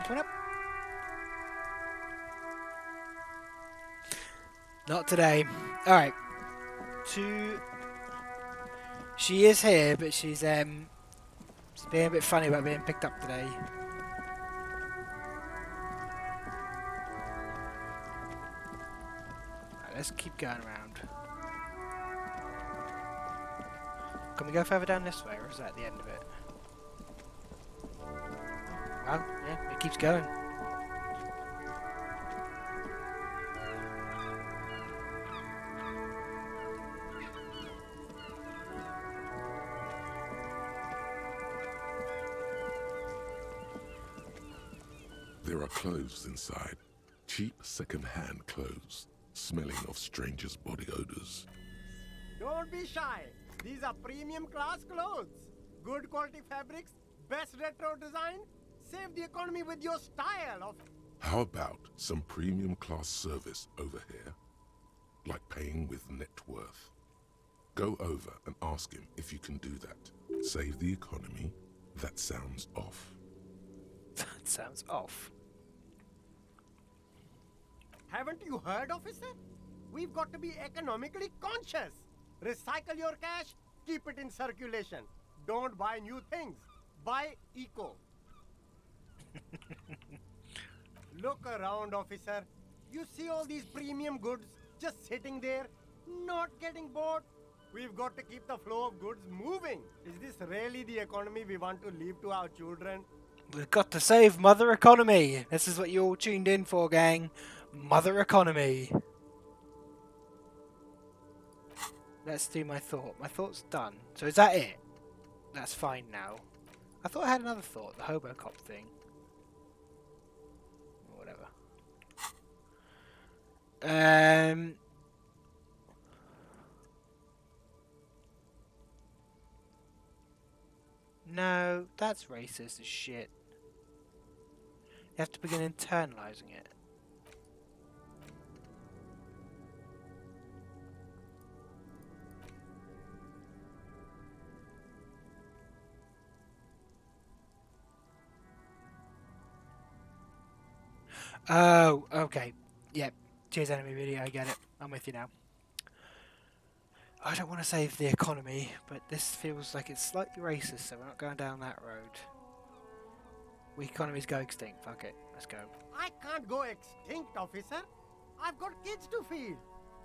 Come on up. Not today. Alright. She is here, but she's being a bit funny about being picked up today. Right, let's keep going around. Can we go further down this way, or is that the end of it? Well, yeah, it keeps going. There are clothes inside. Cheap second-hand clothes, smelling of strangers' body odors. Don't be shy. These are premium class clothes. Good quality fabrics, best retro design. Save the economy with your style of... How about some premium class service over here? Like paying with net worth. Go over and ask him if you can do that. Save the economy. That sounds off. That sounds off. Haven't you heard, officer? We've got to be economically conscious. Recycle your cash, keep it in circulation. Don't buy new things. Buy eco. Look around, officer. You see all these premium goods just sitting there, not getting bought? We've got to keep the flow of goods moving. Is this really the economy we want to leave to our children? We've got to save Mother Economy. This is what you all tuned in for, gang. Mother Economy. Let's do my thought. My thought's done. So is that it? That's fine now. I thought I had another thought. The Hobocop thing. Or whatever. No, that's racist as shit. You have to begin internalizing it. Oh, okay. Yep. Cheers, enemy video. I get it. I'm with you now. I don't want to save the economy, but this feels like it's slightly racist, so we're not going down that road. We economies go extinct. Fuck it. Let's go. I can't go extinct, officer. I've got kids to feed.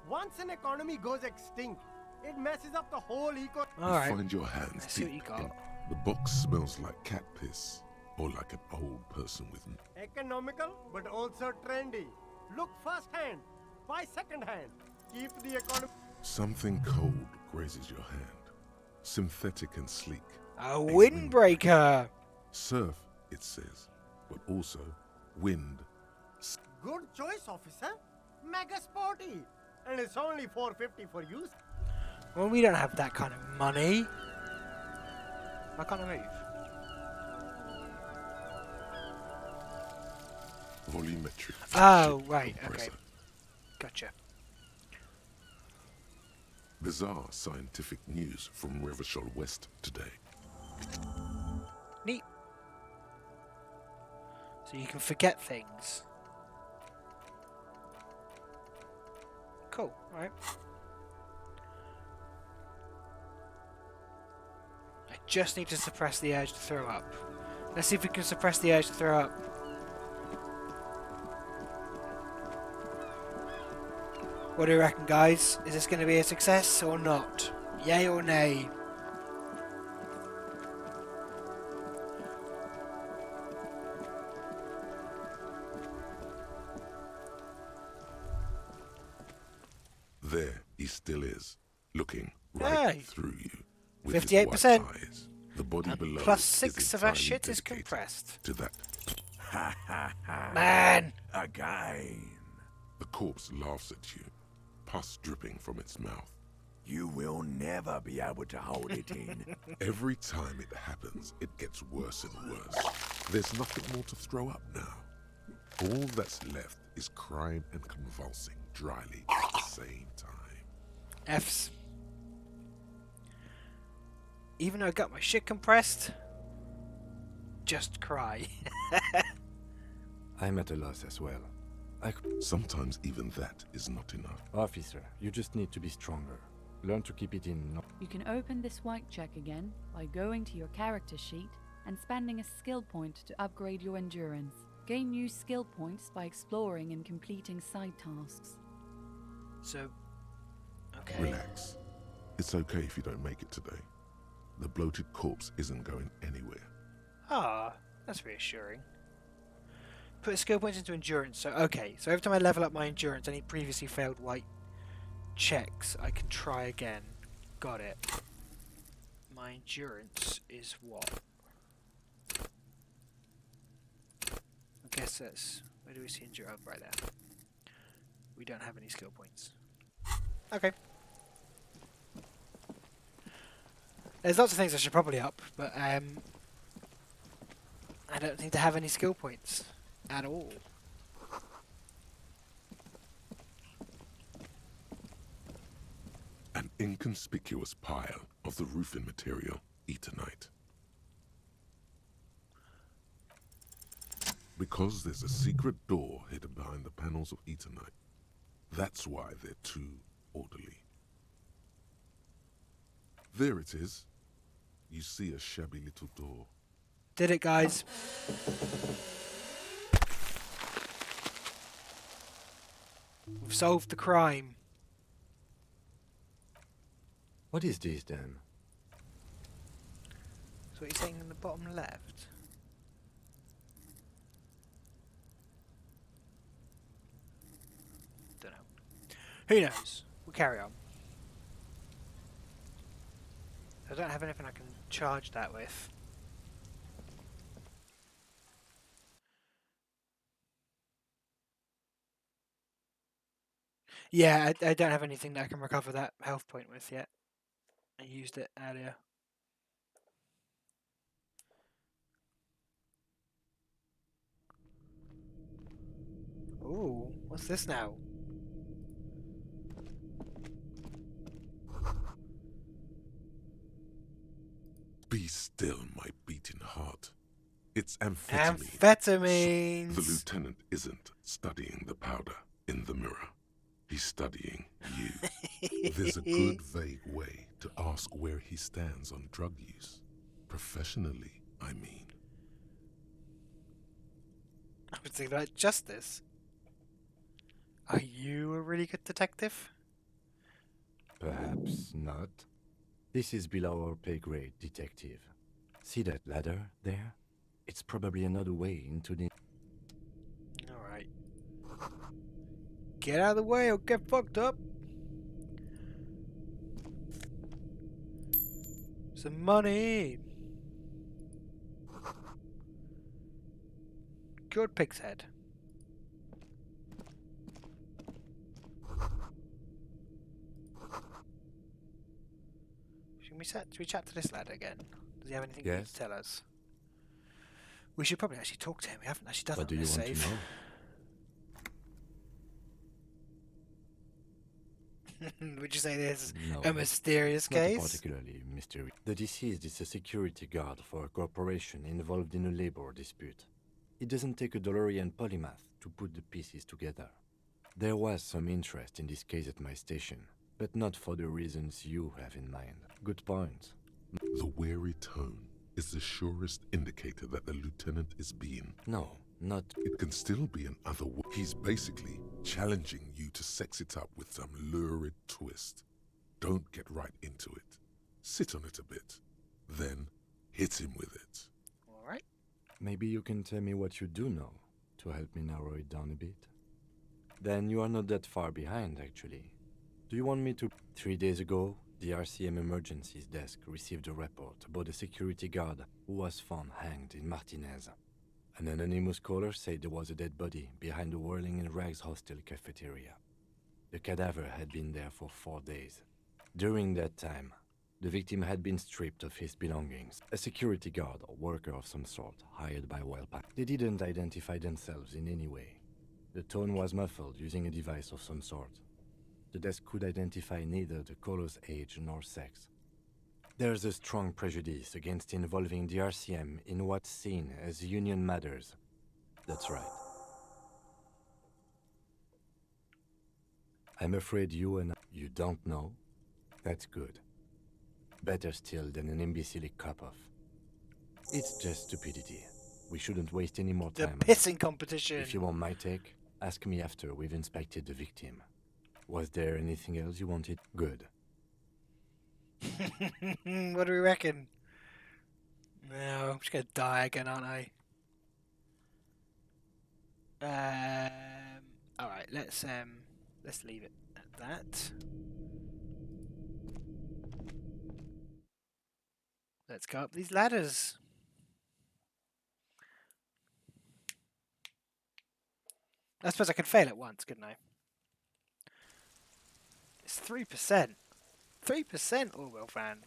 Once an economy goes extinct, it messes up the whole eco. Alright. Find your hands Let's see what deep you got. in. The box smells like cat piss, or like an old person with... Economical, but also trendy. Look first hand, buy second hand. Keep the economy. Something cold grazes your hand. Synthetic and sleek. A windbreaker! Surf, it says, but also wind. Good choice, officer. Mega sporty. And it's only $4.50 for use. Well, we don't have that kind of money. Why can't I move? Volumetric. Oh, right, okay. Gotcha. Bizarre scientific news from Revachol West today. Neat. So you can forget things. Cool, alright. I just need to suppress the urge to throw up. Let's see if we can suppress the urge to throw up. What do you reckon, guys? Is this going to be a success or not? Yay or nay? There he still is, looking right Hey. through you. With 58%. his white eyes. The body And below plus is 6 of our entirely shit is dedicated compressed. to that. Ha ha ha. Man! Again. The corpse laughs at you, pus dripping from its mouth. You will never be able to hold it in. Every time it happens, it gets worse and worse. There's nothing more to throw up now. All that's left is crying and convulsing dryly at the same time. F's. Even though I got my shit compressed, just cry. I'm at a loss as well. Sometimes even that is not enough. Officer, you just need to be stronger. Learn to keep it in. You can open this white check again by going to your character sheet and spending a skill point to upgrade your endurance. Gain new skill points by exploring and completing side tasks. So, okay. Relax. It's okay if you don't make it today. The bloated corpse isn't going anywhere. Ah, that's reassuring. Put skill points into endurance. So, okay. So every time I level up my endurance, any previously failed white checks, I can try again. Got it. My endurance is what? I guess that's... Where do we see endurance? Oh, right there. We don't have any skill points. Okay. There's lots of things I should probably up, but I don't think to have any skill points at all. An inconspicuous pile of the roofing material, Eternite. Because there's a secret door hidden behind the panels of Eternite. That's why they're too orderly. There it is. You see a shabby little door. Did it, guys. We've solved the crime. What is this then? So what you're saying in the bottom left? Don't know. Who knows? We'll carry on. I don't have anything I can charge that with. Yeah, I don't have anything that I can recover that health point with yet. I used it earlier. Ooh, what's this now? Be still, my beating heart. It's amphetamine. Amphetamines! The lieutenant isn't studying the powder in the mirror. He's studying you. There's a good, vague way to ask where he stands on drug use. Professionally, I mean. something like justice. Are you a really good detective? Perhaps not. This is below our pay grade, detective. See that ladder there? It's probably another way into the... Alright. Get out of the way or get fucked up. Some money. Good pig's head. Should we chat to this lad again? Does he have anything Yes. to tell us? We should probably actually talk to him. We haven't actually done What that do on you this want save. to know? Would you say there's No, a mysterious not case? particularly mysterious. The deceased is a security guard for a corporation involved in a labor dispute. It doesn't take a DeLorean polymath to put the pieces together. There was some interest in this case at my station, but not for the reasons you have in mind. Good point. The weary tone is the surest indicator that the lieutenant is being. No, not... It can still be an other way. He's basically challenging you to sex it up with some lurid twist. Don't get right into it. Sit on it a bit. Then hit him with it. Alright. Maybe you can tell me what you do know to help me narrow it down a bit. Then you are not that far behind, actually. Do you want me to... 3 days ago, the RCM Emergencies Desk received a report about a security guard who was found hanged in Martinez. An anonymous caller said there was a dead body behind the Whirling in Rags hostel cafeteria. The cadaver had been there for 4 days. During that time, the victim had been stripped of his belongings. A security guard or worker of some sort, hired by Wellpack. They didn't identify themselves in any way. The tone was muffled using a device of some sort. The desk could identify neither the caller's age nor sex. There's a strong prejudice against involving the RCM in what's seen as union matters. That's right. I'm afraid you don't know? That's good. Better still than an imbecilic cop-off. It's just stupidity. We shouldn't waste any more The time. pissing competition. If you want my take, ask me after we've inspected the victim. Was there anything else you wanted? Good. What do we reckon? No, I'm just gonna die again, aren't I? Alright, let's leave it at that. Let's go up these ladders. I suppose I could fail at once, couldn't I? It's 3%. 3% Orwell fan.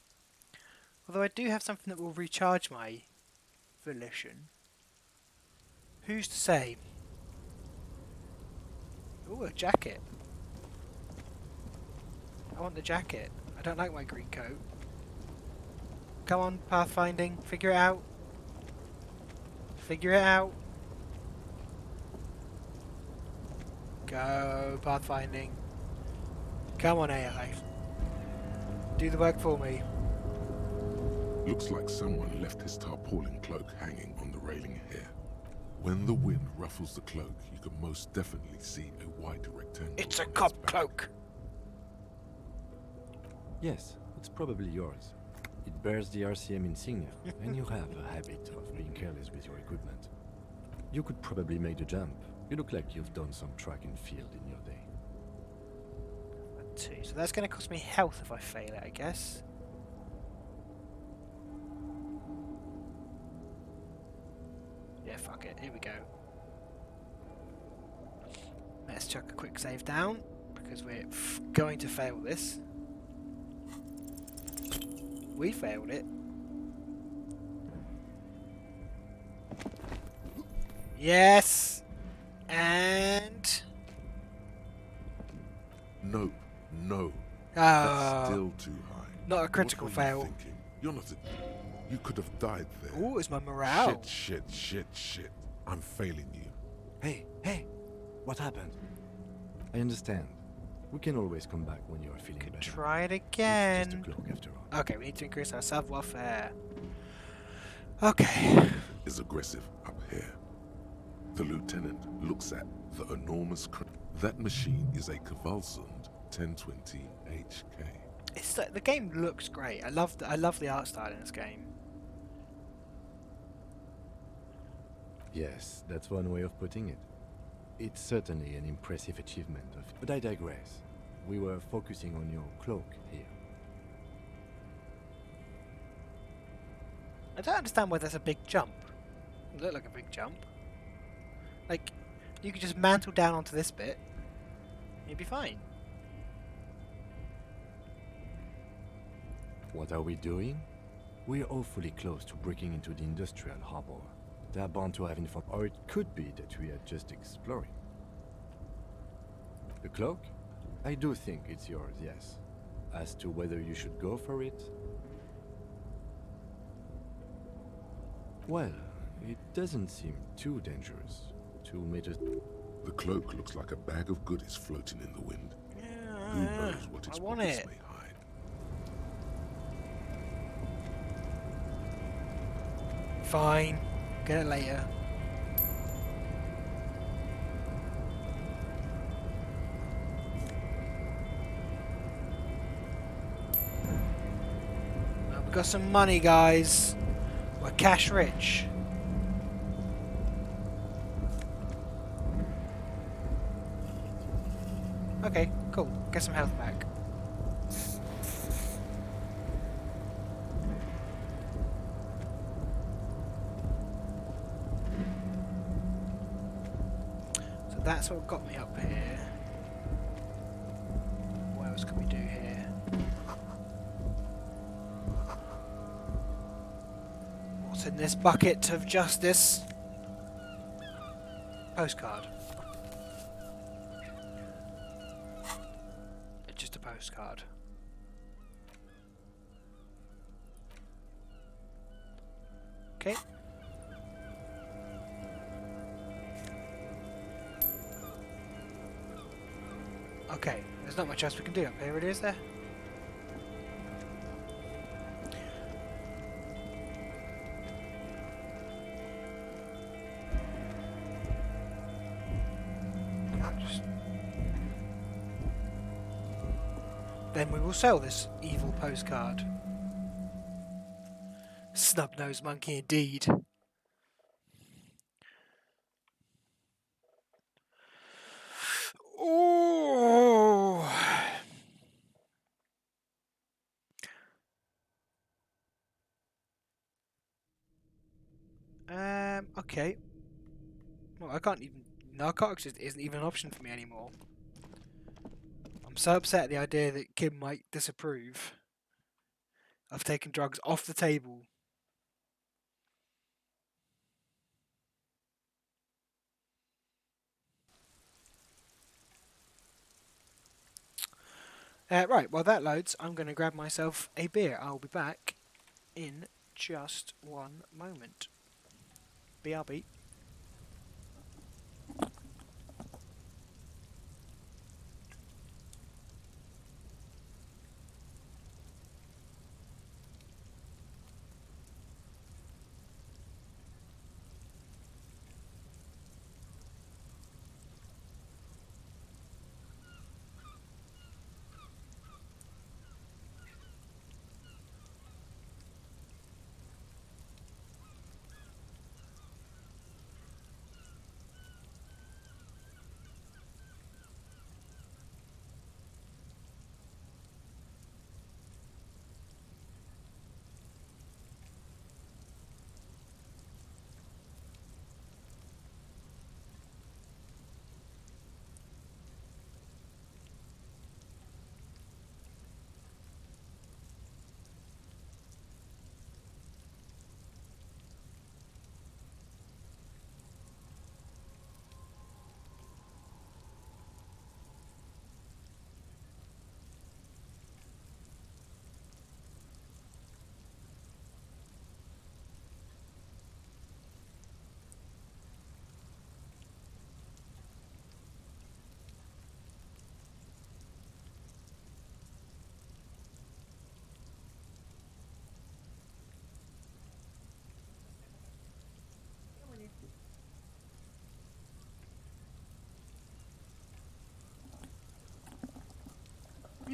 Although I do have something that will recharge my volition. Who's to say? Ooh, a jacket. I want the jacket. I don't like my green coat. Come on, pathfinding. Figure it out. Figure it out. Go, pathfinding. Come on, AI. Do the work for me. Looks like someone left his tarpaulin cloak hanging on the railing here. When the wind ruffles the cloak, you can most definitely see a white rectangle. It's a on cop its back. cloak. Yes, it's probably yours. It bears the RCM insignia, and you have a habit of being careless with your equipment. You could probably make the jump. You look like you've done some track and field in your day. 2. So that's going to cost me health if I fail it, I guess. Yeah, fuck it. Here we go. Let's chuck a quick save down, because we're going to fail this. We failed it. Yes! And... Nope. No. Ah, That's still too high. not a critical What were you fail. thinking? You're not a... You could have died there. Ooh, it's my morale. Shit. I'm failing you. Hey! What happened? I understand. We can always come back when you are feeling better. Try it It's just again. a cloak after all. Okay, we need to increase our savoir-faire. Okay. Is aggressive up here. The lieutenant looks at the enormous that machine is a Kvalsund 1020 HK. It's the game looks great. I love the art style in this game. Yes, that's one way of putting it. It's certainly an impressive achievement but I digress. We were focusing on your cloak here. I don't understand why there's a big jump. It looked like a big jump. Like, you could just mantle down onto this bit. You'd be fine. What are we doing? We're awfully close to breaking into the industrial harbor. They're bound to have info, or it could be that we are just exploring. The cloak? I do think it's yours, yes. As to whether you should go for it? Well, it doesn't seem too dangerous. 2 meters... The cloak looks like a bag of goodies floating in the wind. Who knows what its pockets may hide. Fine. Get it later. We've got some money, guys. We're cash rich. Okay, cool. Get some health back. So that's what got me up here. What else can we do here? What's in this bucket of justice? Postcard. Just a postcard. Okay. Okay, there's not much else we can do up here, is there? Then we will sell this evil postcard. Snub-nosed monkey indeed. Oh. Okay. Well, I can't even... Narcotics isn't even an option for me anymore. I'm so upset at the idea that Kim might disapprove of taking drugs off the table. Right, while that loads, I'm going to grab myself a beer. I'll be back in just one moment. BRB.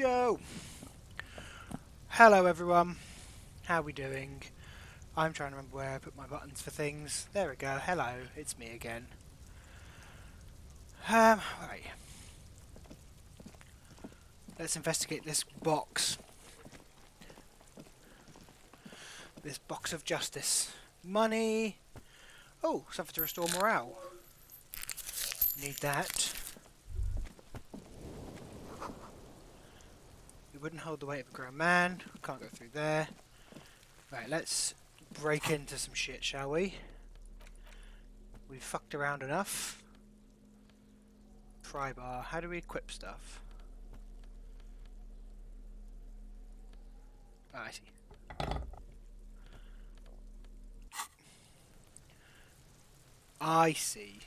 Yo! Hello everyone. How we doing? I'm trying to remember where I put my buttons for things. There we go. Hello, it's me again. Right. Let's investigate this box. This box of justice. Money. Oh, something to restore morale. Need that. It wouldn't hold the weight of a grown man. Can't go through there. Right, let's break into some shit, shall we? We've fucked around enough. Pry bar. How do we equip stuff? Oh, I see. I see.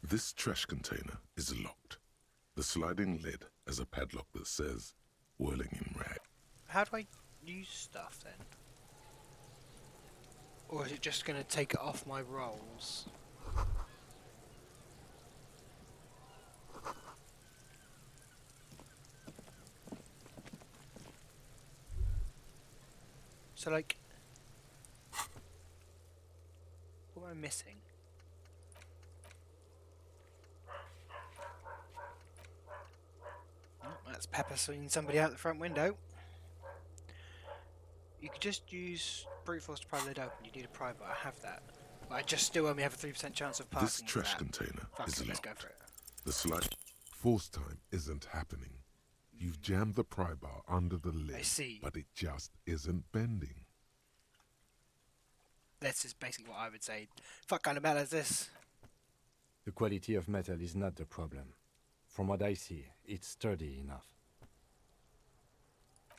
This trash container is locked. The sliding lid has a padlock that says, whirling in rag. How do I use stuff then? Or is it just going to take it off my rolls? So like, what am I missing? Oh, that's Pepper seeing somebody out the front window. You could just use brute force to pry the lid open. You need a pry, but I have that. But I just still only have a 3% chance of passing. This trash container is Let's go locked. for it. The slide force time isn't happening. You've jammed the pry bar under the lid, I see. but it just isn't bending. This is basically what I would say. Fuck kind of metal is this? The quality of metal is not the problem. From what I see, it's sturdy enough.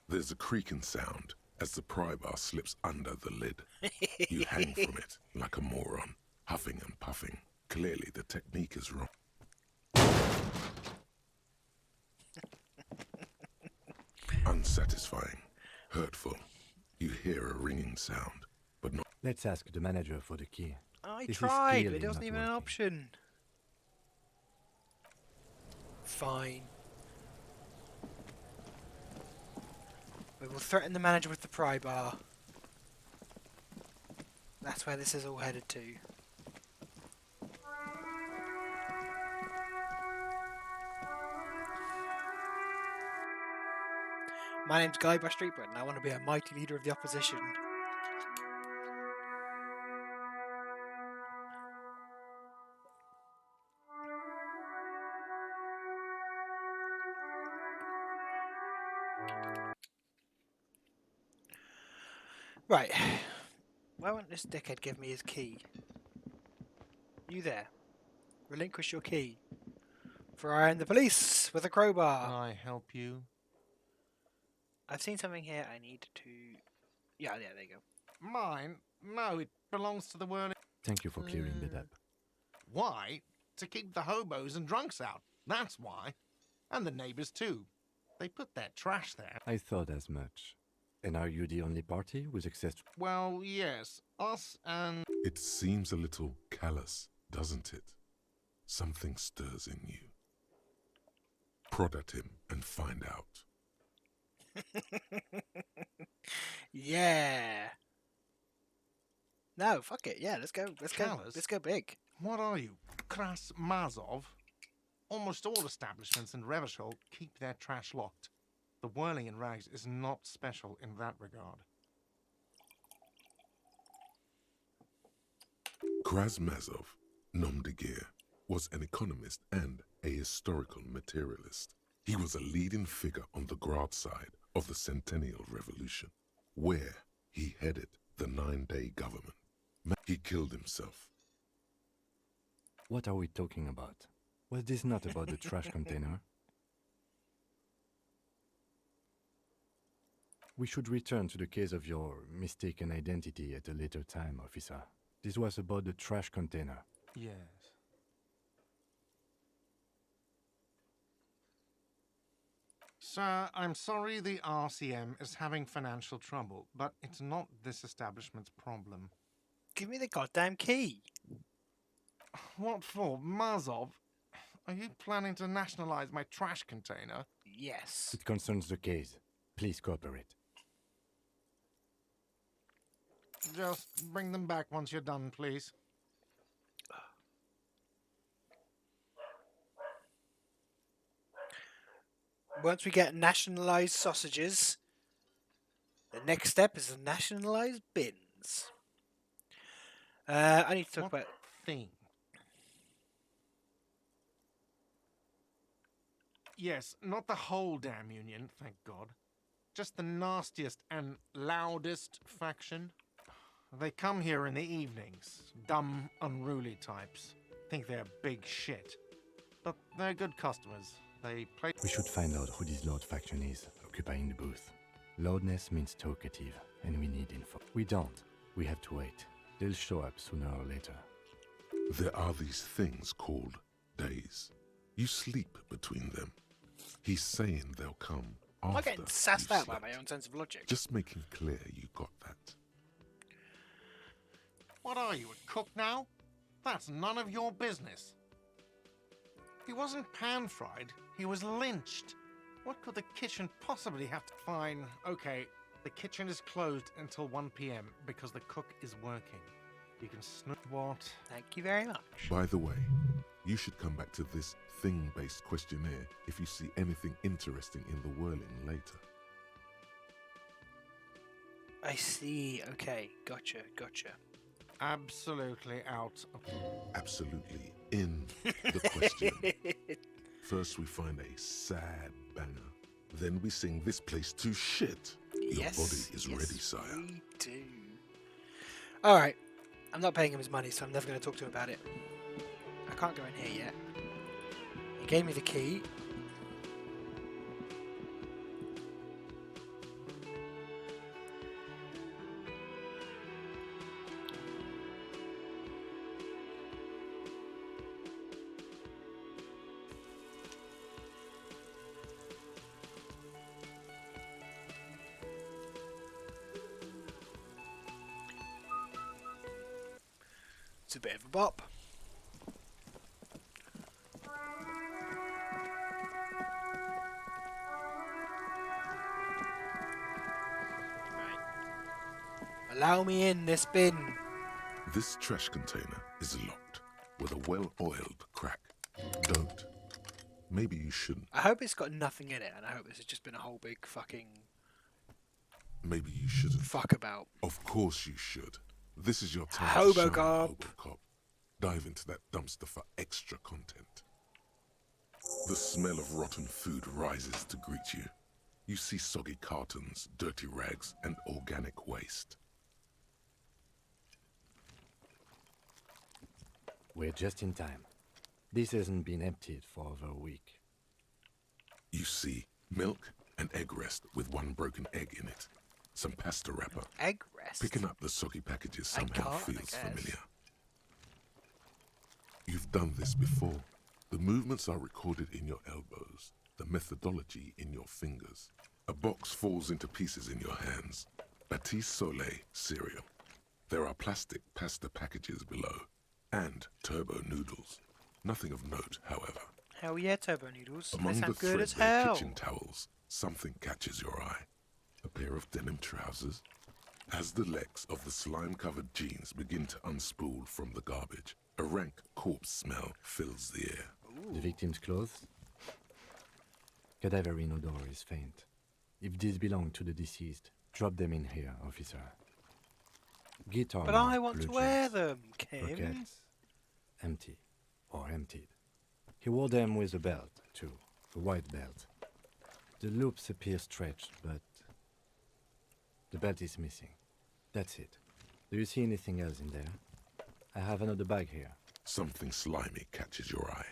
There's a creaking sound as the pry bar slips under the lid. You hang from it like a moron, huffing and puffing. Clearly the technique is wrong. Unsatisfying, hurtful. You hear a ringing sound, but not. Let's ask the manager for the key. I This is tried, but clearly it wasn't not even an working. option. Fine. We will threaten the manager with the pry bar. That's where this is all headed to. My name's Guy by Street Bread, and I want to be a mighty leader of the opposition. Right. Why won't this dickhead give me his key? You there. Relinquish your key. For I am the police with a crowbar. Can I help you? I've seen something here I need to... Yeah, there you go. Mine? No, it belongs to the whirling... Thank you for clearing that up. Why? To keep the hobos and drunks out. That's why. And the neighbors too. They put their trash there. I thought as much. And are you the only party with access to... Well, yes. Us and... It seems a little callous, doesn't it? Something stirs in you. Prod at him and find out. Yeah. No, fuck it. Yeah, let's go. Callous? Let's go big. What are you? Kras Mazov? Almost all establishments in Revachol keep their trash locked. The whirling in rags is not special in that regard. Krasmazov, nom de guerre, was an economist and a historical materialist. He was a leading figure on the Grad side of the Centennial Revolution, where he headed the 9-day government. He killed himself. What are we talking about? Was this not about the trash container? We should return to the case of your mistaken identity at a later time, officer. This was about the trash container. Yes. Sir, I'm sorry the RCM is having financial trouble, but it's not this establishment's problem. Give me the goddamn key. What for? Mazov? Are you planning to nationalize my trash container? Yes. It concerns the case. Please cooperate. Just bring them back once you're done, please. Once we get nationalized sausages, the next step is to nationalize bins. I need to talk about thing. Yes, not the whole damn union, thank God. Just the nastiest and loudest faction. They come here in the evenings. Dumb, unruly types. Think they're big shit. But they're good customers. They play... We should find out who this Lord faction is, occupying the booth. Loudness means talkative, and we need info. We don't. We have to wait. They'll show up sooner or later. There are these things called days. You sleep between them. He's saying they'll come I'm after getting sassed you've out by slept. my own sense of logic. Just making clear you got that. What are you, a cook now? That's none of your business. He wasn't pan-fried, he was lynched. What could the kitchen possibly have to... Fine, okay, the kitchen is closed until 1 p.m. because the cook is working. You can snoop what? Thank you very much. By the way, you should come back to this thing-based questionnaire if you see anything interesting in the whirling later. I see. Okay, gotcha. Absolutely out. Absolutely in the question. First we find a sad banger. Then we sing this place to shit. Your body is ready, sire. We do. Alright. I'm not paying him his money, so I'm never going to talk to him about it. I can't go in here yet. He gave me the key. It's a bit of a bop. Right. Allow me in this bin. This trash container is locked with a well-oiled crack. Don't. Maybe you shouldn't. I hope it's got nothing in it, and I hope this has just been a whole big fucking Maybe you shouldn't. fuck about. Of course you should. This is your time Hobocop. to shine, Hobocop. Dive into that dumpster for extra content. The smell of rotten food rises to greet you. You see soggy cartons, dirty rags, and organic waste. We're just in time. This hasn't been emptied for over a week. You see milk and egg rest with one broken egg in it. Some pasta wrapper. Egg rest? Picking up the soggy packages somehow can't, I feels guess. familiar. You've done this before. The movements are recorded in your elbows, the methodology in your fingers. A box falls into pieces in your hands. Batiste Soleil cereal. There are plastic pasta packages below, and turbo noodles. Nothing of note, however. Hell yeah, turbo noodles. They Among the sound good as threadbare hell. kitchen towels, something catches your eye. A pair of denim trousers. As the legs of the slime-covered jeans begin to unspool from the garbage, a rank corpse smell fills the air. The victim's clothes? Cadaverine odor is faint. If these belong to the deceased, drop them in here, officer. Guitar. But I want to wear them, Kim. Pockets. Empty. Or emptied. He wore them with a belt, too. A white belt. The loops appear stretched, but the belt is missing. That's it. Do you see anything else in there? I have another bag here. Something slimy catches your eye.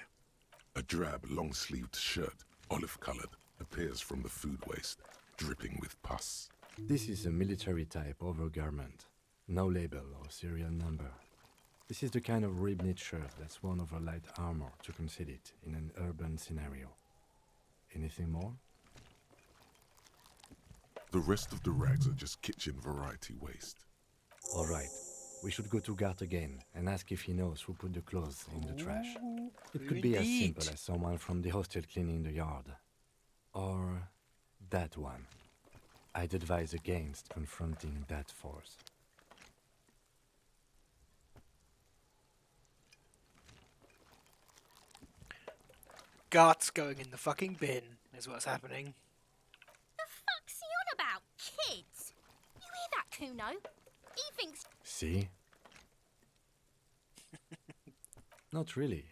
A drab, long-sleeved shirt, olive-colored, appears from the food waste, dripping with pus. This is a military-type overgarment. No label or serial number. This is the kind of rib-knit shirt that's worn over light armor to conceal it in an urban scenario. Anything more? The rest of the rags are just kitchen variety waste. All right. We should go to Gart again and ask if he knows who put the clothes in the trash. It Ooh, could be as simple indeed. as someone from the hostel cleaning the yard. Or that one. I'd advise against confronting that force. Gart's going in the fucking bin, is what's happening. The fuck's he on about? Kids? You hear that, Kuno? He thinks. See? Not really.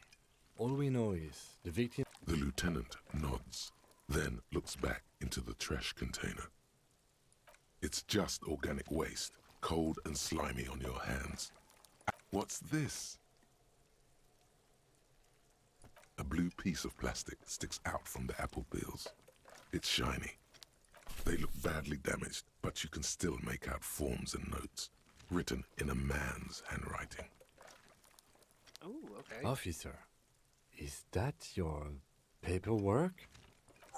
All we know is the victim... The lieutenant nods, then looks back into the trash container. It's just organic waste, cold and slimy on your hands. What's this? A blue piece of plastic sticks out from the apple peels. It's shiny. They look badly damaged, but you can still make out forms and notes, written in a man's handwriting. Ooh, okay. Officer, is that your paperwork?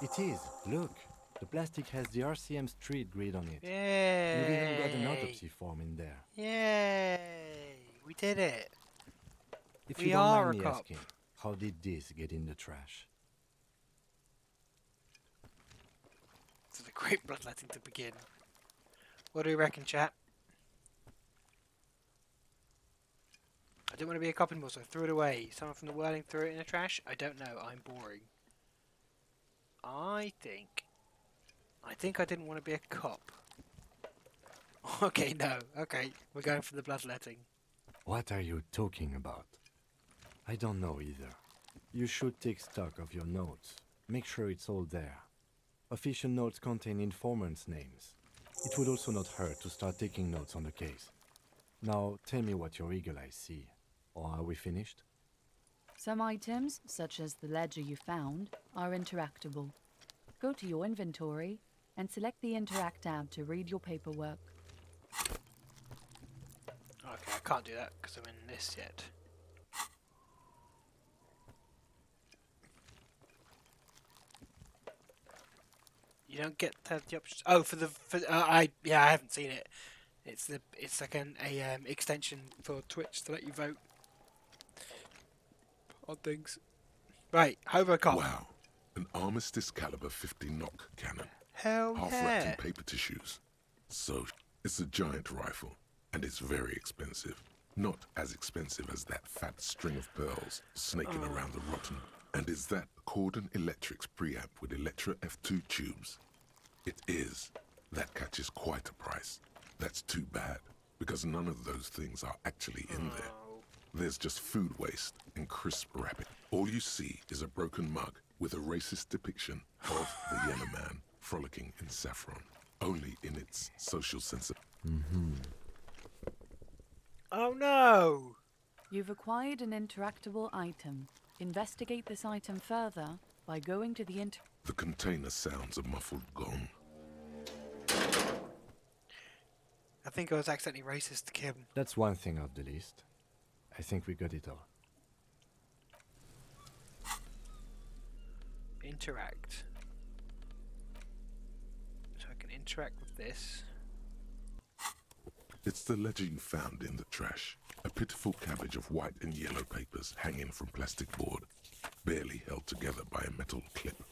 It is. Look, the plastic has the RCM street grid on it. Yay! You've even got an autopsy form in there. Yay! We did it. If We you don't are mind a me cop. asking, how did this get in the trash? This is a great bloodletting to begin. What do you reckon, chat? I don't want to be a cop anymore, so I threw it away. Someone from the whirling threw it in the trash? I don't know. I'm boring. I think I didn't want to be a cop. Okay, no. Okay, we're going for the bloodletting. What are you talking about? I don't know either. You should take stock of your notes. Make sure it's all there. Official notes contain informants' names. It would also not hurt to start taking notes on the case. Now, tell me what your eagle eyes see. Or are we finished? Some items, such as the ledger you found, are interactable. Go to your inventory and select the Interact tab to read your paperwork. Okay, I can't do that because I'm in this yet. You don't get to have the options. Oh, I haven't seen it. It's like an extension for Twitch to let you vote on things. Right, Hobocop. Wow, an Armistice caliber 50 knock cannon. Hell Half yeah. wrapped in paper tissues. So, it's a giant rifle, and it's very expensive. Not as expensive as that fat string of pearls snaking around the rotten. And is that Cordon Electric's preamp with Electra F2 tubes? It is. That catches quite a price. That's too bad, because none of those things are actually in there. There's just food waste and crisp wrapping. All you see is a broken mug with a racist depiction of the Yemen man frolicking in saffron, only in its social sense of... Oh no! You've acquired an interactable item. Investigate this item further by going to the The container sounds a muffled gong. I think I was accidentally racist, Kim. That's one thing off the list. I think we got it all. Interact. So I can interact with this. It's the ledger you found in the trash. A pitiful cabbage of white and yellow papers hanging from plastic board, barely held together by a metal clip.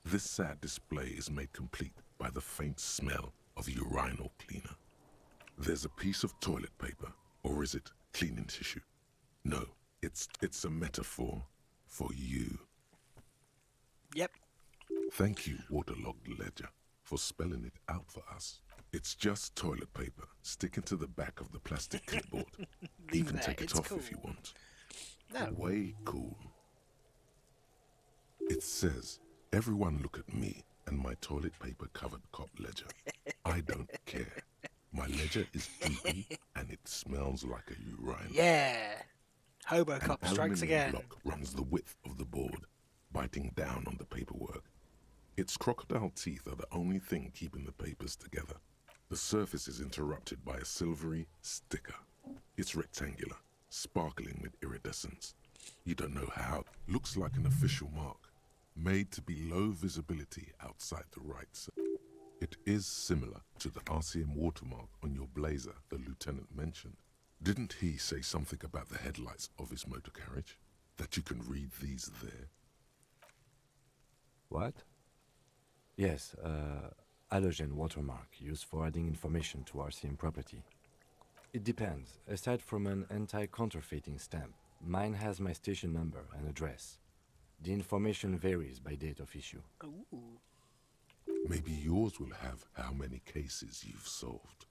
This sad display is made complete by the faint smell of urinal cleaner. There's a piece of toilet paper, or is it cleaning tissue? No, it's a metaphor for you. Yep. Thank you, waterlogged ledger, for spelling it out for us. It's just toilet paper sticking to the back of the plastic clipboard. You can take it off if you want. No. Way cool. It says, everyone look at me and my toilet paper covered cop ledger. I don't care. My ledger is droopy and it smells like a urinal. Yeah. Hobocop An strikes aluminium again. block runs the width of the board, biting down on the paperwork. Its crocodile teeth are the only thing keeping the papers together. The surface is interrupted by a silvery sticker. It's rectangular, sparkling with iridescence. You don't know how. Looks like an official mark, made to be low visibility outside the right side. It is similar to the RCM watermark on your blazer the lieutenant mentioned. Didn't he say something about the headlights of his motor carriage? That you can read these there? What? Yes, halogen watermark used for adding information to RCM property. It depends. Aside from an anti-counterfeiting stamp, mine has my station number and address. The information varies by date of issue. Ooh. Maybe yours will have how many cases you've solved.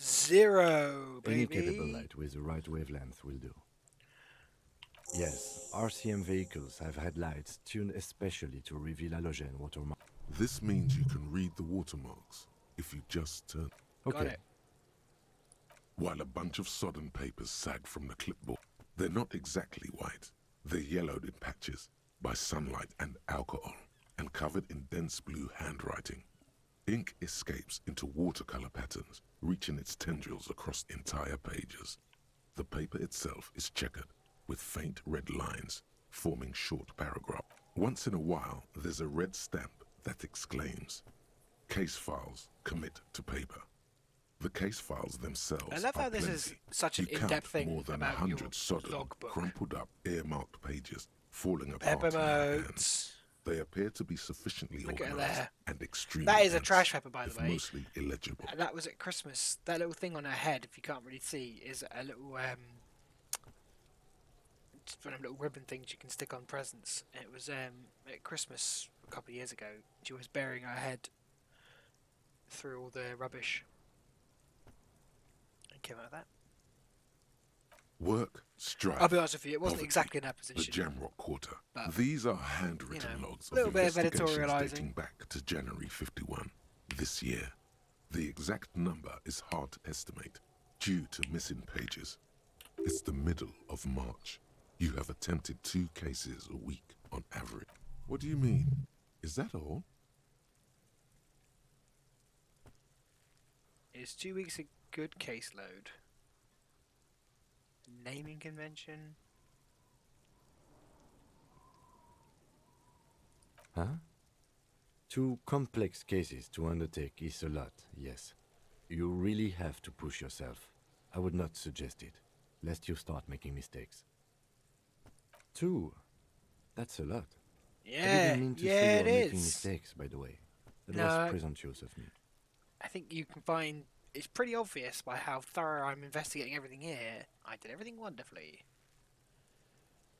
0, baby. Any capable light with the right wavelength will do. Yes, RCM vehicles have had lights tuned especially to reveal halogen watermark. This means you can read the watermarks if you just turn. Got it. While a bunch of sodden papers sag from the clipboard, they're not exactly white. They're yellowed in patches by sunlight and alcohol, and covered in dense blue handwriting. Ink escapes into watercolor patterns, reaching its tendrils across entire pages. The paper itself is checkered, with faint red lines, forming short paragraphs. Once in a while, there's a red stamp that exclaims, "Case files commit to paper." The case files themselves I love are how this plenty. is such an You in-depth count thing more than about 100 your sodden, logbook. crumpled up, earmarked pages falling apart Pepper in your modes. hands. They appear to be sufficiently Look at organized there. and extremely That is a dense, trash pepper, by the if way. mostly illegible. And that was at Christmas. That little thing on her head, if you can't really see, is a little just one of them little ribbon things you can stick on presents. It was at Christmas a couple of years ago. She was burying her head through all the rubbish. And came out of that. Work, strife. I'll be honest with you, it wasn't poverty, exactly in that The position. Jamrock Quarter. But, These are handwritten you know, logs a little of bit of investigations editorialising. dating back to January 51, this year. The exact number is hard to estimate, due to missing pages. It's the middle of March. You have attempted 2 cases a week on average. What do you mean? Is that all? Is 2 weeks a good caseload? Naming convention? Huh? 2 complex cases to undertake is a lot, yes. You really have to push yourself. I would not suggest it, lest you start making mistakes. 2? That's a lot. I Yeah, didn't mean to yeah, say you it were making is. mistakes, by the way. That No, was presumptuous of me. I think you can find it's pretty obvious by how thorough I'm investigating everything here. I did everything wonderfully.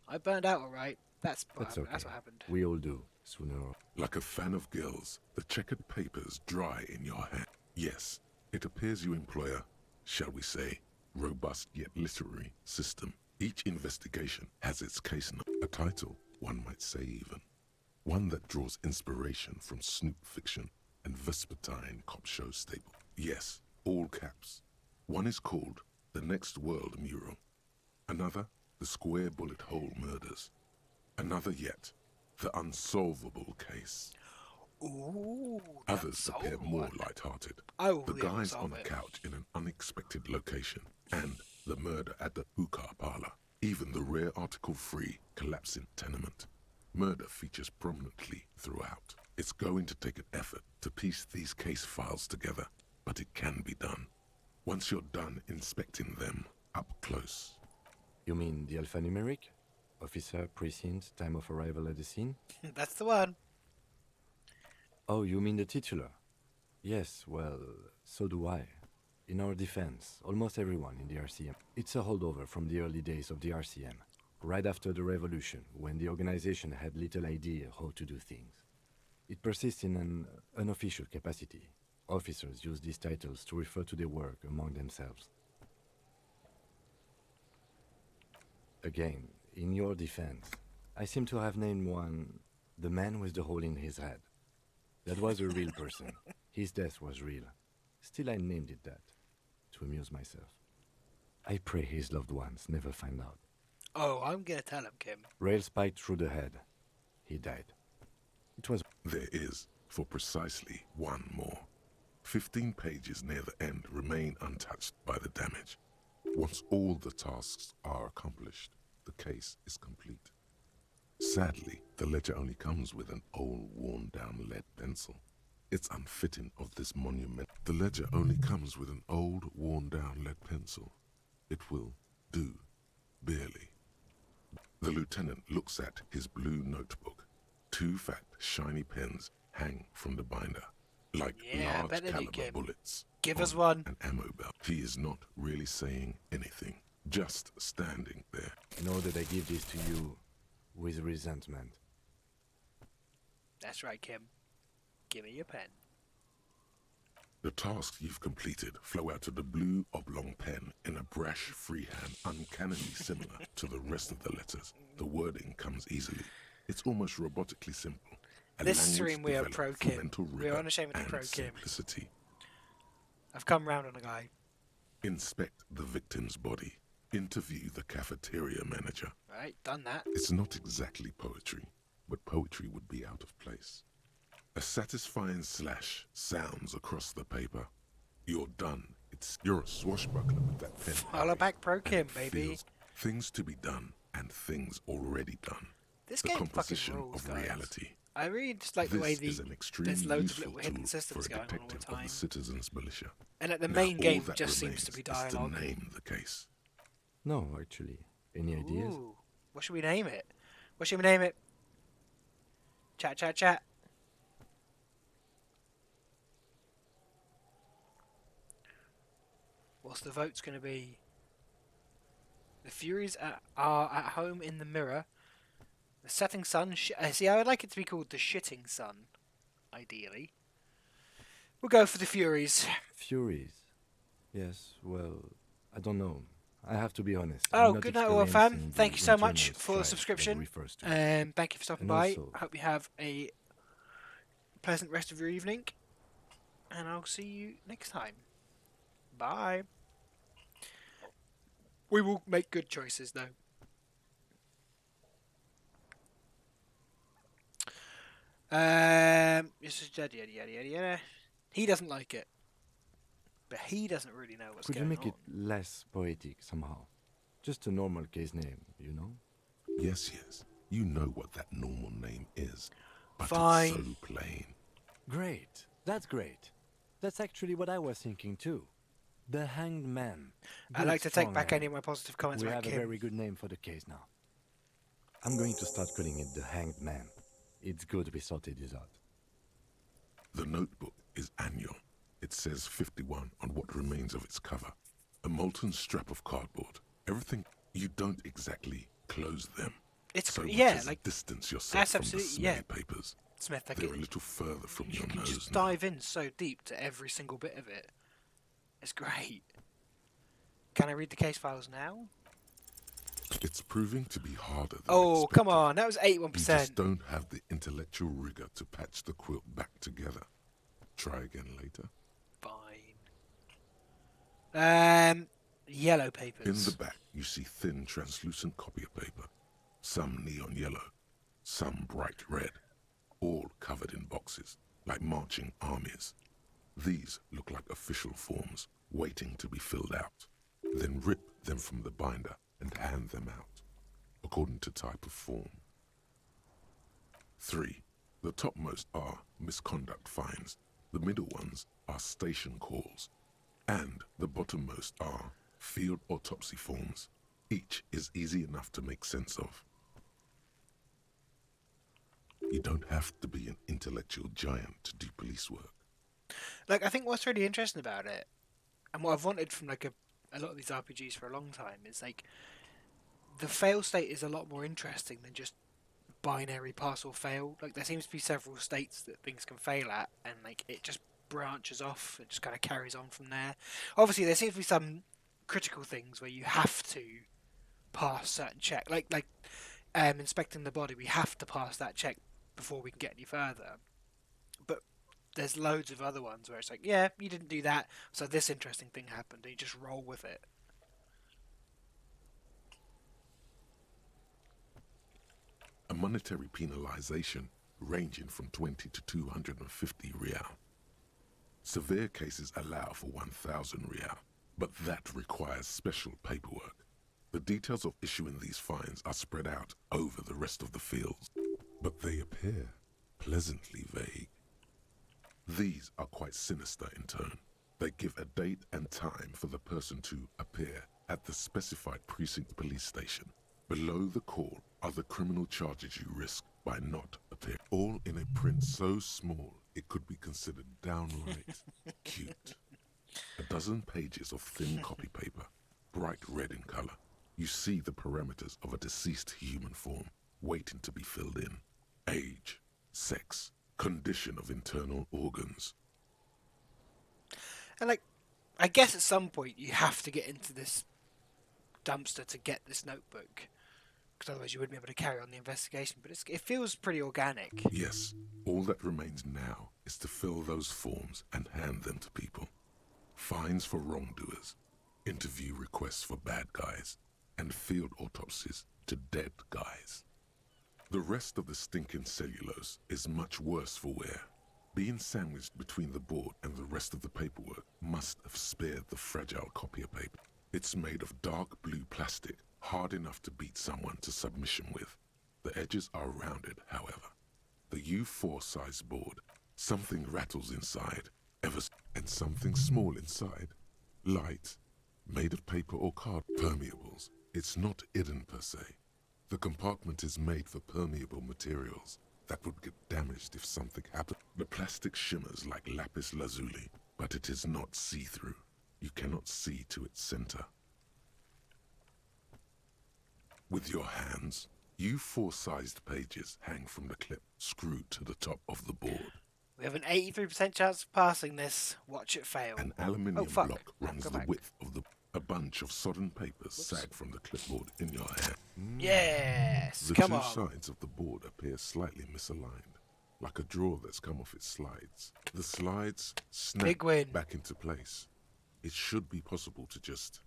I burned out alright. That's what That's happened. okay. That's what happened. We all do, sooner or... Like a fan of gills, the checkered papers dry in your hand. Yes, it appears you employ a, shall we say, robust yet literary system. Each investigation has its case number, a title, one might say even. One that draws inspiration from snoop fiction and vespertine cop show staple. Yes, all caps. One is called The Next World Mural. Another, The Square Bullet Hole Murders. Another yet, The Unsolvable Case. Ooh, Others appear more light-hearted. I will The be able to guys solve on a it. couch in an unexpected location, and the murder at the hookah parlor. Even the rare article-free collapsing tenement. Murder features prominently throughout. It's going to take an effort to piece these case files together, but it can be done. Once you're done inspecting them up close. You mean the alphanumeric? Officer, precinct, time of arrival at the scene? That's the one. Oh, you mean the titular? Yes, well, so do I. In our defense, almost everyone in the RCM. It's a holdover from the early days of the RCM, right after the revolution, when the organization had little idea how to do things. It persists in an unofficial capacity. Officers use these titles to refer to their work among themselves. Again, in your defense, I seem to have named one the man with the hole in his head. That was a real person. His death was real. Still, I named it that, to amuse myself. I pray his loved ones never find out. Oh, I'm gonna tell him, Kim. Rail spiked through the head. He died. It was... There is, for precisely one more. 15 pages near the end remain untouched by the damage. Once all the tasks are accomplished, the case is complete. Sadly, the ledger only comes with an old, worn-down lead pencil. It's unfitting of this monument. The ledger only comes with an old, worn-down lead pencil. It will do, barely. The lieutenant looks at his blue notebook. 2 fat, shiny pens hang from the binder, like Yeah, I bet large they do, caliber Kim. bullets. Give us on one. An ammo belt. He is not really saying anything, just standing there. Know that I give this to you with resentment. That's right, Kim. Give me your pen. The tasks you've completed flow out of the blue oblong pen in a brash freehand uncannily similar to the rest of the letters. The wording comes easily. It's almost robotically simple. A This language stream we are developed pro for Kim. mental We are rigor unashamedly and pro Kim. simplicity. I've come round on a guy. Inspect the victim's body. Interview the cafeteria manager. Right, done that. It's not exactly poetry, but poetry would be out of place. A satisfying slash sounds across the paper. You're done. You're a swashbuckler with that pen. Follow back pro Kim, baby. Feels things to be done and things already done. This the game fucking composition rules, of guys. reality. I really just like the way This is an there's loads of useful little hidden tool systems for a going on all the detective of time. the citizens' militia. And like the Now, main all game that just seems to be remains is dialogue. to name the case. No, actually. Any ideas? Ooh, what should we name it? What should we name it? Chat, chat, chat. What's the votes going to be? The Furies are at home in the mirror. The setting sun. See, I would like it to be called the shitting sun, ideally. We'll go for the Furies. Furies. Yes, well, I don't know. I have to be honest. Oh, I'm not good night, all experienced fam. in Thank the you so much internal for the strife that subscription. refers to. Thank you for stopping And by. also- I hope you have a pleasant rest of your evening. And I'll see you next time. Bye. We will make good choices, though. This is yada yada yada yada yada. He doesn't like it, but he doesn't really know what's Could you going make on. it less poetic somehow? Just a normal case name, you know? Yes, yes. You know what that normal name is. But Fine. it's so plain. Great. That's great. That's actually what I was thinking too. The Hanged Man. I'd Good, like to take strong back name. any of my positive comments We about have a Kim. very good name for the case now. I'm going to start calling it the Hanged Man. It's good we sorted this out. The notebook is annual. It says 51 on what remains of its cover. A molten strap of cardboard. Everything. You don't exactly close them. It's so yeah, much as like distance yourself that's from the absolutely smelly yeah. papers. Smith, like They're it, a little further from you your can nose just now. dive in so deep to every single bit of it. It's great. Can I read the case files now? It's proving to be harder than Oh, expected. come on, that was You 81%. just don't have the intellectual rigor to patch the quilt back together. Try again later. Yellow papers. In the back, you see thin, translucent copy of paper. Some neon yellow, some bright red, all covered in boxes, like marching armies. These look like official forms, waiting to be filled out. Then rip them from the binder and hand them out, according to type of form. 3. The topmost are misconduct fines. The middle ones are station calls. And the bottommost are field autopsy forms. Each is easy enough to make sense of. You don't have to be an intellectual giant to do police work. Like, I think what's really interesting about it, and what I've wanted from like a lot of these RPGs for a long time, is like the fail state is a lot more interesting than just binary pass or fail. Like, there seems to be several states that things can fail at, and like it just branches off. It just kind of carries on from there. Obviously, there seems to be some critical things where you have to pass certain check, like inspecting the body. We have to pass that check before we can get any further. But there's loads of other ones where it's like, yeah, you didn't do that, so this interesting thing happened, and you just roll with it. A monetary penalization ranging from 20 to 250 real. Severe cases allow for 1,000 real, but that requires special paperwork. The details of issuing these fines are spread out over the rest of the fields, but they appear pleasantly vague. These are quite sinister in turn. They give a date and time for the person to appear at the specified precinct police station. Below the call are the criminal charges you risk by not appearing. All in a print so small it could be considered downright cute. A dozen pages of thin copy paper, bright red in color. You see the parameters of a deceased human form waiting to be filled in. Age, sex, condition of internal organs. And like, I guess at some point you have to get into this dumpster to get this notebook, because otherwise you wouldn't be able to carry on the investigation. But it feels pretty organic. Yes, all that remains now is to fill those forms and hand them to people. Fines for wrongdoers, interview requests for bad guys, and field autopsies to dead guys. The rest of the stinking cellulose is much worse for wear. Being sandwiched between the board and the rest of the paperwork must have spared the fragile copier paper. It's made of dark blue plastic, hard enough to beat someone to submission with. The edges are rounded, however. The U4 size board, something rattles inside, and something small inside. Light, made of paper or card, permeables. It's not hidden per se. The compartment is made for permeable materials that would get damaged if something happened. The plastic shimmers like lapis lazuli, but it is not see-through. You cannot see to its center. With your hands, U4-sized pages hang from the clip screwed to the top of the board. We have an 83% chance of passing this. Watch it fail. An aluminium fuck. block runs the width of the... A bunch of sodden papers sag from the clipboard in your hand. Yes, The come two on. sides of the board appear slightly misaligned, like a drawer that's come off its slides. The slides snap Big win. back into place. It should be possible to just...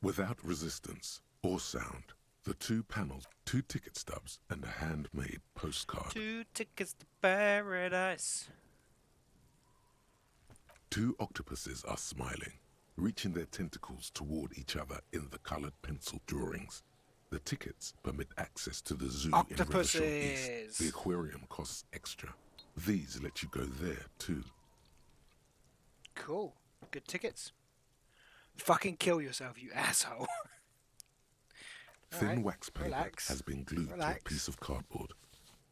Without resistance or sound, the two panels, 2 ticket stubs, and a handmade postcard. 2 tickets to paradise. 2 octopuses are smiling, reaching their tentacles toward each other in the colored pencil drawings. The tickets permit access to the zoo in Rivershaw East. Octopuses. The aquarium costs extra. These let you go there too. Cool. Good tickets. Fucking kill yourself, you asshole. Thin Alright, wax paper relax. has been glued to a piece of cardboard.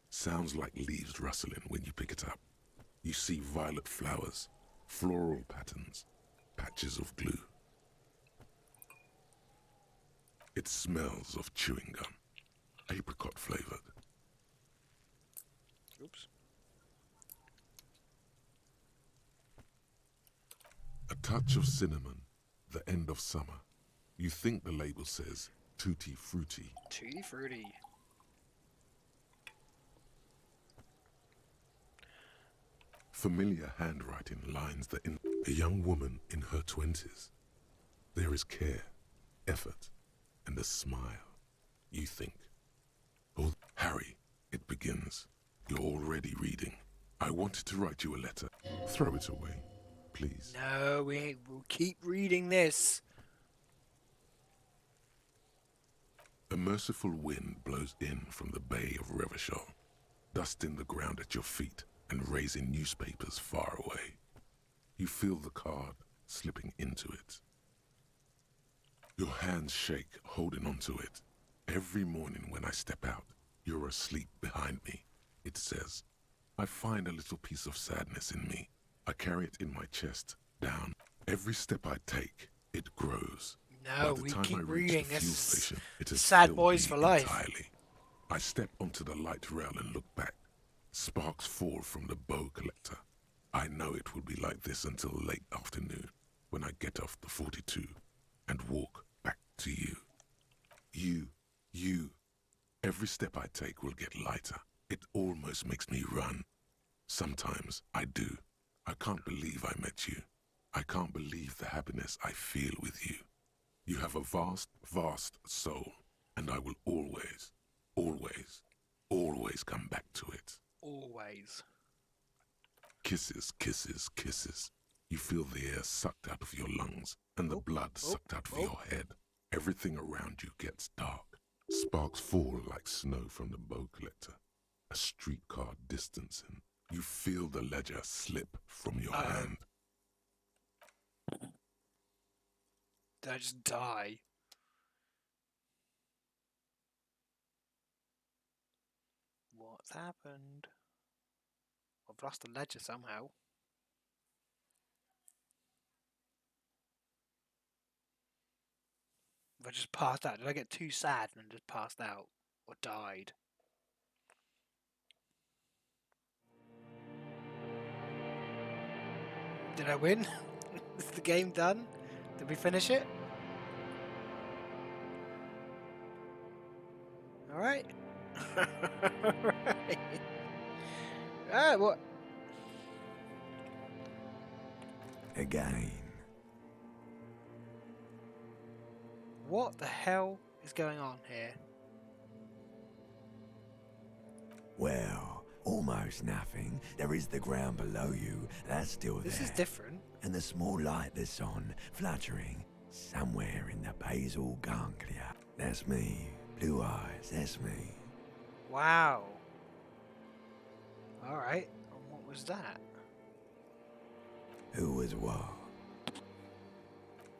Sounds like leaves rustling when you pick it up. You see violet flowers, floral patterns, patches of glue. It smells of chewing gum, apricot flavored. Oops. A touch of cinnamon, the end of summer. You think the label says tutti frutti. Tutti frutti. Familiar handwriting lines the a young woman in her 20s. There is care, effort, and a smile. You think. Oh, Harry, it begins. You're already reading. I wanted to write you a letter. Throw it away, please. No, we'll keep reading this. A merciful wind blows in from the bay of Rivershaw, dusting the ground at your feet and raising newspapers far away. You feel the card slipping into it. Your hands shake, holding onto it. Every morning when I step out, you're asleep behind me. It says, I find a little piece of sadness in me. I carry it in my chest, down. Every step I take, it grows. No, By the we time keep I reach reading. the This fuel is station, it has sad filled boys me for life. entirely. I step onto the light rail and look back. Sparks fall from the bow collector. I know it will be like this until late afternoon, when I get off the 42 and walk back to you. You. Every step I take will get lighter. It almost makes me run. Sometimes I do. I can't believe I met you. I can't believe the happiness I feel with you. You have a vast, vast soul, and I will always, always, always come back to it. Always. Kisses, kisses, kisses. You feel the air sucked out of your lungs and the blood sucked out of your head. Everything around you gets dark. Sparks fall like snow from the bow collector. A streetcar distancing. You feel the ledger slip from your hand. Did I just die? What's happened? I've lost the ledger somehow. If I just passed out, did I get too sad and just passed out? Or died? Did I win? Is the game done? Did we finish it? Alright. Alright. Alright, what? Again. What the hell is going on here? Well, almost nothing. There is the ground below you. That's still there. This is different. And the small light that's on, fluttering, somewhere in the basal ganglia. That's me. Blue eyes, that's me. Wow. Alright. And what was that? Who was what?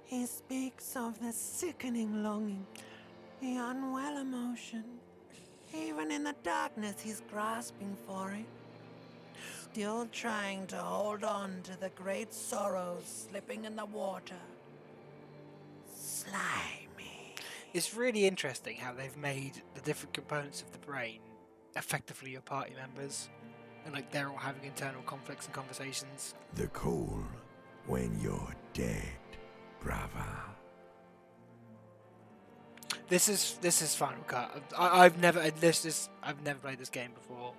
He speaks of the sickening longing, the unwell emotion. Even in the darkness, he's grasping for it. Still trying to hold on to the great sorrows slipping in the water. Slimy. It's really interesting how they've made the different components of the brain effectively your party members. And like they're all having internal conflicts and conversations. The cool when you're dead, brother. This is Final Cut. I've never played this game before.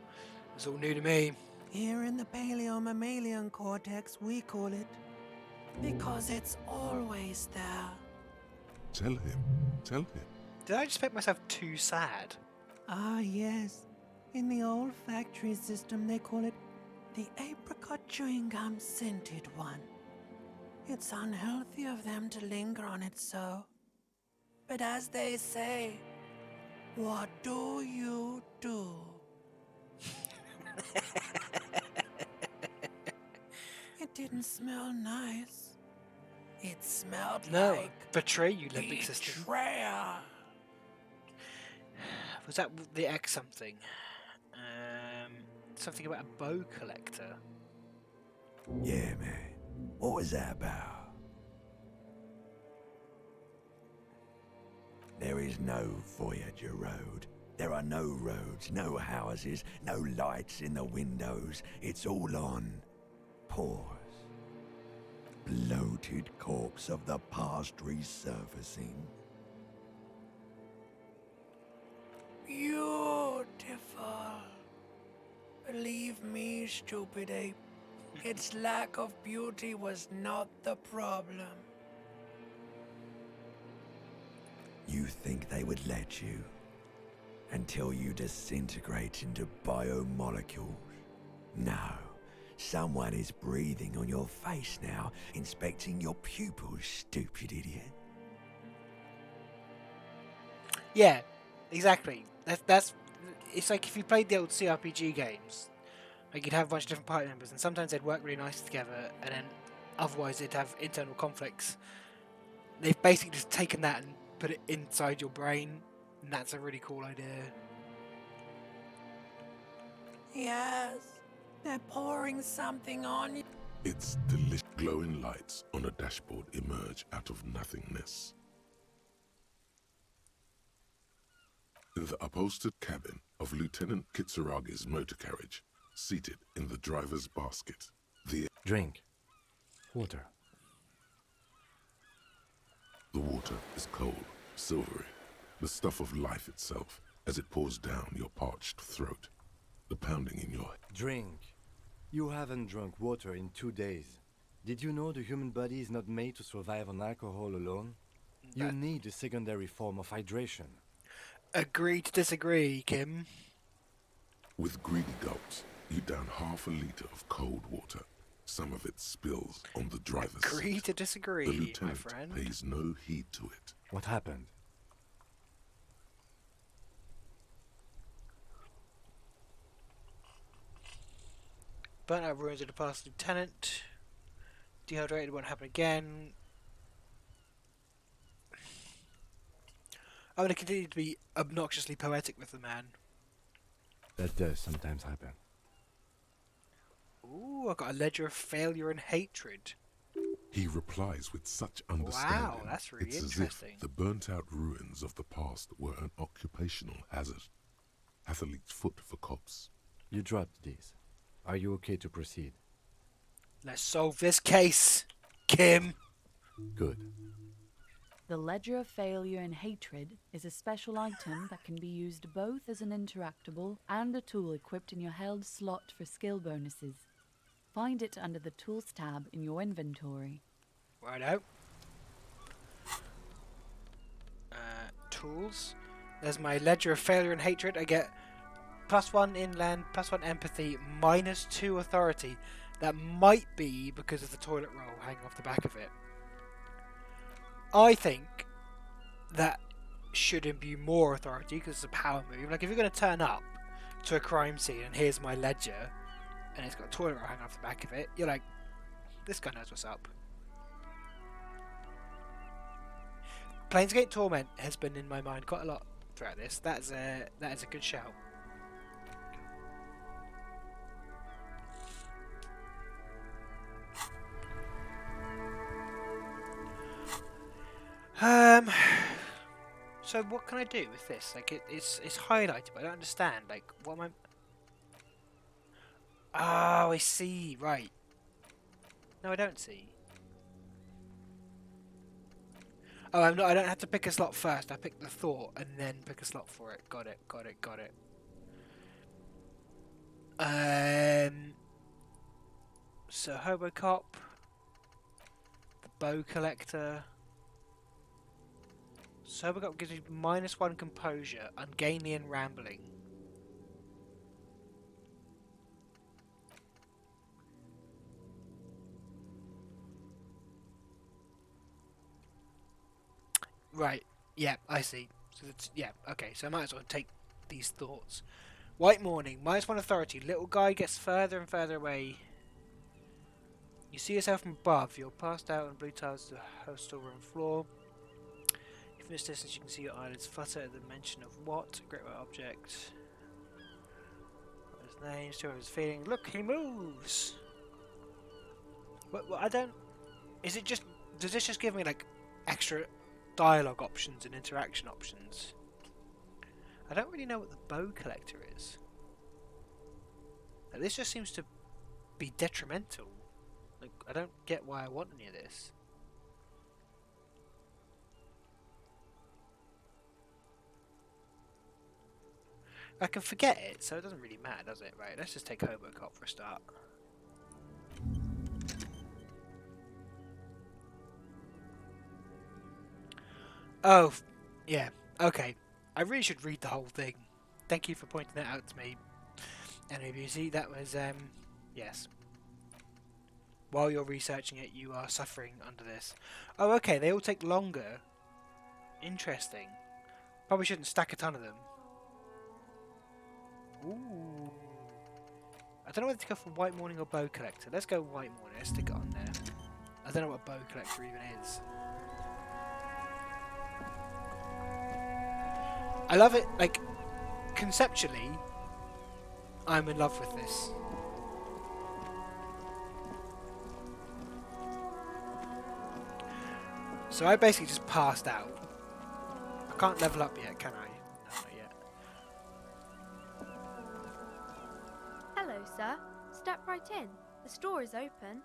It's all new to me. Here in the paleo-mammalian cortex, we call it, because it's always there. Tell him. Tell him. Did I just make myself too sad? Ah, yes. In the olfactory system, they call it the apricot chewing gum scented one. It's unhealthy of them to linger on it so. But as they say, what do you do? It didn't smell nice. It smelled like betray you, limbic system. betrayal. Was that the X something? Something about a bow collector. Yeah, man. What was that about? There is no Voyager Road. There are no roads, no houses, no lights in the windows. It's all on pause. Bloated corpse of the past resurfacing. Beautiful. Believe me, stupid ape, its lack of beauty was not the problem. You think they would let you? Until you disintegrate into biomolecules? No. Someone is breathing on your face now, inspecting your pupils, stupid idiot. Yeah, exactly. That's it's like if you played the old CRPG games, like you'd have a bunch of different party members, and sometimes they'd work really nicely together, and then otherwise they'd have internal conflicts. They've basically just taken that and put it inside your brain, and that's a really cool idea. Yes, they're pouring something on you. It's delicious. Glowing lights on a dashboard emerge out of nothingness. The upholstered cabin of Lieutenant Kitsuragi's motor carriage, seated in the driver's basket. Drink. Water. The water is cold, silvery, the stuff of life itself, as it pours down your parched throat, the pounding in your head. Drink. You haven't drunk water in 2 days. Did you know the human body is not made to survive on alcohol alone? You need a secondary form of hydration. Agree to disagree, Kim. With greedy gulps, you down half a liter of cold water. Some of it spills on the driver's Agree seat. to disagree, The my lieutenant friend. pays no heed to it. What happened? Burnt out ruins of the past lieutenant. Dehydrated won't happen again. I'm going to continue to be obnoxiously poetic with the man. That does sometimes happen. Ooh, I've got a ledger of failure and hatred. He replies with such understanding. Wow, that's really it's interesting. As if the burnt-out ruins of the past were an occupational hazard. Athlete's foot for cops. You dropped these. Are you okay to proceed? Let's solve this case, Kim. Good. The Ledger of Failure and Hatred is a special item that can be used both as an interactable and a tool equipped in your held slot for skill bonuses. Find it under the Tools tab in your inventory. Righto. Tools. There's my Ledger of Failure and Hatred. I get +1 inland, +1 empathy, -2 authority. That might be because of the toilet roll hanging off the back of it. I think that should imbue more authority because it's a power move. Like if you're going to turn up to a crime scene and here's my ledger and it's got a toilet roll hanging off the back of it, you're like, this guy knows what's up. Planescape Torment has been in my mind quite a lot throughout this. That is a good shout. So what can I do with this? Like it's highlighted, but I don't understand. Like what am I? Oh, I see. Right. No, I don't see. Oh, I don't have to pick a slot first. I pick the thought and then pick a slot for it. Got it. So Hobocop, the Bow Collector. So Hobocop gives you -1 composure, ungainly and rambling. Right. Yeah, I see. So that's, yeah, okay. So I might as well take these thoughts. White Morning, -1 authority. Little guy gets further and further away. You see yourself from above. You're passed out on blue tiles to the hostel room floor. From this distance, you can see your eyelids flutter at the mention of what? A great white object. What his name? Still his feeling. Look, he moves. What? I don't. Is it just? Does this just give me like extra dialogue options and interaction options? I don't really know what the Bow Collector is. Like, this just seems to be detrimental. Like, I don't get why I want any of this. I can forget it, so it doesn't really matter, does it? Right, let's just take Hobocop for a start. Oh, yeah, okay. I really should read the whole thing. Thank you for pointing that out to me. NABC, that was, yes. While you're researching it, you are suffering under this. Oh, okay, they all take longer. Interesting. Probably shouldn't stack a ton of them. Ooh. I don't know whether to go for White Morning or Bow Collector. Let's go White Morning. Let's stick it on there. I don't know what Bow Collector even is. I love it. Like, conceptually, I'm in love with this. So I basically just passed out. I can't level up yet, can I? No, not yet. Hello, sir. Step right in. The store is open.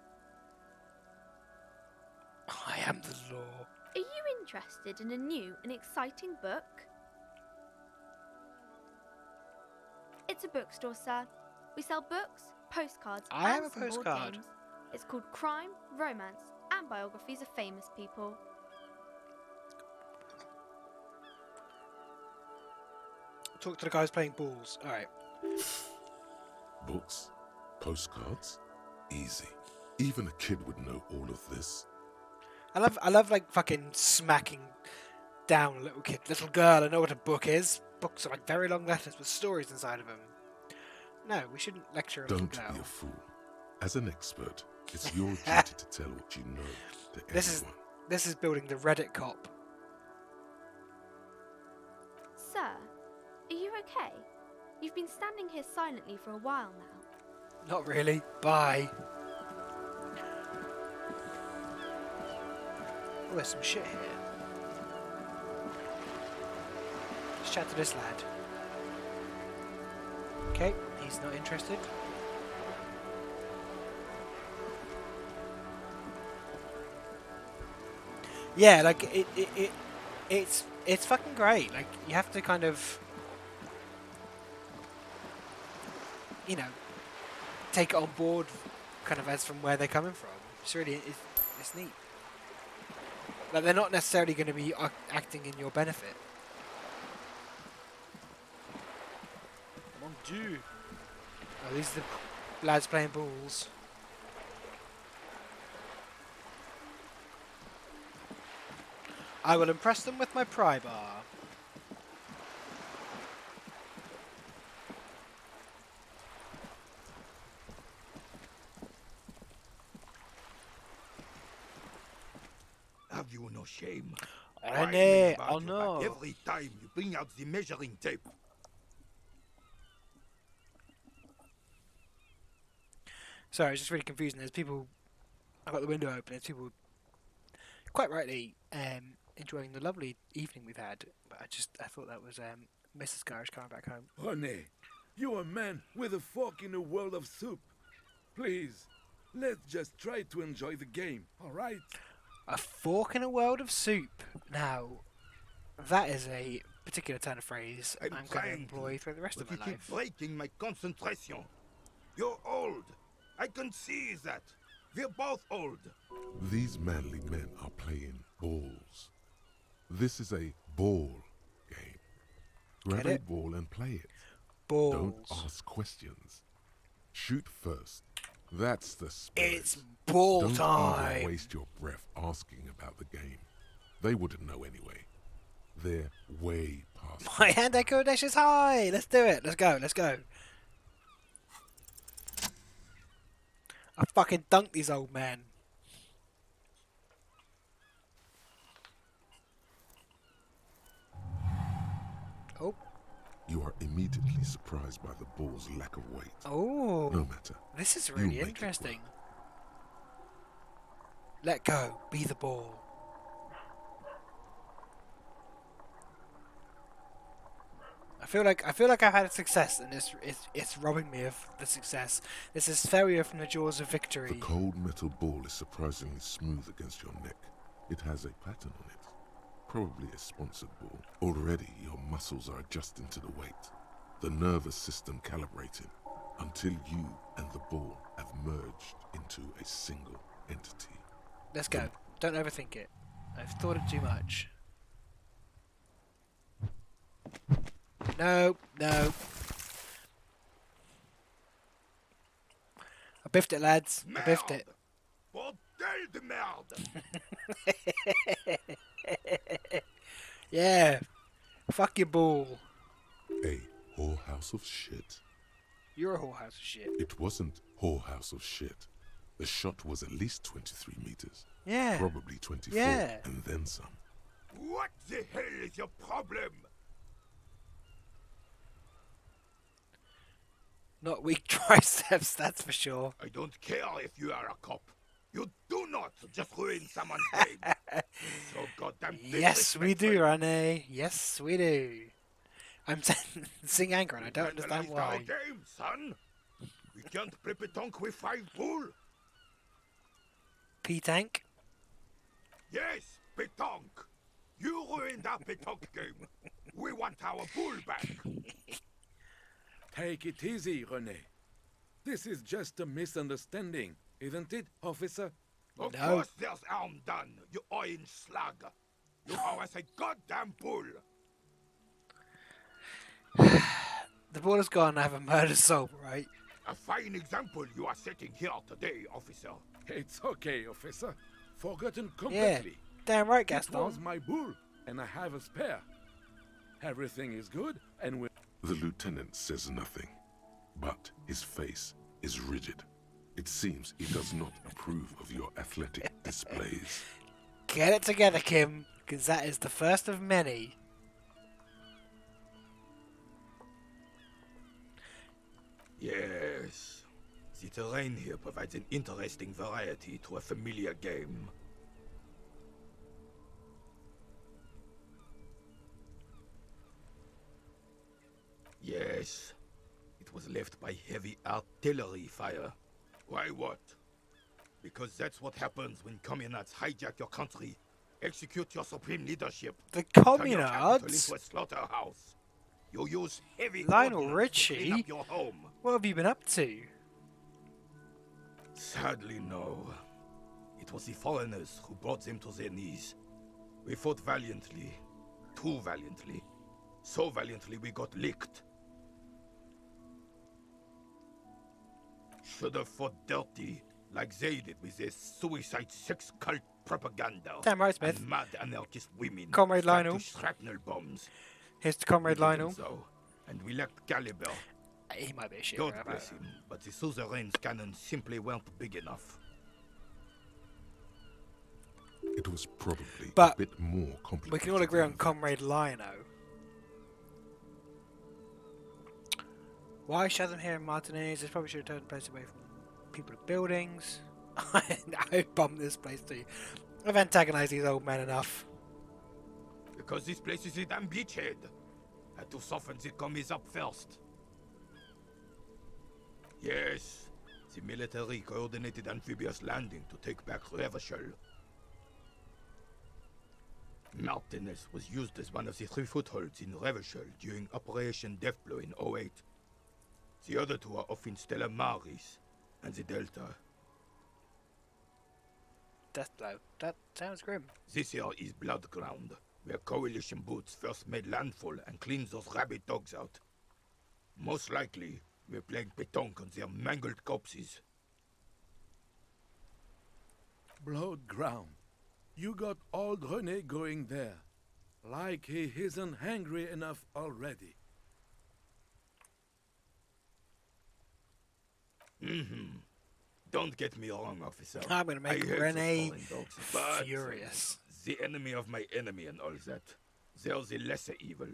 I am the law. Are you interested in a new and exciting book? It's a bookstore, sir. We sell books, postcards, I have and a some board postcard. games. It's called Crime, Romance, and Biographies of Famous People. Talk to the guys playing balls. Alright. Books? Postcards? Easy. Even a kid would know all of this. I love like fucking smacking down a little kid. Little girl, I know what a book is. Books are like very long letters with stories inside of them. No, we shouldn't lecture a little girl. Don't be a fool. As an expert, it's your duty to tell what you know to everyone. This is building the Reddit cop. Sir, are you okay? You've been standing here silently for a while now. Not really. Bye. Oh, there's some shit here. Let's chat to this lad. Okay, he's not interested. Yeah, like it's fucking great. Like you have to kind of, you know, take it on board, kind of as from where they're coming from. It's really it's neat. Like they're not necessarily going to be acting in your benefit. Mon Dieu. Oh, these are the lads playing balls. I will impress them with my pry bar. Have you no shame? René, Why, oh no. every time you bring out the measuring tape. Sorry, it's just really confusing. There's people. I've got the window open. There's people, quite rightly, enjoying the lovely evening we've had. But I thought that was Mrs. Garish coming back home. René, you're a man with a fork in a world of soup. Please, let's just try to enjoy the game, all right? A fork in a world of soup. Now, that is a particular turn of phrase I'm going to trying employ through the rest of my But you life. keep breaking my concentration. You're old. I can see that. We're both old. These manly men are playing balls. This is a ball game. Grab Get a it? ball and play it. Balls. Don't ask questions. Shoot first. That's the spirit. It's ball Don't time. even waste your breath asking about the game. They wouldn't know anyway. They're way past. My hand-eye coordination's high. Let's do it. Let's go. Let's go. I fucking dunked these old men. Oh. You are immediately surprised by the ball's lack of weight. Oh. No matter. This is You really make it interesting. Let go. Be the ball. I feel like I've had a success, and it's robbing me of the success. This is failure from the jaws of victory. The cold metal ball is surprisingly smooth against your neck. It has a pattern on it. Probably a sponsored ball. Already your muscles are adjusting to the weight. The nervous system calibrating until you and the ball have merged into a single entity. Let's go. Don't overthink it. I've thought it too much. No, no. I biffed it, lads. I biffed it. Bordel de merde! Yeah. Fuck your ball. A whorehouse of shit. You're a whorehouse of shit. It wasn't whorehouse of shit. The shot was at least 23 meters. Yeah. Probably 24 Yeah. and then some. What the hell is your problem? Not weak triceps, that's for sure. I don't care if you are a cop. You do not just ruin someone's game. So goddamn Yes, we do, René. Yes, we do. I'm sing anger and I don't understand Analyze our why. game, son. We can't play petanque with 5 bull. P-tank? Yes, petanque. You ruined our petanque game. We want our bull back. Take it easy, René. This is just a misunderstanding, isn't it, officer? Of course there's harm done, you orange slug. You owe us a goddamn bull. The ball is gone, I have a murder soul, right? A fine example you are setting here today, officer. It's okay, officer. Forgotten completely. Damn right, It Gaston. was my bull, and I have a spare. Everything is good, and we're... The lieutenant says nothing, but his face is rigid. It seems he does not approve of your athletic displays. Get it together, Kim, because that is the first of many. Yes. The terrain here provides an interesting variety to a familiar game. Yes. It was left by heavy artillery fire. Why what? Because that's what happens when communards hijack your country, execute your supreme leadership, The turn your capital communards? into a slaughterhouse. You use heavy Lionel ordnance to clean Richie? up your home. What have you been up to? Sadly, no. It was the foreigners who brought them to their knees. We fought valiantly. Too valiantly. So valiantly we got licked. Should have fought dirty, like they did with their suicide sex cult propaganda. Damn right, Smith. And mad anarchist women. Comrade strapped Lionel. to shrapnel bombs. Here's to Comrade We didn't, Lionel. though, and we lacked caliber. He might be a shit God rapper. bless him, but the suzerain's cannons simply weren't big enough. It was probably But a bit more complicated. we can all agree on Comrade Lionel. Why shove them here in Martinez? They probably should have turned the place away from people and buildings. I bombed this place too. I've antagonized these old men enough. Because this place is a damn beachhead. Had to soften the commies up first. Yes, the military coordinated amphibious landing to take back Revachol. Martinez was used as one of the 3 footholds in Revachol during Operation Deathblow in 08. The other 2 are off in Stella Maris and the Delta. Deathblow. That sounds grim. This here is Blood Ground, where coalition boots first made landfall and cleaned those rabid dogs out. Most likely, we're playing pétanque on their mangled corpses. Blood ground. You got old René going there. Like he isn't hungry enough already. Don't get me wrong, officer. I'm gonna make I hate René those foreign dogs, but furious. The enemy of my enemy and all that. They're the lesser evil.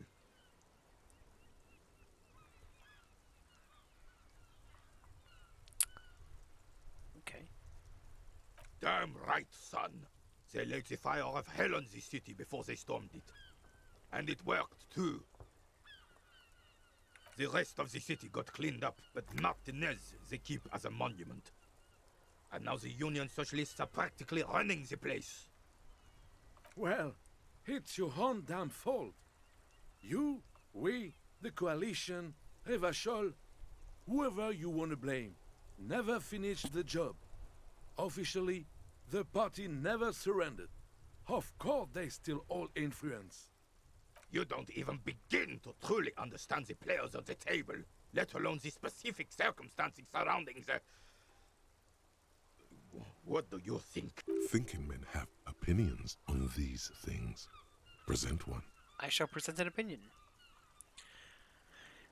Okay. Damn right, son. They laid the fire of hell on the city before they stormed it. And it worked, too. The rest of the city got cleaned up, but Martinez they keep as a monument. And now the Union Socialists are practically running the place. Well, it's your own damn fault. You, we, the coalition, Revachol, whoever you want to blame, never finished the job. Officially, the party never surrendered. Of course they still all influence. You don't even begin to truly understand the players at the table, let alone the specific circumstances surrounding the... What do you think? Thinking men have opinions on these things. Present one. I shall present an opinion.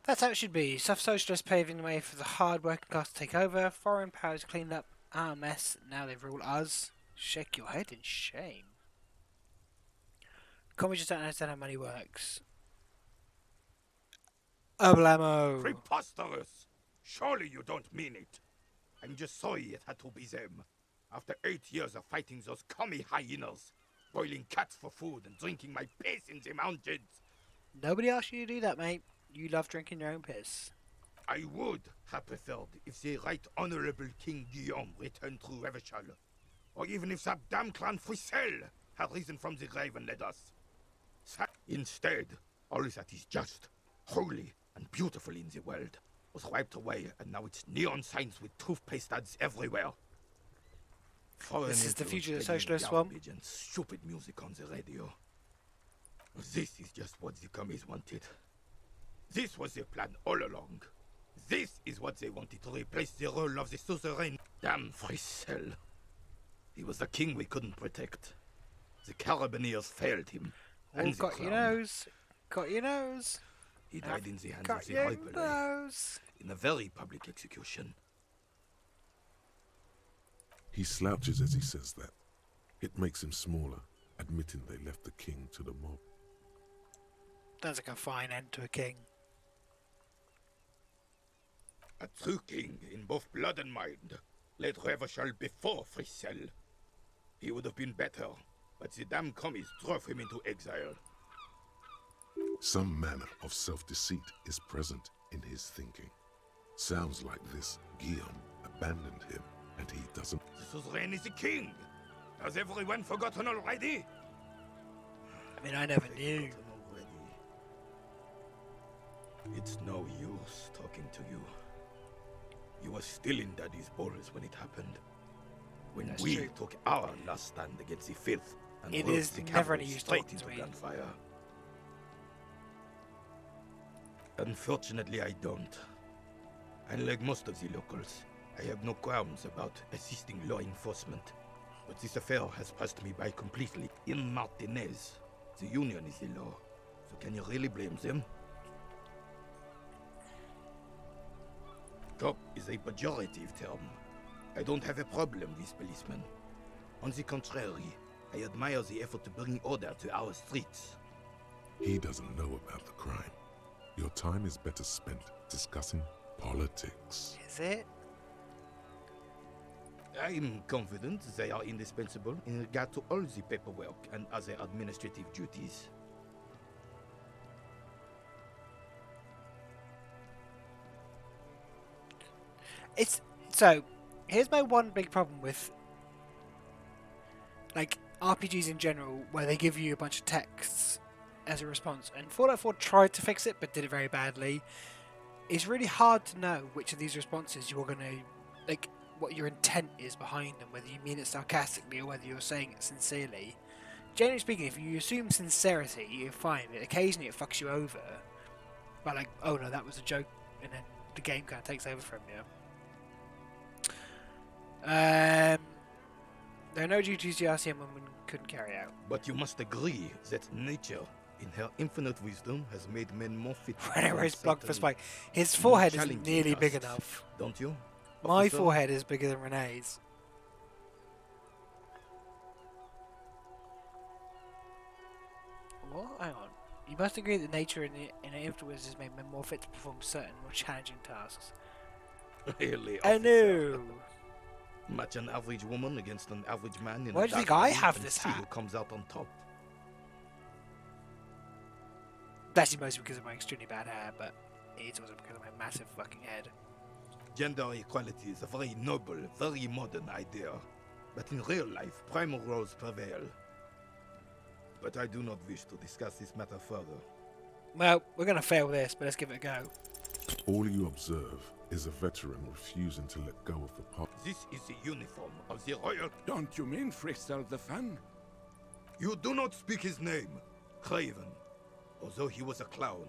That's how it should be. Soft socialists paving the way for the hard working class to take over. Foreign powers cleaned up our mess. Now they rule us. Shake your head in shame. Commies just don't understand how money works. Oblamo. Preposterous! Surely you don't mean it. I'm just sorry it had to be them. After 8 years of fighting those commie hyenas, boiling cats for food and drinking my piss in the mountains. Nobody asked you to do that, mate. You love drinking your own piss. I would have preferred if the Right Honourable King Guillaume returned through Revachol. Or even if that damn clan Frisell had risen from the grave and led us. Instead, all that is just, holy, and beautiful in the world was wiped away, and now it's neon signs with toothpaste ads everywhere. This is the future of the Foreign socialist garbage and stupid music on the radio. This is just what the commies wanted. This was their plan all along. This is what they wanted to replace the role of the suzerain. Damn Frisell. He was the king we couldn't protect. The Carabineers failed him. Oh, And the got your crown. nose. Got your nose. He died in the hands Got of the your Hyperlay, nose. in a very public execution. He slouches as he says that. It makes him smaller, admitting they left the king to the mob. That's like a fine end to a king. A true king in both blood and mind led Revachol before Fricelle. He would have been better, but the damn commies drove him into exile. Some manner of self-deceit is present in his thinking. Sounds like this Guillaume abandoned him, and he doesn't... The suzerain is the king! Has everyone forgotten already? I mean, I never knew. It's no use talking to you. You were still in Daddy's balls when it happened. When That's we true. took our last stand against the filth and It rode is the never cavalry any use straight talking into to me. gunfire. Unfortunately, I don't. Unlike most of the locals, I have no qualms about assisting law enforcement. But this affair has passed me by completely. In Martinez, the Union is the law. So can you really blame them? Cop is a pejorative term. I don't have a problem with policemen. On the contrary, I admire the effort to bring order to our streets. He doesn't know about the crime. Your time is better spent discussing politics. Is it? I'm confident they are indispensable in regard to all the paperwork and other administrative duties. It's so. Here's my one big problem with like RPGs in general, where they give you a bunch of texts as a response. And Fallout 4 tried to fix it, but did it very badly. It's really hard to know which of these responses you're gonna like, what your intent is behind them, whether you mean it sarcastically or whether you're saying it sincerely. Generally speaking, if you assume sincerity, you're fine. But occasionally it fucks you over. But like, oh no, that was a joke, and then the game kind of takes over from you. There are no duties the RCM woman couldn't carry out. But you must agree that nature, in her infinite wisdom, has made men more fit. Whenever he's blocked for spike, his forehead is challenging nearly big tasks, enough. Don't you? My officer? forehead is bigger than Renee's. What? Hang on. You must agree that nature in her influence has made men more fit to perform certain more challenging tasks. Really, I officer? know. Match an average woman against an average man in Why a do you think dark I room have and this see who hat? comes out on top. That's mostly because of my extremely bad hair, but it's also because of my massive fucking head. Gender equality is a very noble, very modern idea. But in real life, primal roles prevail. But I do not wish to discuss this matter further. Well, we're going to fail this, but let's give it a go. All you observe is a veteran refusing to let go of the pot. This is the uniform of the royal... Don't you mean Fricelle the Fan? You do not speak his name, Craven. Although he was a clown.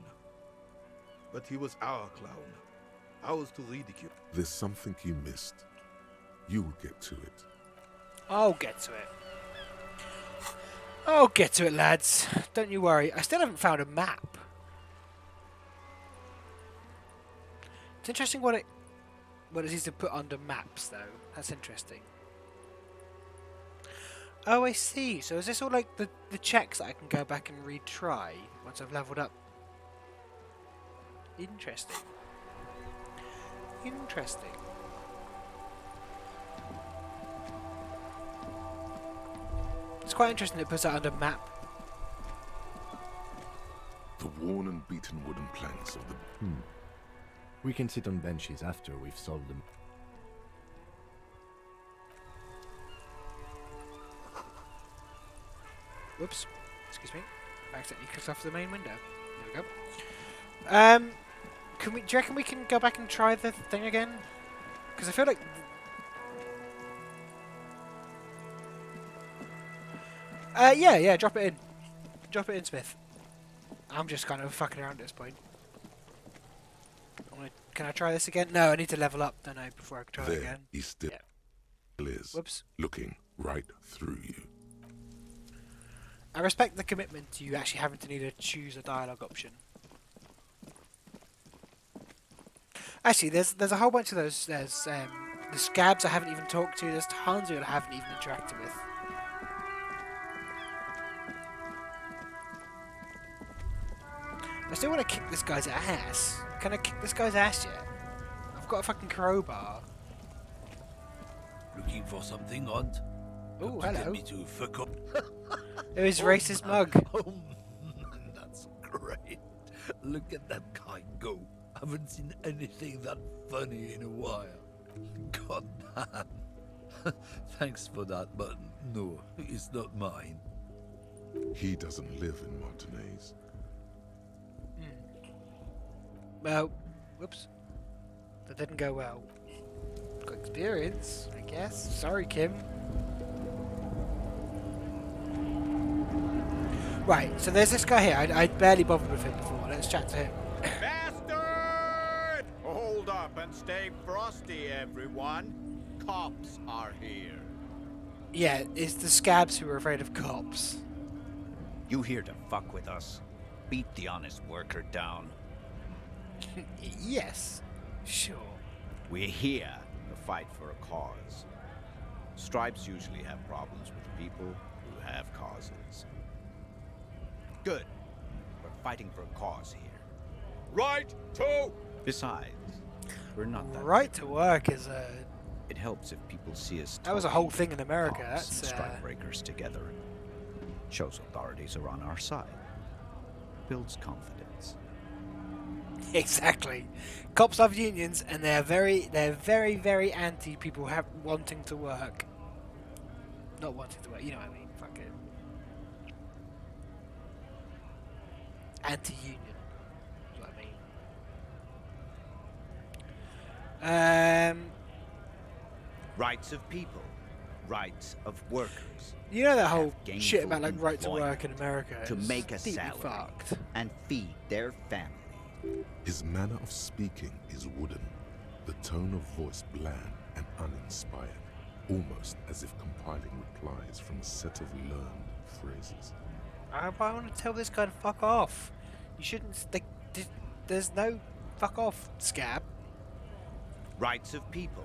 But he was our clown. Ours to ridicule. There's something you missed. You'll get to it. I'll get to it. I'll get to it, lads. Don't you worry. I still haven't found a map. It's interesting what it is to put under maps, though. That's interesting. Oh, I see. So is this all like the checks that I can go back and retry once I've leveled up? Interesting. Interesting. It's quite interesting it puts that under map. The worn and beaten wooden planks of the... We can sit on benches after we've solved them. Whoops. Excuse me. I accidentally clicked off the main window. There we go. Do you reckon we can go back and try the thing again? Because I feel like... yeah, drop it in. Drop it in, Smith. I'm just kind of fucking around at this point. Can I try this again? No, I need to level up, don't I, before I can try it There, again. he still is. Whoops. Looking right through you. I respect the commitment to you actually having to need to choose a dialogue option. Actually, there's a whole bunch of those. There's the scabs I haven't even talked to. There's tons of it I haven't even interacted with. I still want to kick this guy's ass. Can I kick this guy's ass yet? I've got a fucking crowbar. Looking for something, Hunt? Oh, Come to hello. Get me to fuck up. It was racist mug. Oh man, that's great. Look at that guy go. Haven't seen anything that funny in a while. God damn. Thanks for that, but no, it's not mine. He doesn't live in Martinez. Well, whoops. That didn't go well. Got experience, I guess. Sorry, Kim. Right, so there's this guy here. I'd barely bothered with him before. Let's chat to him. Bastard! Hold up and stay frosty, everyone. Cops are here. Yeah, it's the scabs who are afraid of cops. You here to fuck with us? Beat the honest worker down. Yes, sure. We're here to fight for a cause. Stripes usually have problems with people who have causes. Good. We're fighting for a cause here. Right to... Besides, we're not that... Right to work is a... It helps if people see us... That was a whole thing in America. Cops That's and strike breakers together. Shows authorities are on our side. Builds confidence. Exactly. Cops love unions, and they're very, very anti people wanting to work. Not wanting to work. You know what I mean? Fuck it. Anti-union. Is what I mean. Rights of people. Rights of workers. You know that whole Gainful shit about like right to employment work in America to is make a deeply salary fucked. and feed their family. His manner of speaking is wooden, the tone of voice bland and uninspired, almost as if compiling replies from a set of learned phrases. I want to tell this guy to fuck off. You shouldn't. There's no fuck off, scab. Rights of people.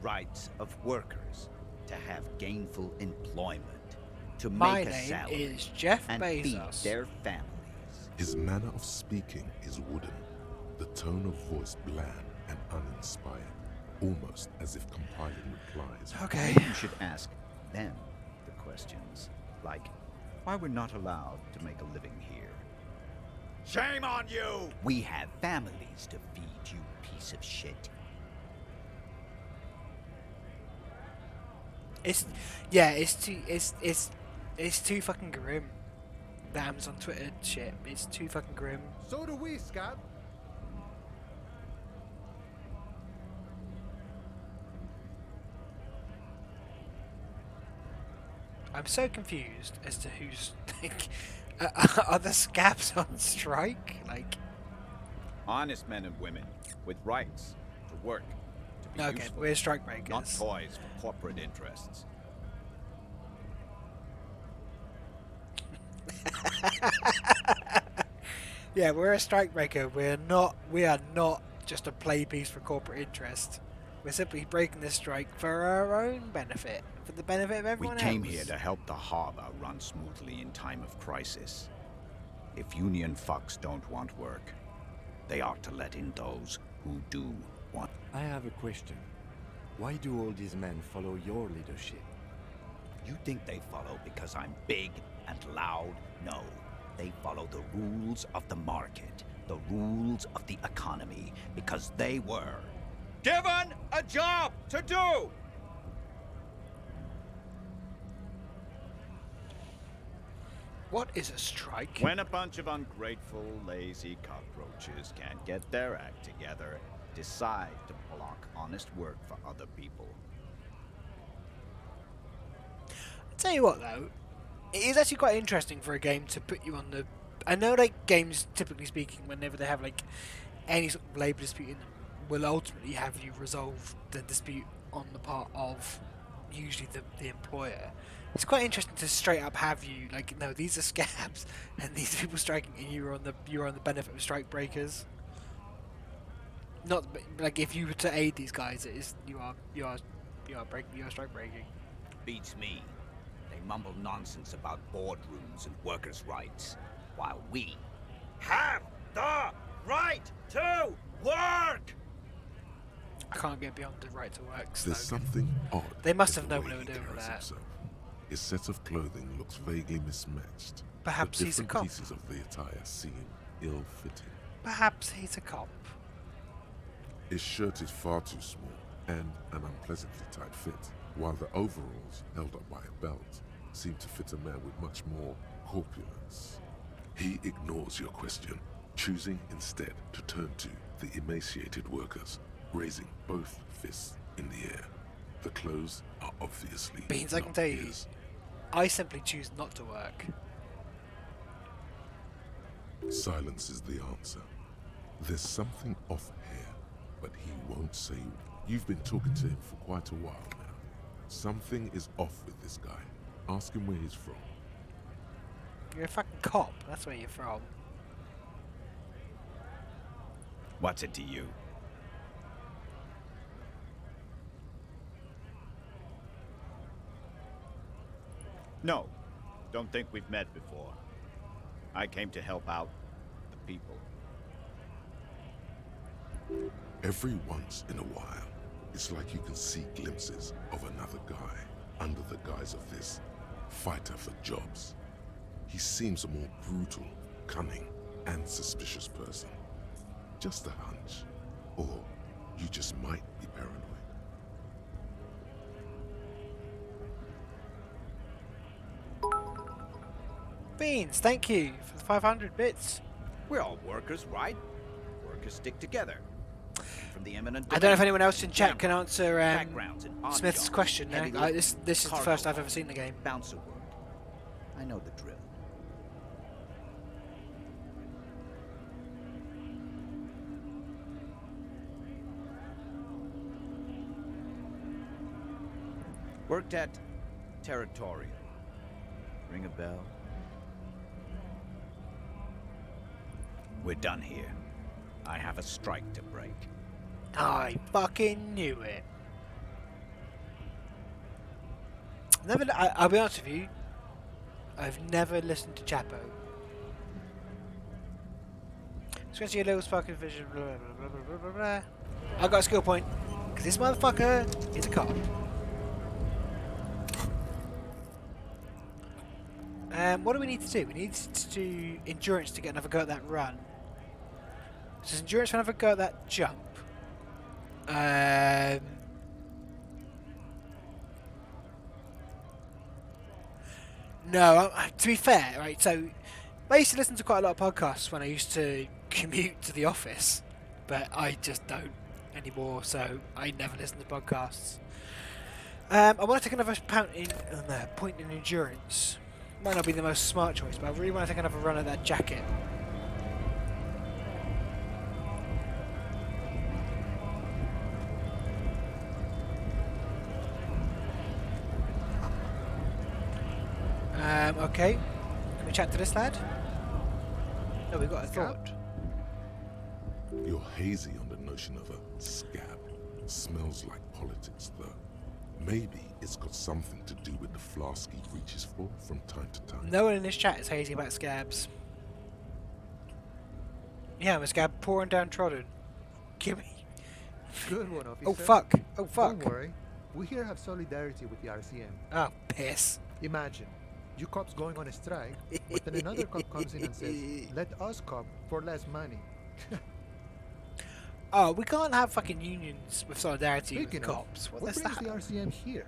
Rights of workers to have gainful employment, to My make a name salary is Jeff and Bezos. feed their families. His manner of speaking is wooden, the tone of voice bland and uninspired, almost as if compiling replies. Okay. Maybe you should ask them the questions, like why we're not allowed to make a living here. Shame on you! We have families to feed, you piece of shit. It's too fucking grim. The Amazon Twitter shit. It's too fucking grim. So do we, Scott. I'm so confused as to who's like, are the scabs on strike? Like, Honest men and women with rights to work, to be okay, useful, we're strike breakers. not toys for corporate interests. Yeah, we're a strike breaker. We are not just a play piece for corporate interest. We're simply breaking this strike for our own benefit, for the benefit of We everyone came else. here to help the harbor run smoothly in time of crisis. If union fucks don't want work, they ought to let in those who do want. I have a question. Why do all these men follow your leadership? You think they follow because I'm big and loud? No. They follow the rules of the market, the rules of the economy, because they were given a job to do! What is a strike? When a bunch of ungrateful, lazy cockroaches can't get their act together, decide to block honest work for other people. I'll tell you what though, it is actually quite interesting for a game to put you on the... I know like games, typically speaking, whenever they have like any sort of labour dispute in them, will ultimately have you resolve the dispute on the part of usually the employer. It's quite interesting to straight up have you like, no, these are scabs and these people striking, and you're on the benefit of strike breakers. Not like if you were to aid these guys, it is you are strike breaking. Beats me. They mumble nonsense about boardrooms and workers' rights, while we Have the right to work! can't get beyond the right to work There's slogan. something odd. They must in have the known way what they were he doing with carries that. himself. His set of clothing looks vaguely mismatched. Perhaps the he's a different cop. pieces of the attire seem ill-fitting. Perhaps he's a cop. His shirt is far too small and an unpleasantly tight fit, while the overalls, held up by a belt, seem to fit a man with much more corpulence. He ignores your question, choosing instead to turn to the emaciated workers, raising both fists in the air. The clothes are obviously Beans, I can not tell you, his. I simply choose not to work. Silence is the answer. There's something off here, but he won't say. You've been talking to him for quite a while now. Something is off with this guy. Ask him where he's from. You're a fucking cop. That's where you're from. What's it to you? No, don't think we've met before. I came to help out the people. Every once in a while, it's like you can see glimpses of another guy under the guise of this fighter for jobs. He seems a more brutal, cunning, and suspicious person. Just a hunch. Or you just might be paranoid. Beans, thank you for the 500 bits. We're all workers, right? Workers stick together. From the eminent I don't know if domain, anyone else in chat gambling, can answer backgrounds in odd Smith's jobs, question. heavy No? lifting, This is the cargo first I've ever hauling, seen the game. bouncer work. I know the drill. Worked at Territorial. Ring a bell? We're done here. I have a strike to break. I fucking knew it. I'll be honest with you. I've never listened to Chapo. It's going to see a little spark of vision. Blah, blah, blah, blah, blah, blah. I got a skill point because this motherfucker is a cop. What do we need to do? We need to do endurance to get another go at that run. This is endurance for another go at that jump. No, to be fair, right, so I used to listen to quite a lot of podcasts when I used to commute to the office, but I just don't anymore, so I never listen to podcasts. I want to take another point in endurance. Might not be the most smart choice, but I really want to take another run at that jacket. Okay. Can we chat to this lad? No, we've got a thought. You're hazy on the notion of a scab. Smells like politics, though. Maybe it's got something to do with the flask he reaches for from time to time. No one in this chat is hazy about scabs. Yeah, I'm a scab pouring down trodden. Give me. Good one, officer. Oh fuck! Oh fuck! Don't worry. We here have solidarity with the RCM. Oh, piss. Imagine, you cops going on a strike, but then another cop comes in and says, let us cop for less money. Oh, we can't have fucking unions with solidarity Speaking with of, cops. what What's brings that? the RCM here?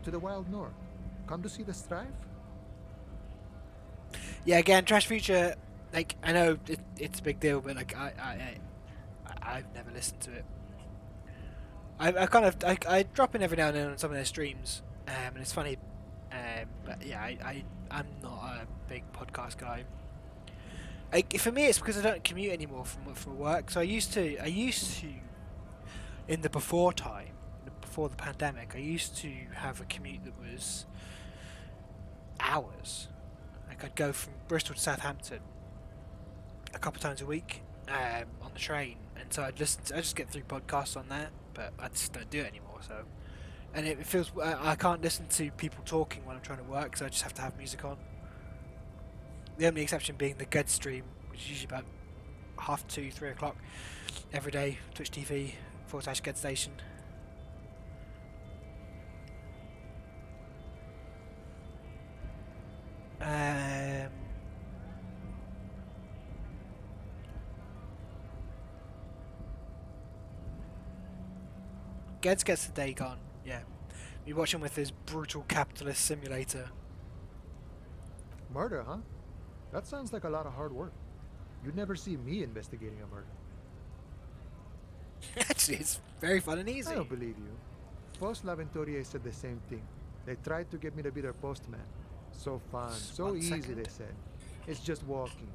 To the wild north? Come to see the strife? Yeah, again, Trash Future. Like, I know it's a big deal, but like, I've never listened to it. I drop in every now and then on some of their streams, and it's funny. But yeah, I'm not a big podcast guy. For me, it's because I don't commute anymore from work. So I used to, in the before time, before the pandemic, I used to have a commute that was hours. Like I'd go from Bristol to Southampton a couple times a week on the train, and so I just get through podcasts on that, but I just don't do it anymore. So, and it feels I can't listen to people talking when I'm trying to work, so I just have to have music on. The only exception being the Ged stream, which is usually about 2:30, 3 o'clock every day. Twitch TV /Ged Station. Geds gets the day gone. Yeah. We watch him with his brutal capitalist simulator. Murder, huh? That sounds like a lot of hard work. You'd never see me investigating a murder. Actually, it's very fun and easy. I don't believe you. Post L'Aventurier said the same thing. They tried to get me to be their postman. So fun, so One easy, second. they said. It's just walking.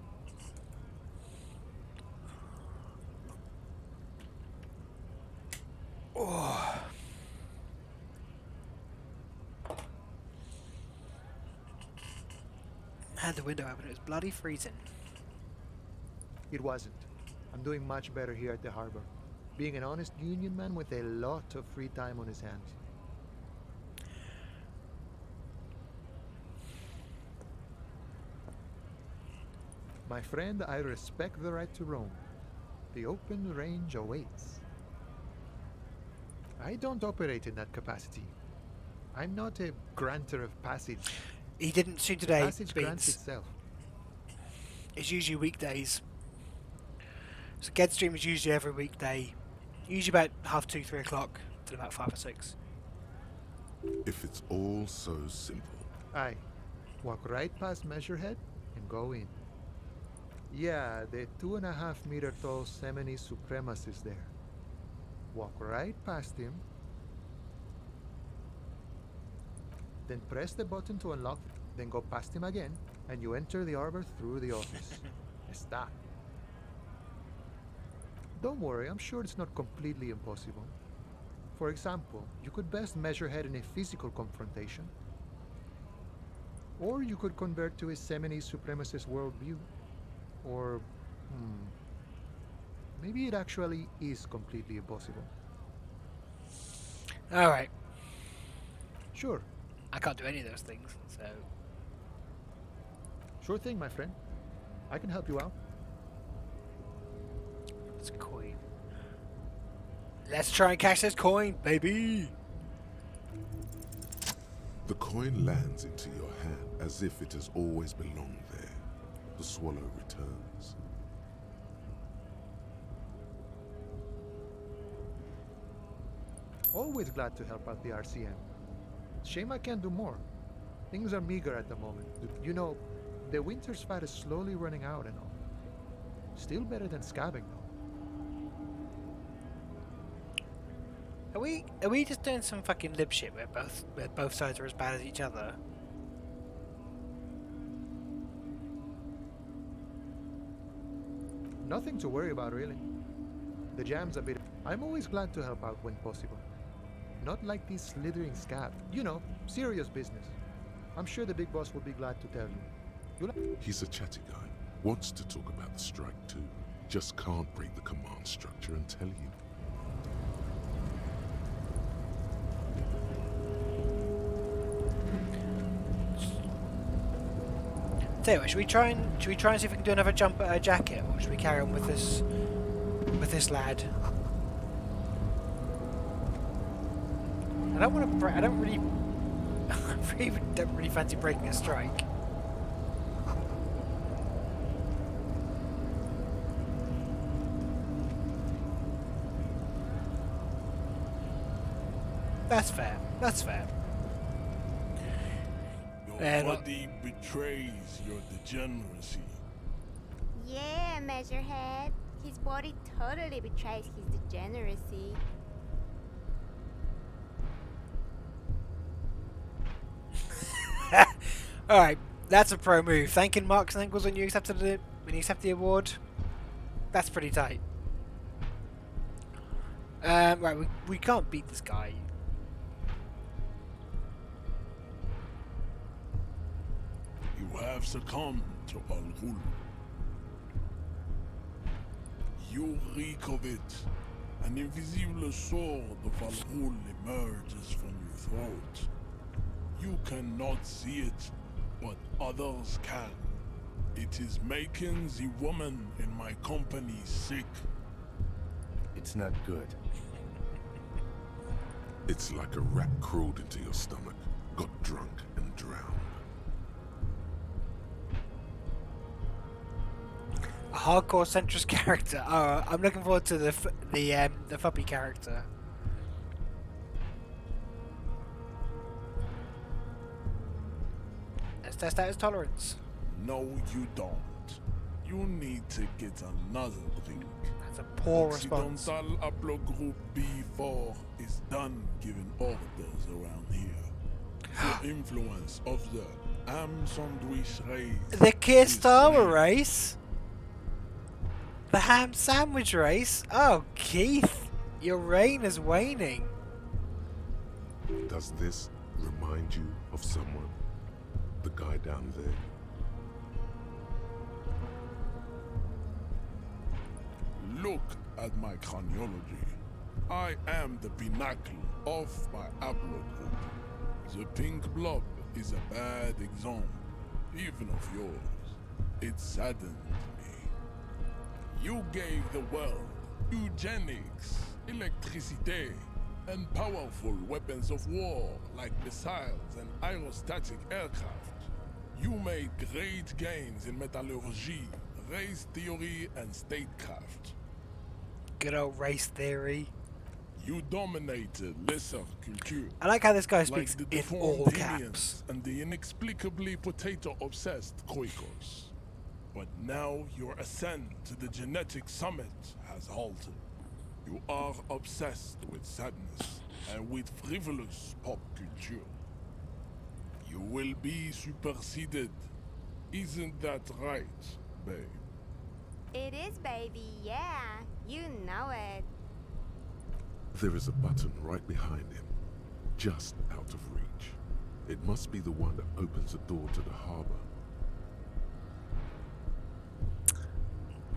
Oh. Had the window open, it was bloody freezing. It wasn't. I'm doing much better here at the harbor. Being an honest union man with a lot of free time on his hands. My friend, I respect the right to roam. The open range awaits. I don't operate in that capacity. I'm not a granter of passage. He didn't shoot today, Passage grants Beans. itself. It's usually weekdays. So Ged stream is usually every weekday. Usually about 2:30, 3 o'clock till about 5 or 6. If it's all so simple. Aye. Walk right past Measurehead and go in. Yeah, the 2.5 meter tall Semini supremacist there. Walk right past him. Then press the button to unlock, then go past him again, and you enter the arbor through the office. Está. Don't worry, I'm sure it's not completely impossible. For example, you could best measure head in a physical confrontation. Or you could convert to a Semini supremacist worldview. Or, maybe it actually is completely impossible. Alright. Sure. I can't do any of those things, so... Sure thing, my friend. I can help you out. It's a coin. Let's try and catch this coin, baby! The coin lands into your hand as if it has always belonged there. The swallow returns. Always glad to help out the RCM. Shame I can't do more. Things are meager at the moment. You know, the winter's fat is slowly running out and all. Still better than scabbing, though. Are we just doing some fucking lib shit where both sides are as bad as each other? Nothing to worry about, really. The jam's a bit... I'm always glad to help out when possible. Not like these slithering scab. You know, serious business. I'm sure the big boss will be glad to tell you. He's a chatty guy. Wants to talk about the strike too. Just can't break the command structure and tell you. Tell you what, should we try and see if we can do another jump at her jacket, or should we carry on with this lad? I don't want to. I don't really fancy breaking a strike. That's fair. That's fair. Your body betrays your degeneracy. Yeah, Measurehead. His body totally betrays his degeneracy. Alright, that's a pro move. Thanking Marks and Engels when you accept the award. That's pretty tight. Right, we can't beat this guy. You have succumbed to Al-Ghul. You reek of it. An invisible sword of Al-Ghul emerges from your throat. You cannot see it, but others can. It is making the woman in my company sick. It's not good. It's like a rat crawled into your stomach, got drunk and drowned. A hardcore centrist character. Oh, I'm looking forward to the Fuppy character. test out his tolerance. No, you don't. You need to get another drink. That's a poor response. Occidental Haplogroup B4 is done giving orders around here. The influence of the ham sandwich race. The Kirstama race? The ham sandwich race? Oh, Keith, your reign is waning. Does this remind you of someone? The guy down there? Look at my chronology. I am the pinnacle of my haplogroup. The pink blob is a bad example, even of yours. It saddens me. You gave the world eugenics, electricity, and powerful weapons of war like missiles and aerostatic aircraft. You made great gains in metallurgy, race theory, and statecraft. Good old race theory. You dominated lesser culture. I like how this guy speaks like the in deformed all aliens caps. and the inexplicably potato-obsessed Kroikos. But now your ascent to the genetic summit has halted. You are obsessed with sadness and with frivolous pop culture. You will be superseded. Isn't that right, babe? It is, baby, yeah. You know it. There is a button right behind him, just out of reach. It must be the one that opens the door to the harbor.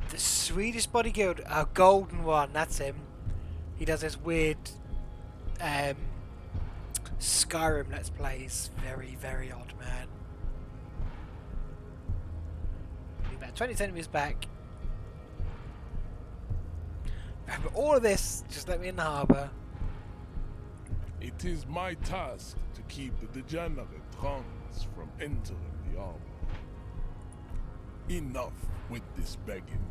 The Swedish Body Guild, a golden one, that's him. He does this weird Skyrim Let's Plays. Very, very odd, man. Be about 20 centimeters back. But all of this, just let me in the harbour. It is my task to keep the degenerate trans from entering the harbor. Enough with this begging.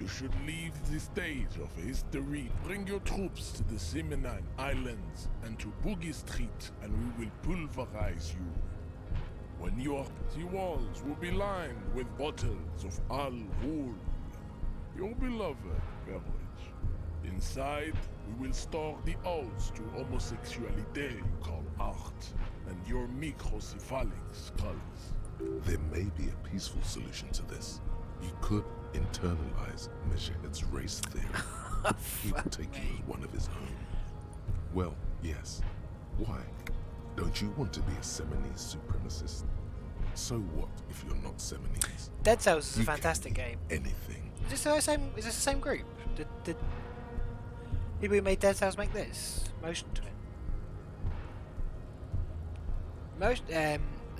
You should leave the stage of history. Bring your troops to the Seminine Islands and to Boogie Street, and we will pulverize you. When you are, the walls will be lined with bottles of Al Ghul, your beloved beverage. Inside, we will store the odes to homosexuality you call art, and your microcephalic skulls. There may be a peaceful solution to this. You could internalize Meshhead's race theory. He would take you as one of his own. Well, yes. Why? Don't you want to be a Seminese supremacist? So what if you're not Seminese? Dead Cells is a You fantastic game. Anything. Is this the same group? Did people who made Dead Cells make this? Motion to it.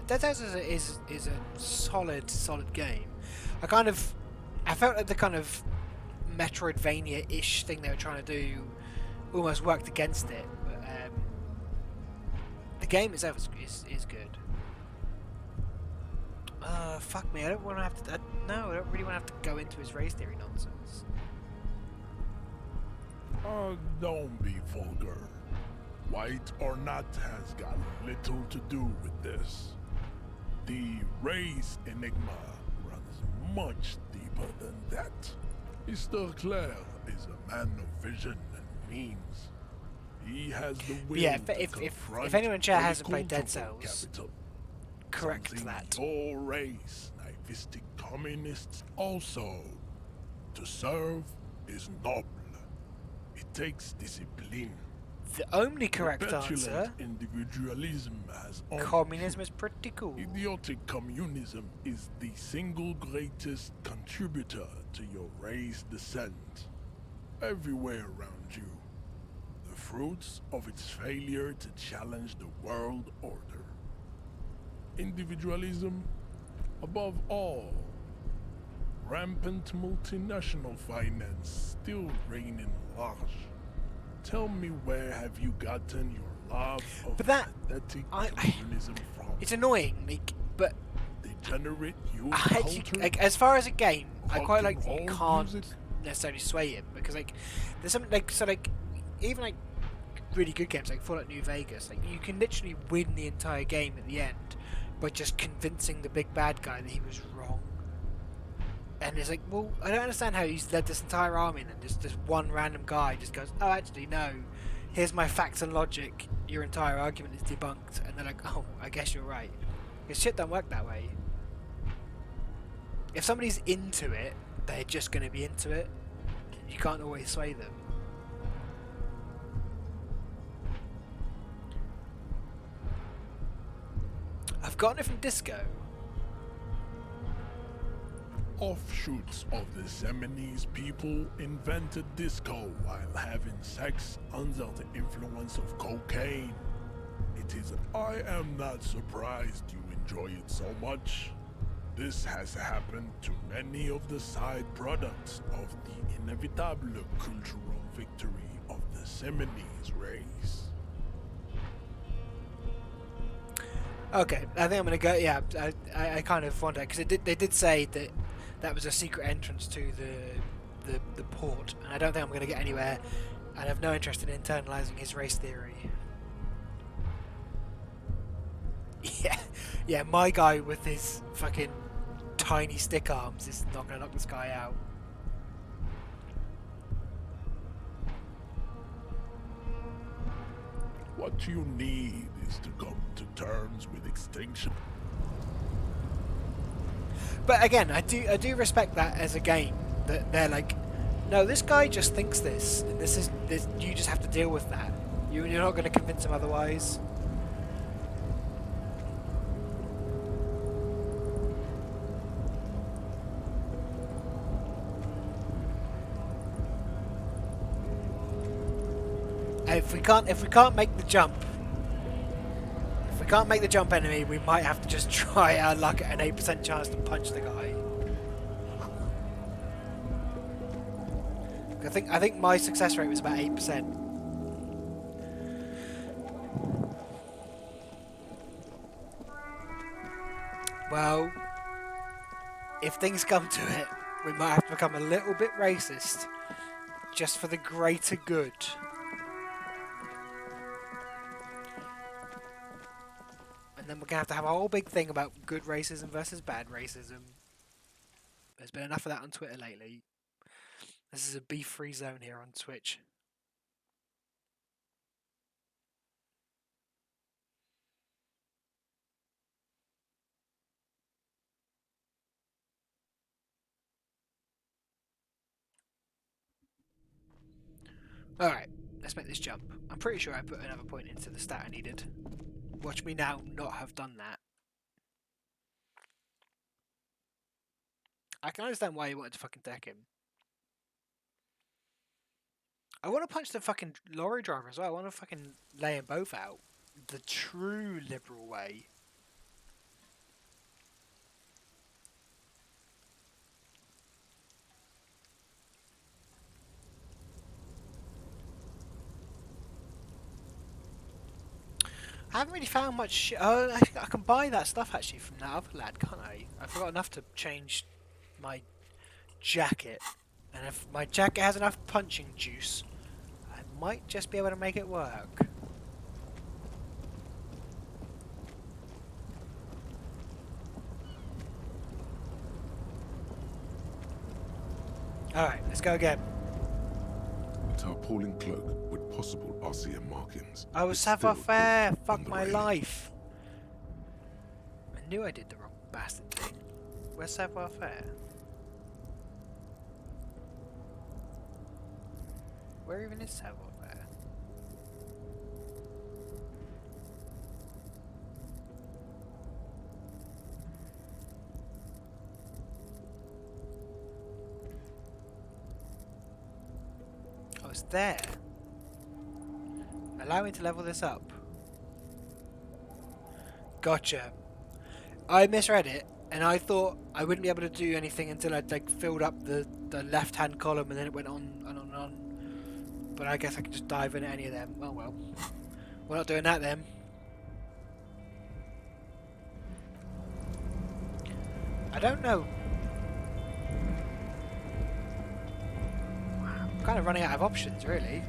Dead Cells is a solid game. I felt like the kind of Metroidvania-ish thing they were trying to do almost worked against it. But the game itself is good. Fuck me, I don't want to have to. No, I don't really want to have to go into his race theory nonsense. Don't be vulgar. White or not has got little to do with this. The race enigma runs much deeper than that. Mr. Clare is a man of vision and means. He has the will if anyone in chat hasn't played Dead Cells, capital. correct Something that. Your race, naivistic communists, also. To serve is noble. It takes discipline. The only correct Petulant answer. Individualism has Communism is pretty cool. Idiotic communism is the single greatest contributor to your race descent. Everywhere around you. The fruits of its failure to challenge the world order. Individualism, above all. Rampant multinational finance still reigning large. Tell me, where have you gotten your love of pathetic communism from? It's annoying, but Degenerate youth actually, culture? as far as a game, I quite like that you Rock and can't roll music? necessarily sway him because there's something even really good games like Fallout New Vegas, you can literally win the entire game at the end by just convincing the big bad guy that he was wrong. And it's like, well, I don't understand how he's led this entire army and then just this one random guy just goes, oh, actually, no, here's my facts and logic, your entire argument is debunked. And they're like, oh, I guess you're right. Because shit don't work that way. If somebody's into it, they're just going to be into it. You can't always sway them. I've gotten it from Disco. Offshoots of the Seminoles people invented disco while having sex under the influence of cocaine. I am not surprised you enjoy it so much. This has happened to many of the side products of the inevitable cultural victory of the Seminoles race. Okay, I think I'm gonna go. Yeah, I kind of wonder because they did say that that was a secret entrance to the port, and I don't think I'm gonna get anywhere. And I have no interest in internalizing his race theory. Yeah, my guy with his fucking tiny stick arms is not gonna knock this guy out. What you need is to come to terms with extinction. But again, I do respect that as a game, that they're like, no, this guy just thinks this, and this. You just have to deal with that. You're not going to convince him otherwise. If we can't make the jump. If we can't make the jump enemy, we might have to just try our luck at an 8% chance to punch the guy. I think my success rate was about 8%. Well, if things come to it, we might have to become a little bit racist, just for the greater good. And then we're going to have a whole big thing about good racism versus bad racism. There's been enough of that on Twitter lately. This is a beef-free zone here on Twitch. Alright, let's make this jump. I'm pretty sure I put another point into the stat I needed. Watch me now not have done that. I can understand why you wanted to fucking deck him. I want to punch the fucking lorry driver as well. I want to fucking lay them both out. The true liberal way. I haven't really found much shit. Oh, I can buy that stuff actually from that other lad, can't I? I forgot enough to change my jacket. And if my jacket has enough punching juice, I might just be able to make it work. Alright, let's go again. A tarpaulin cloak with possible RCM markings. I was savoir-faire! Fuck my life! I knew I did the wrong bastard thing. Where's savoir-faire? Where even is savoir-faire? Oh, it's there. Allow me to level this up. Gotcha. I misread it, and I thought I wouldn't be able to do anything until I'd like filled up the left-hand column, and then it went on and on and on. But I guess I can just dive into any of them. Oh well. We're not doing that then. I don't know. I'm kind of running out of options, really.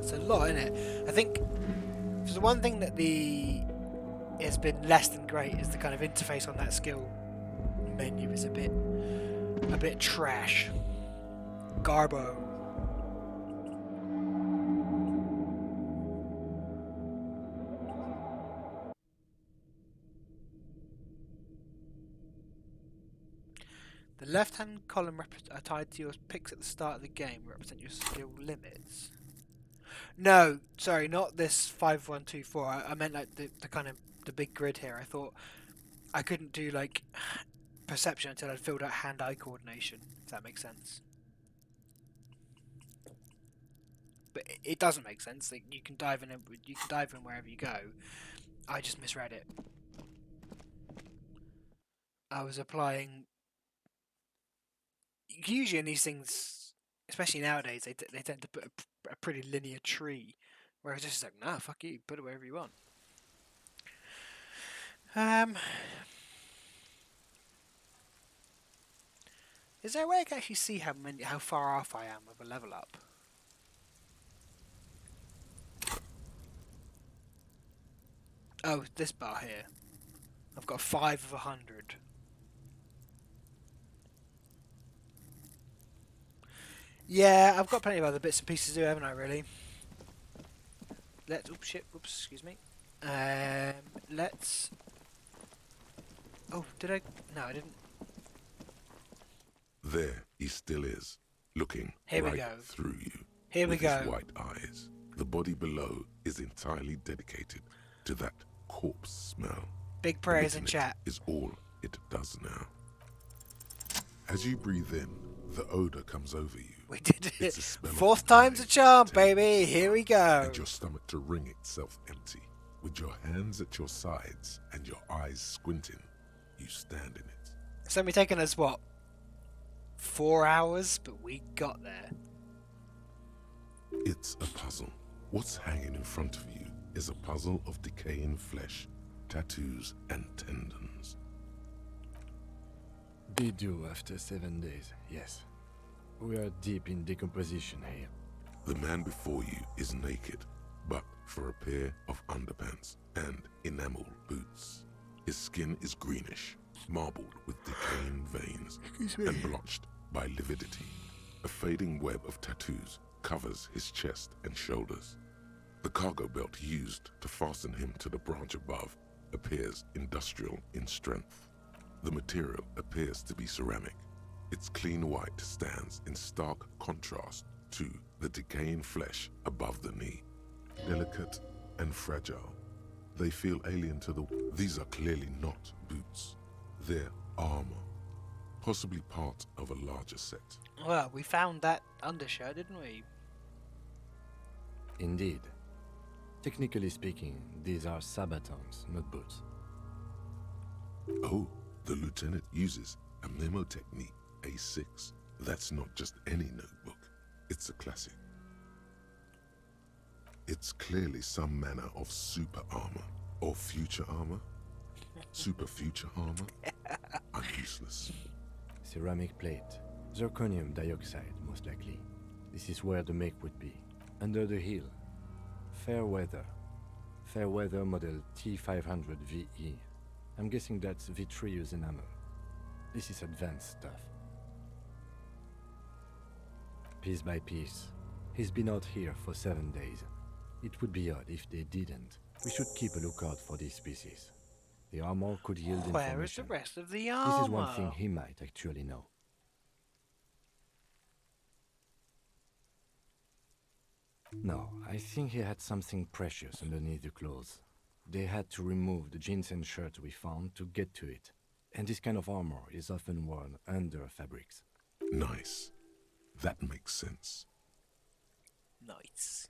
It's a lot, isn't it? I think if the one thing that has been less than great is the kind of interface on that skill menu is a bit trash. Garbo. The left-hand column tied to your picks at the start of the game represent your skill limits. No, sorry, not this 5124. I meant like the kind of the big grid here. I thought I couldn't do like perception until I'd filled out hand-eye coordination. If that makes sense. But it doesn't make sense. Like, you can dive in wherever you go. I just misread it. I was applying. Usually in these things, especially nowadays, they tend to put a pretty linear tree, whereas this is like, nah, fuck you, put it wherever you want. Is there a way I can actually see how far off I am with a level up? Oh, this bar here. I've got 5 of 100. Yeah, I've got plenty of other bits and pieces to do, haven't I, really? Oops, excuse me. Let's... Oh, did I... No, I didn't. There he still is, looking Here we right go. through you. Here we with go. His white eyes. The body below is entirely dedicated to that corpse smell. Big prayers in Emitting it chat. is all it does now. As you breathe in, the odor comes over you. We did it. It's a smell of 4th time's a charm, taste, baby. Here we go. and your stomach to wring itself empty. With your hands at your sides and your eyes squinting, you stand in it. It's only taken us, what, 4 hours? But we got there. It's a puzzle. What's hanging in front of you is a puzzle of decaying flesh, tattoos, and tendons. Be due after 7 days, yes. We are deep in decomposition here. The man before you is naked, but for a pair of underpants and enamel boots. His skin is greenish, marbled with decaying veins, and blotched by lividity. A fading web of tattoos covers his chest and shoulders. The cargo belt used to fasten him to the branch above appears industrial in strength. The material appears to be ceramic. Its clean white stands in stark contrast to the decaying flesh above the knee. Delicate and fragile, they feel alien to the... These are clearly not boots. They're armor, possibly part of a larger set. Well, we found that undershirt, didn't we? Indeed. Technically speaking, these are sabatons, not boots. Oh, the lieutenant uses a memo technique, A6. That's not just any notebook. It's a classic. It's clearly some manner of super armor, or future armor. Super future armor? I'm useless. Ceramic plate. Zirconium dioxide, most likely. This is where the make would be. Under the hill. Fair weather. Fair weather model T500 VE. I'm guessing that's vitreous enamel. This is advanced stuff. Piece by piece. He's been out here for 7 days. It would be odd if they didn't. We should keep a lookout for these species. The armor could yield information. Where is the rest of the armor? This is one thing he might actually know. No, I think he had something precious underneath the clothes. They had to remove the jeans and shirt we found to get to it. And this kind of armor is often worn under fabrics. Nice. That makes sense. Nice.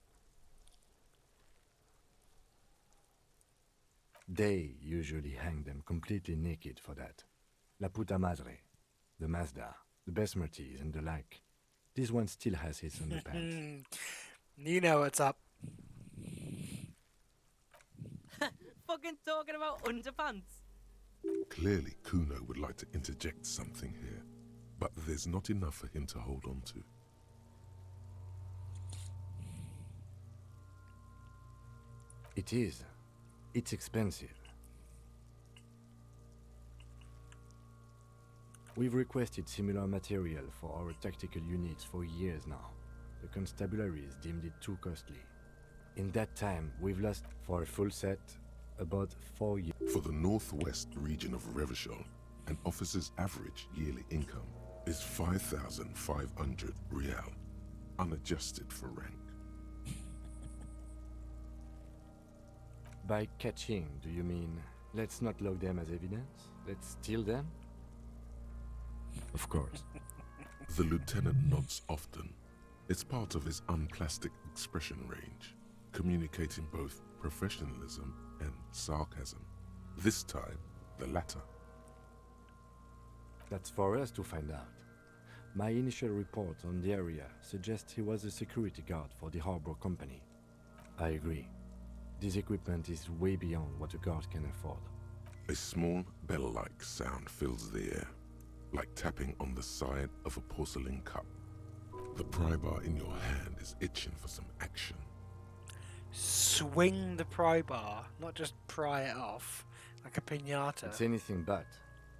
They usually hang them completely naked for that. La puta madre, the Mazda, the Besmerties and the like. This one still has his underpants. You know what's up. Fucking talking about underpants. Clearly, Kuno would like to interject something here, but there's not enough for him to hold on to. It is. It's expensive. We've requested similar material for our tactical units for years now. The constabularies deemed it too costly. In that time, we've lost, for a full set, about 4 years. For the northwest region of Revachol, an officer's average yearly income is 5,500 real, unadjusted for rank. By catching, do you mean let's not log them as evidence? Let's steal them? Of course. The lieutenant nods often. It's part of his unplastic expression range, communicating both professionalism and sarcasm. This time, the latter. That's for us to find out. My initial report on the area suggests he was a security guard for the harbor company. I agree. This equipment is way beyond what a guard can afford. A small bell-like sound fills the air, like tapping on the side of a porcelain cup. The pry bar in your hand is itching for some action. Swing the pry bar, not just pry it off like a piñata. It's anything but.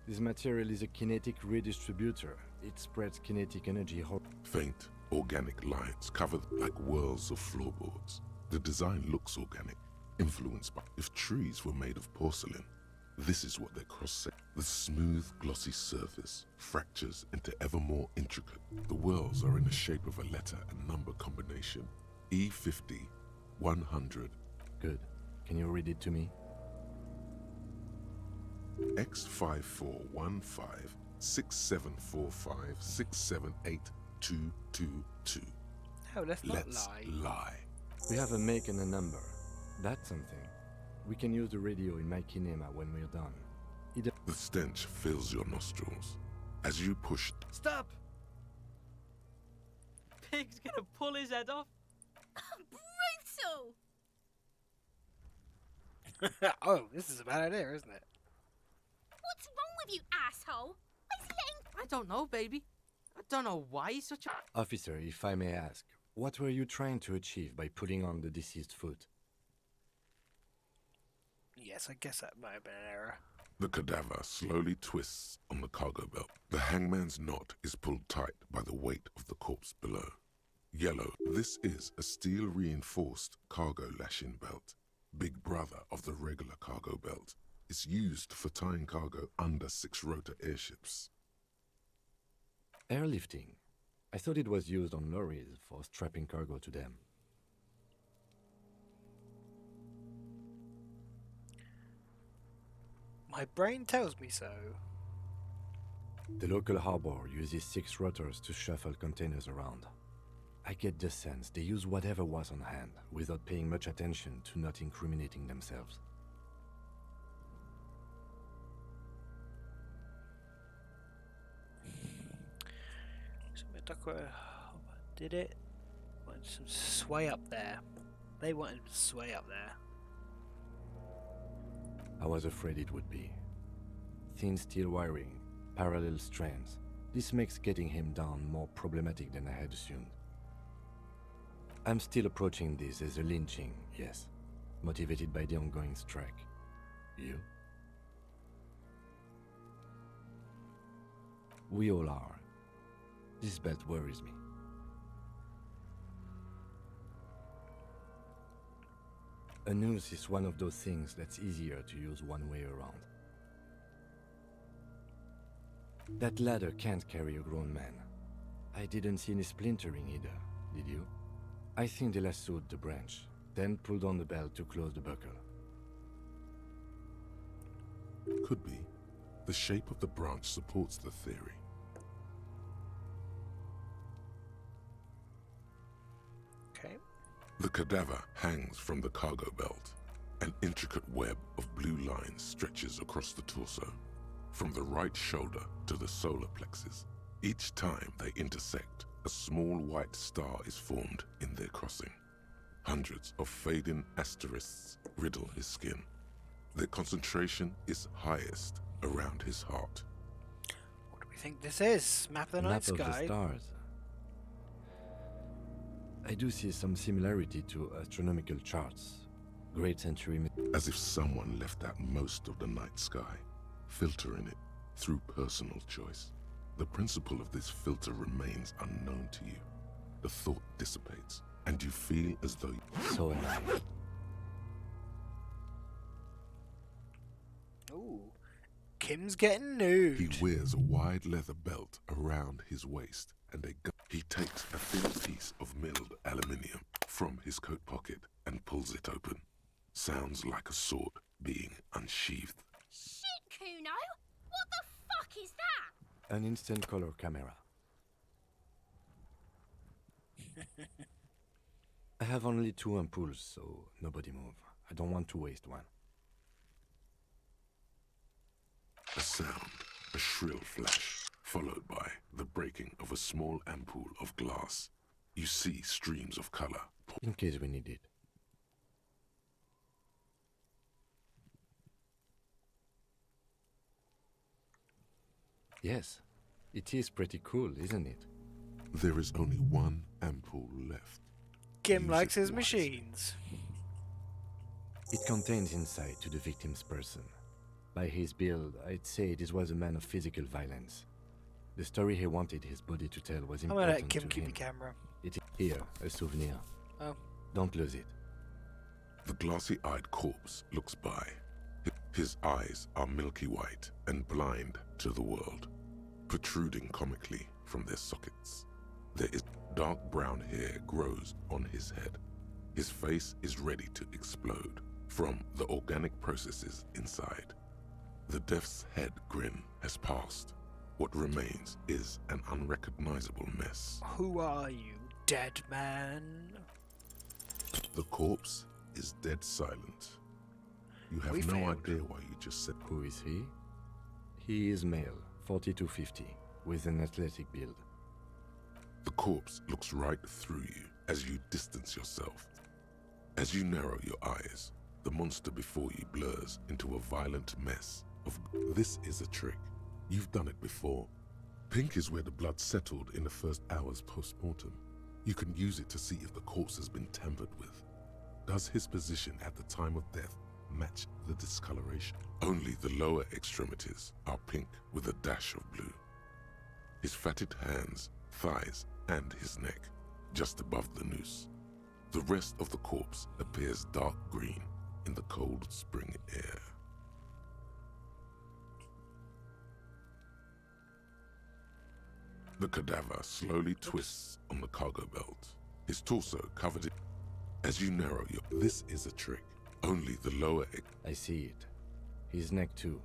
This material is a kinetic redistributor. It spreads kinetic energy. Faint, organic lines covered like whirls of floorboards. The design looks organic, influenced by... If trees were made of porcelain, this is what they cross-section. The smooth, glossy surface fractures into ever more intricate. The whirls are in the shape of a letter and number combination. E50, 100. Good. Can you read it to me? X5415 6745 678222. Oh, let's not lie. We have a make and a number. That's something. We can use the radio in my kinema when we're done. The stench fills your nostrils as you push. Stop! Pig's gonna pull his head off. Brutal! Oh, this is a bad idea, isn't it? What's wrong with you, asshole? Why is he letting... I don't know, baby. I don't know why he's such a... Officer, if I may ask, what were you trying to achieve by putting on the deceased foot? Yes, I guess that might have been an error. The cadaver slowly twists on the cargo belt. The hangman's knot is pulled tight by the weight of the corpse below. Yellow, this is a steel-reinforced cargo lashing belt. Big brother of the regular cargo belt. It's used for tying cargo under 6-rotor airships. Airlifting. I thought it was used on lorries for strapping cargo to them. My brain tells me so. The local harbor uses 6 rotors to shuffle containers around. I get the sense they use whatever was on hand without paying much attention to not incriminating themselves. Did it? Wanted some sway up there. They wanted some sway up there. I was afraid it would be. Thin steel wiring, parallel strands. This makes getting him down more problematic than I had assumed. I'm still approaching this as a lynching, yes, motivated by the ongoing strike. You? We all are. This belt worries me. A noose is one of those things that's easier to use one way around. That ladder can't carry a grown man. I didn't see any splintering either, did you? I think they lassoed the branch, then pulled on the belt to close the buckle. Could be. The shape of the branch supports the theory. Okay. The cadaver hangs from the cargo belt. An intricate web of blue lines stretches across the torso, from the right shoulder to the solar plexus. Each time they intersect, a small white star is formed in their crossing. Hundreds of fading asterisks riddle his skin. Their concentration is highest around his heart. What do we think this is? Map of the night sky? Map of the stars. I do see some similarity to astronomical charts. Great century. As if someone left out most of the night sky, filtering it through personal choice. The principle of this filter remains unknown to you. The thought dissipates, and you feel as though So alive. Ooh, Kim's getting nude. He wears a wide leather belt around his waist and a gun. He takes a thin piece of milled aluminium from his coat pocket and pulls it open. Sounds like a sword being unsheathed. Shit, Kuno! What the fuck is that? An instant color camera. I have only 2 ampoules, so nobody move. I don't want to waste one. A sound, a shrill flash, followed by the breaking of a small ampoule of glass. You see streams of color. In case we need it. Yes, it is pretty cool, isn't it? There is only one ampoule left. Kim Use likes it his wisely. machines. It contains insight to the victim's person. By his build, I'd say this was a man of physical violence. The story he wanted his body to tell was I'm gonna important let Kim to keep him. the camera. It is here, a souvenir. Oh. Don't lose it. The glassy-eyed corpse looks by. His eyes are milky white and blind to the world, protruding comically from their sockets. There is dark brown hair grows on his head. His face is ready to explode from the organic processes inside. The death's head grin has passed. What remains is an unrecognizable mess. Who are you, dead man? The corpse is dead silent. You have We no failed. idea why you just said. Who is he? He is male, 40 to 50, with an athletic build. The corpse looks right through you as you distance yourself. As you narrow your eyes, the monster before you blurs into a violent mess of... This is a trick. You've done it before. Pink is where the blood settled in the first hours post-mortem. You can use it to see if the corpse has been tampered with. Does his position at the time of death match the discoloration? Only the lower extremities are pink with a dash of blue. His fatted hands, thighs, and his neck, just above the noose. The rest of the corpse appears dark green in the cold spring air. The cadaver slowly twists on the cargo belt, his torso covered in... As you narrow your... This is a trick. Only the lower... I see it. His neck too.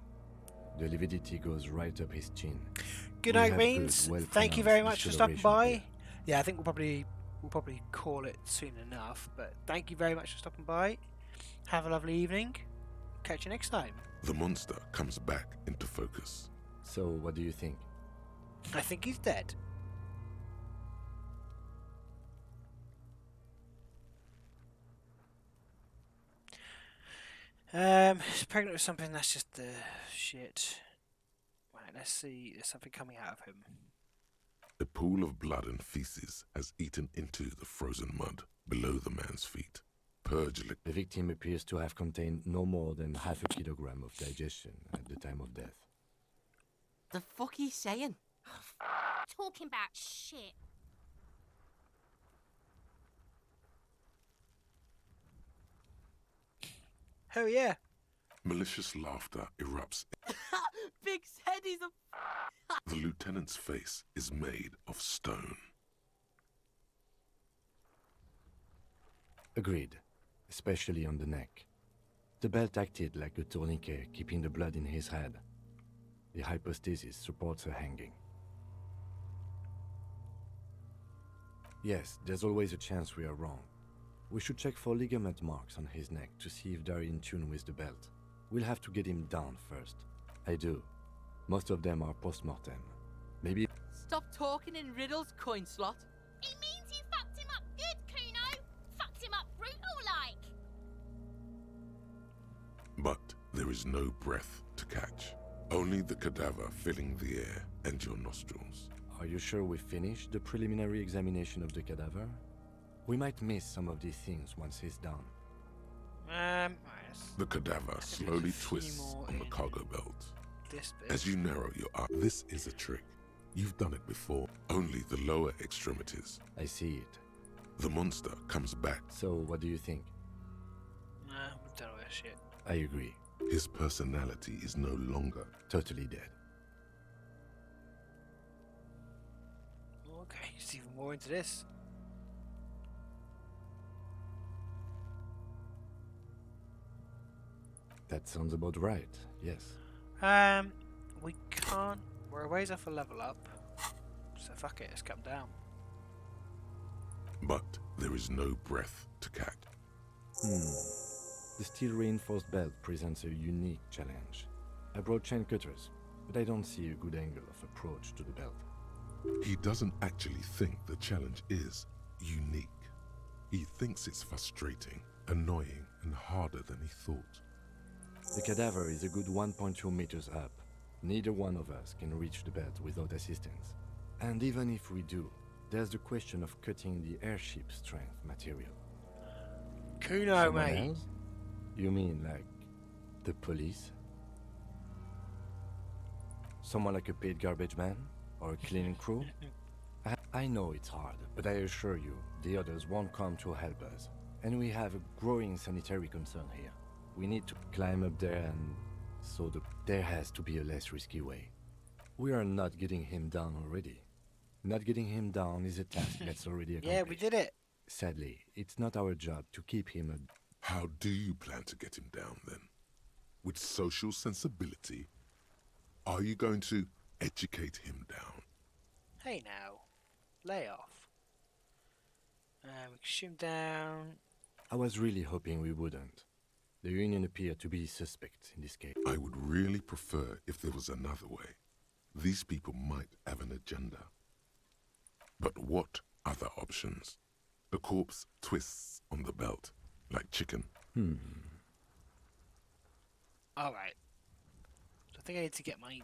The lividity goes right up his chin. Good We night, have Beans. good, Thank you very well-pronounced much for stopping discoloration by. Yeah, I think we'll probably call it soon enough. But thank you very much for stopping by. Have a lovely evening. Catch you next time. The monster comes back into focus. So, what do you think? I think he's dead. He's pregnant with something. That's just shit. Right, let's see. There's something coming out of him. A pool of blood and feces has eaten into the frozen mud below the man's feet. Purge. The victim appears to have contained no more than half a kilogram of digestion at the time of death. The fuck he's saying? Talking about shit. Oh yeah. Malicious laughter erupts. Big said he's a... The lieutenant's face is made of stone. Agreed, especially on the neck. The belt acted like a tourniquet, keeping the blood in his head. The hypostasis supports a hanging. Yes, there's always a chance we are wrong. We should check for ligament marks on his neck to see if they're in tune with the belt. We'll have to get him down first. I do. Most of them are post-mortem. Maybe... Stop talking in riddles, coin slot. It means you fucked him up good, Kuno. Fucked him up brutal like. But there is no breath to catch. Only the cadaver filling the air and your nostrils. Are you sure we finished the preliminary examination of the cadaver? We might miss some of these things once he's done. Right, The cadaver slowly twists on the cargo belt. As you narrow your eye, this is a trick. You've done it before. Only the lower extremities. I see it. The monster comes back. So, what do you think? Nah, we've done all that shit. I agree. His personality is no longer totally dead. Okay, he's even more into this. That sounds about right, yes. We can't. We're a ways off a level up. So fuck it, let's come down. But there is no breath to catch. The steel reinforced belt presents a unique challenge. I brought chain cutters, but I don't see a good angle of approach to the belt. He doesn't actually think the challenge is unique. He thinks it's frustrating, annoying, and harder than he thought. The cadaver is a good 1.2 meters up. Neither one of us can reach the belt without assistance. And even if we do, there's the question of cutting the airship strength material. Kuno, Someone mate. else? You mean like the police? Someone like a paid garbage man? Or a cleaning crew? I know it's hard, but I assure you, the others won't come to help us. And we have a growing sanitary concern here. We need to climb up there, and so there has to be a less risky way. We are not getting him down already. Not getting him down is a task that's already accomplished. Yeah, we did it. Sadly, it's not our job to keep him How do you plan to get him down, then? With social sensibility? Are you going to educate him down? Hey now, lay off. We can shoot him down. I was really hoping we wouldn't. The Union appear to be suspect in this case. I would really prefer if there was another way. These people might have an agenda. But what other options? The corpse twists on the belt, like chicken. Alright. So I think I need to get my...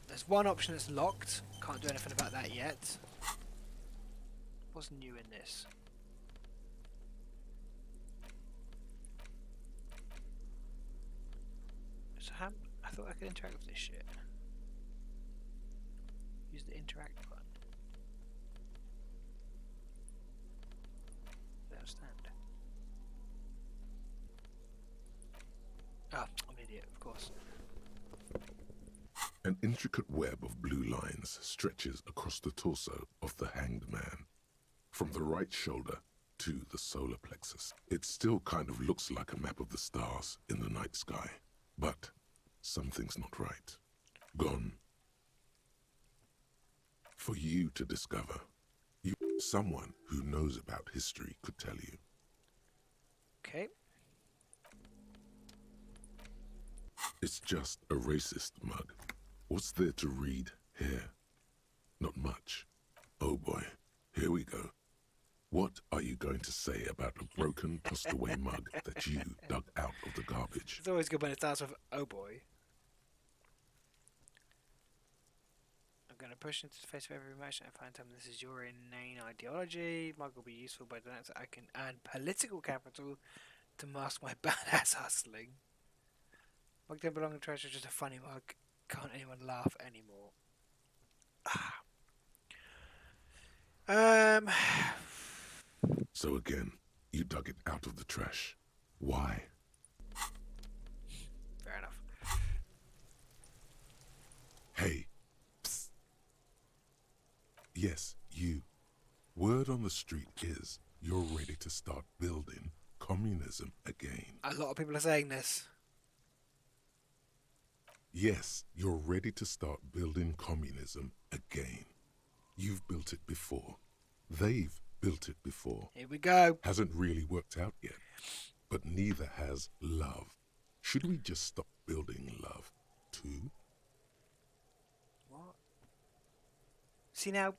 There's one option that's locked. Can't do anything about that yet. What's new in this? So I thought I could interact with this shit. Use the interact button. I don't understand. Oh, I'm an idiot, of course. An intricate web of blue lines stretches across the torso of the hanged man, from the right shoulder to the solar plexus. It still kind of looks like a map of the stars in the night sky, but something's not right. Gone. For you to discover. Someone who knows about history could tell you. Okay. It's just a racist mug. What's there to read here? Not much. Oh boy, here we go. What are you going to say about a broken, tossed-away mug that you dug out of the garbage? It's always good when it starts with, oh boy. I'm going to push into the face of every emotion and find time this is your inane ideology. Mug will be useful by the next I can earn political capital to mask my badass hustling. Mug don't belong in treasure, just a funny mug. Can't anyone laugh anymore? So again, you dug it out of the trash. Why? Fair enough. Hey. Psst. Yes, you. Word on the street is you're ready to start building communism again. A lot of people are saying this. Yes, you're ready to start building communism again. You've built it before. They've built it before. Here we go. Hasn't really worked out yet. But neither has love. Should we just stop building love, too? What? See now,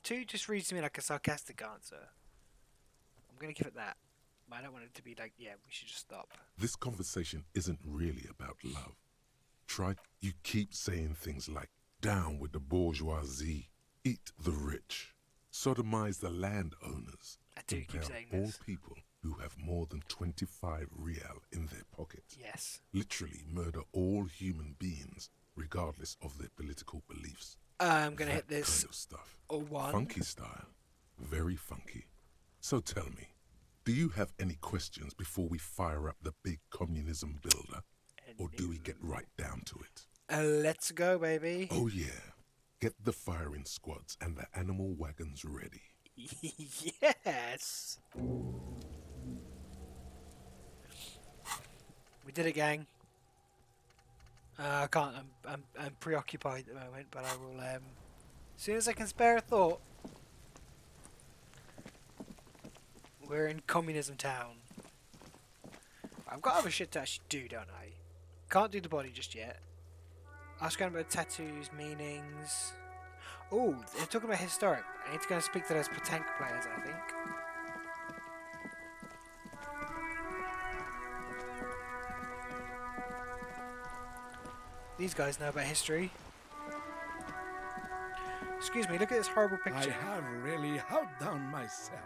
2 just reads to me like a sarcastic answer. I'm going to give it that. But I don't want it to be like, yeah, we should just stop. This conversation isn't really about love. You keep saying things like, down with the bourgeoisie, eat the rich, sodomize the landowners, I do keep saying all this. people who have more than 25 real in their pocket. Yes. Literally murder all human beings, regardless of their political beliefs. I'm gonna hit this. Kind of stuff. A 1. Funky style. Very funky. So tell me, do you have any questions before we fire up the big communism builder? Or do we get right down to it? Let's go, baby. Oh yeah. Get the firing squads and the animal wagons ready. Yes. We did it, gang. I can't. I'm preoccupied at the moment, but I will. As soon as I can spare a thought. We're in Communism Town. I've got other shit to actually do, don't I? Can't do the body just yet. Ask around about tattoos, meanings. Oh, they're talking about historic. I need to go and speak to those Patank players, I think. These guys know about history. Excuse me, look at this horrible picture. I have really outdone myself.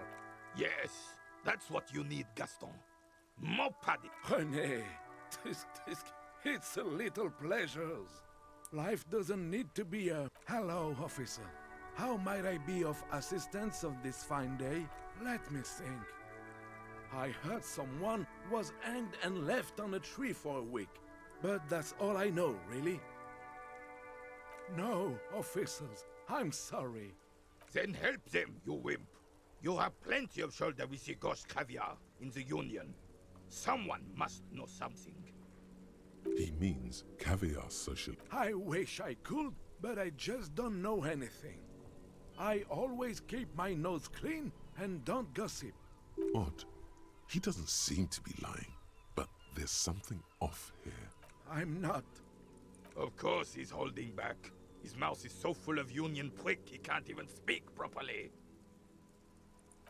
Yes, that's what you need, Gaston. More padding. René, it's a little pleasures. Life doesn't need to be a hello, officer. How might I be of assistance of this fine day? Let me think. I heard someone was hanged and left on a tree for a week. But that's all I know, really. No, officers, I'm sorry. Then help them, you wimp. You have plenty of shoulder with the ghost caviar in the Union. Someone must know something. He means caviar social. I wish I could, but I just don't know anything. I always keep my nose clean and don't gossip. Odd. He doesn't seem to be lying, but there's something off here. I'm not. Of course he's holding back. His mouth is so full of Union prick he can't even speak properly.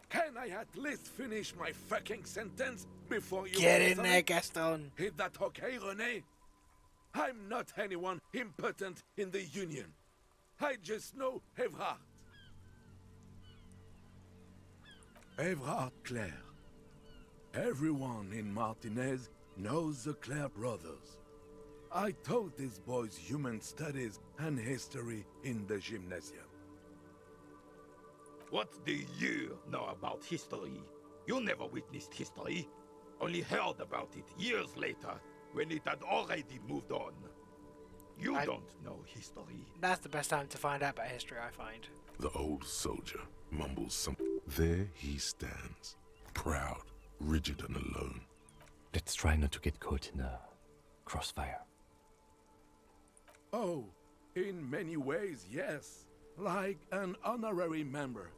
Can I at least finish my fucking sentence before you... Get in there, Gaston. Is that okay, René? I'm not anyone impotent in the Union. I just know Evrard. Evrard Clare. Everyone in Martinez knows the Clare brothers. I taught these boys human studies and history in the gymnasium. What do you know about history? You never witnessed history, only heard about it years later, when it had already moved on. You don't know history. That's the best time to find out about history, I find. The old soldier mumbles something. There he stands, proud, rigid and alone. Let's try not to get caught in a crossfire. Oh, in many ways, yes. Like an honorary member.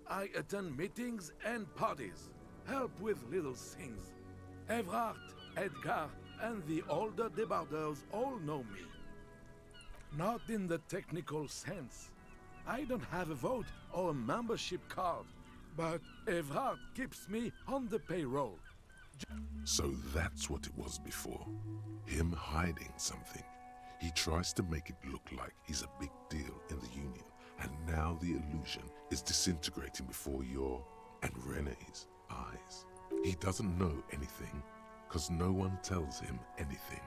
I attend meetings and parties, help with little things. Evrard, Edgar, and the older debarders all know me. Not in the technical sense. I don't have a vote or a membership card, but Evrard keeps me on the payroll. So that's what it was before. Him hiding something. He tries to make it look like he's a big deal in the Union, and now the illusion is disintegrating before your and René's eyes. He doesn't know anything, because no one tells him anything.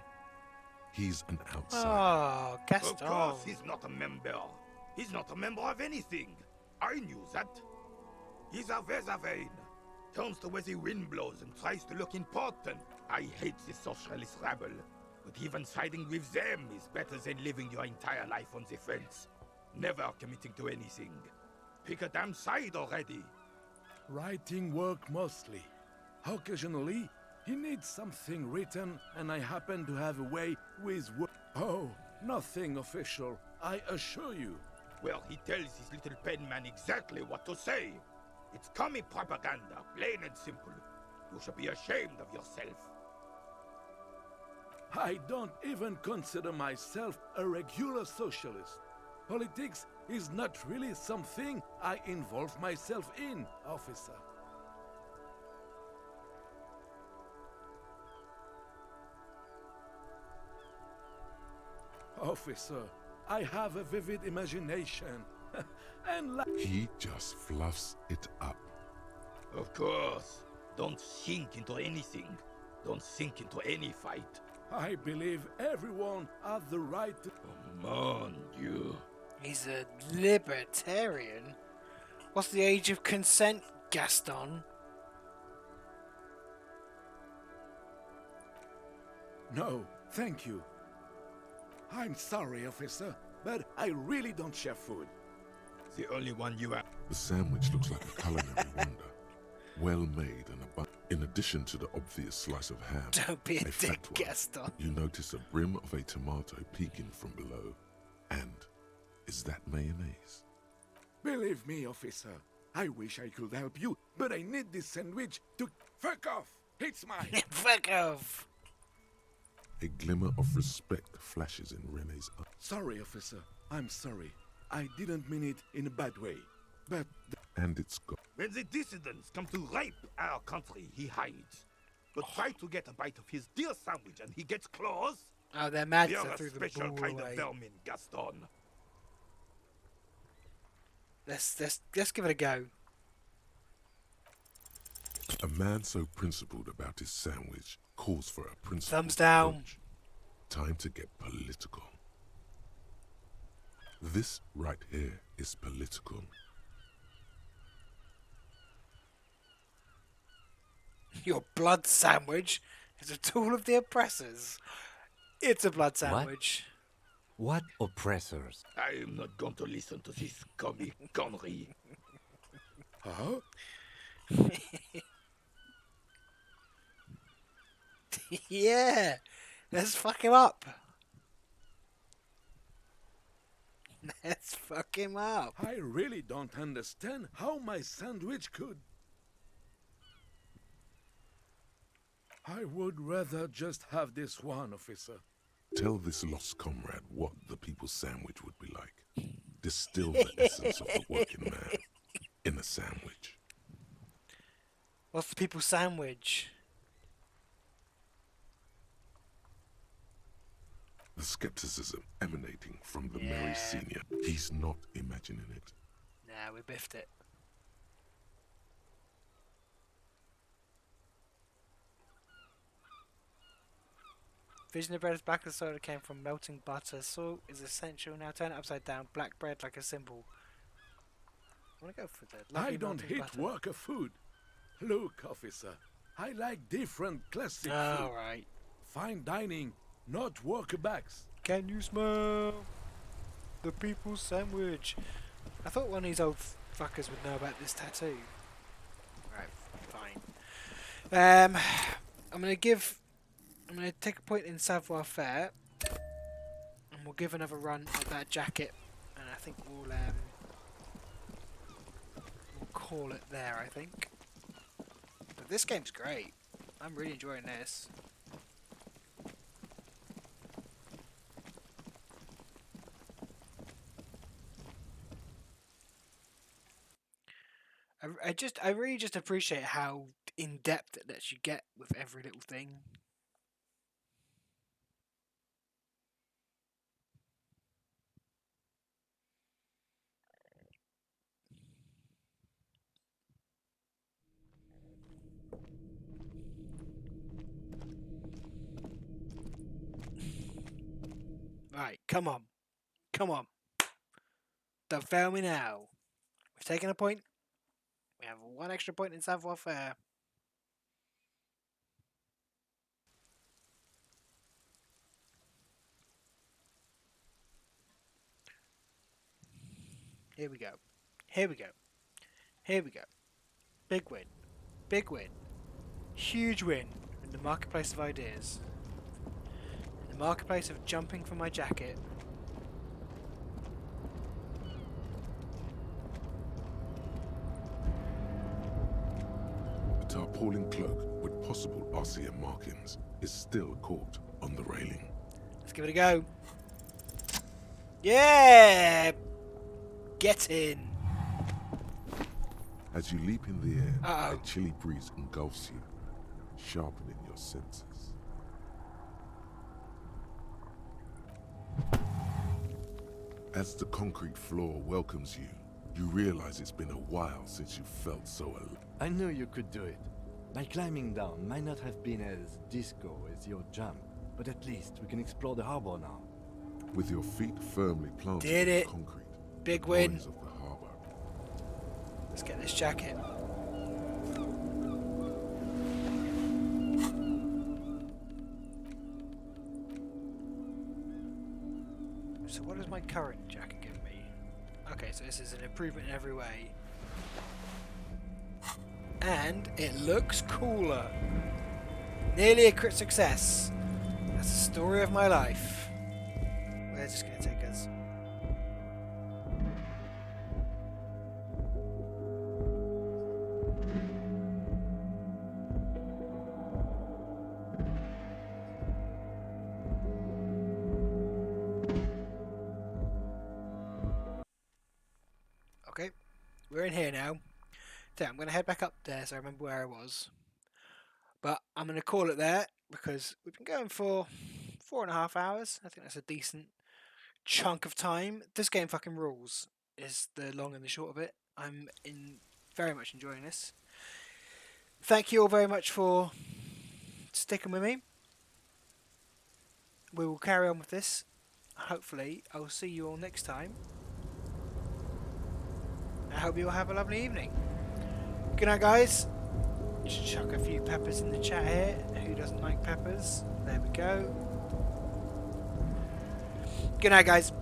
He's an outsider. Oh, Gaston. Of course he's not a member. He's not a member of anything. I knew that. He's a Weservein. Turns to where the wind blows and tries to look important. I hate the socialist rabble. But even siding with them is better than living your entire life on the fence. Never committing to anything. Pick a damn side already. Writing work mostly. Occasionally, he needs something written, and I happen to have a way with work. Oh, nothing official, I assure you. Well, he tells his little pen man exactly what to say. It's commie propaganda, plain and simple. You should be ashamed of yourself. I don't even consider myself a regular socialist. Politics is not really something I involve myself in, officer. Officer, I have a vivid imagination. And he just fluffs it up. Of course. Don't sink into anything. Don't sink into any fight. I believe everyone has the right to... Mon Dieu. He's a libertarian? What's the age of consent, Gaston? No, thank you. I'm sorry, officer, but I really don't share food. The only one you have. The sandwich looks like a culinary wonder. Well made and abundant. In addition to the obvious slice of ham, Don't be a dick, fat one, Gaston. you notice a brim of a tomato peeking from below. And is that mayonnaise? Believe me, officer, I wish I could help you, but I need this sandwich to... Fuck off! It's mine! Fuck off! A glimmer of respect flashes in Rene's eye. Sorry, officer. I'm sorry. I didn't mean it in a bad way. But... And it's gone. When the dissidents come to rape our country, he hides. But try to get a bite of his dear sandwich and he gets claws. Oh, they're mad You're that a threw the special ball kind away. of vermin, Gaston. Let's give it a go. A man so principled about his sandwich calls for a principled Thumbs down. approach. Time to get political. This right here is political. Your blood sandwich is a tool of the oppressors. It's a blood sandwich. What oppressors? I am not going to listen to this comic gunnery. Huh? Yeah, let's fuck him up. Let's fuck him up. I really don't understand how my sandwich could... I would rather just have this one, officer. Tell this lost comrade what the people's sandwich would be like. Distill the essence of the working man in a sandwich. What's the people's sandwich? The skepticism emanating from the Mary Senior. He's not imagining it. Nah, we biffed it. Vision of bread as black as soda came from melting butter. Salt is essential. Now turn it upside down. Black bread like a symbol. I want to go for the lovely I don't melting hate butter. worker food. Look, officer, I like different classic food. Alright. Fine dining, not worker bags. Can you smell the people's sandwich? I thought one of these old fuckers would know about this tattoo. Right, fine. I'm gonna take a point in savoir faire, and we'll give another run at that jacket, and I think we'll call it there. I think. But this game's great. I'm really enjoying this. I really just appreciate how in depth it lets you get with every little thing. Right, come on. Come on. Don't fail me now. We've taken a point. We have one extra point in savoir faire. Here we go. Here we go. Here we go. Big win. Big win. Huge win in the marketplace of ideas. In the marketplace of jumping for my jacket. The tarpaulin cloak with possible RCM markings is still caught on the railing. Let's give it a go. Yeah! Get in. As you leap in the air, Uh-oh. a chilly breeze engulfs you, sharpening your senses. As the concrete floor welcomes you, you realize it's been a while since you felt so alive. I knew you could do it. My climbing down might not have been as disco as your jump, but at least we can explore the harbor now. With your feet firmly planted Did in it. the concrete, Big the win. glories of the harbor. Let's get this jacket. So what does my current jacket give me? Okay, so this is an improvement in every way. And it looks cooler. Nearly a crit success. That's the story of my life. Where's this going to take us? Okay, we're in here now. So I'm going to head back up there so I remember where I was. But I'm going to call it there because we've been going for 4.5 hours. I think that's a decent chunk of time. This game fucking rules is the long and the short of it. I'm very much enjoying this. Thank you all very much for sticking with me. We will carry on with this. Hopefully, I will see you all next time. I hope you all have a lovely evening. Good night, guys. Just chuck a few peppers in the chat here. Who doesn't like peppers? There we go. Good night, guys.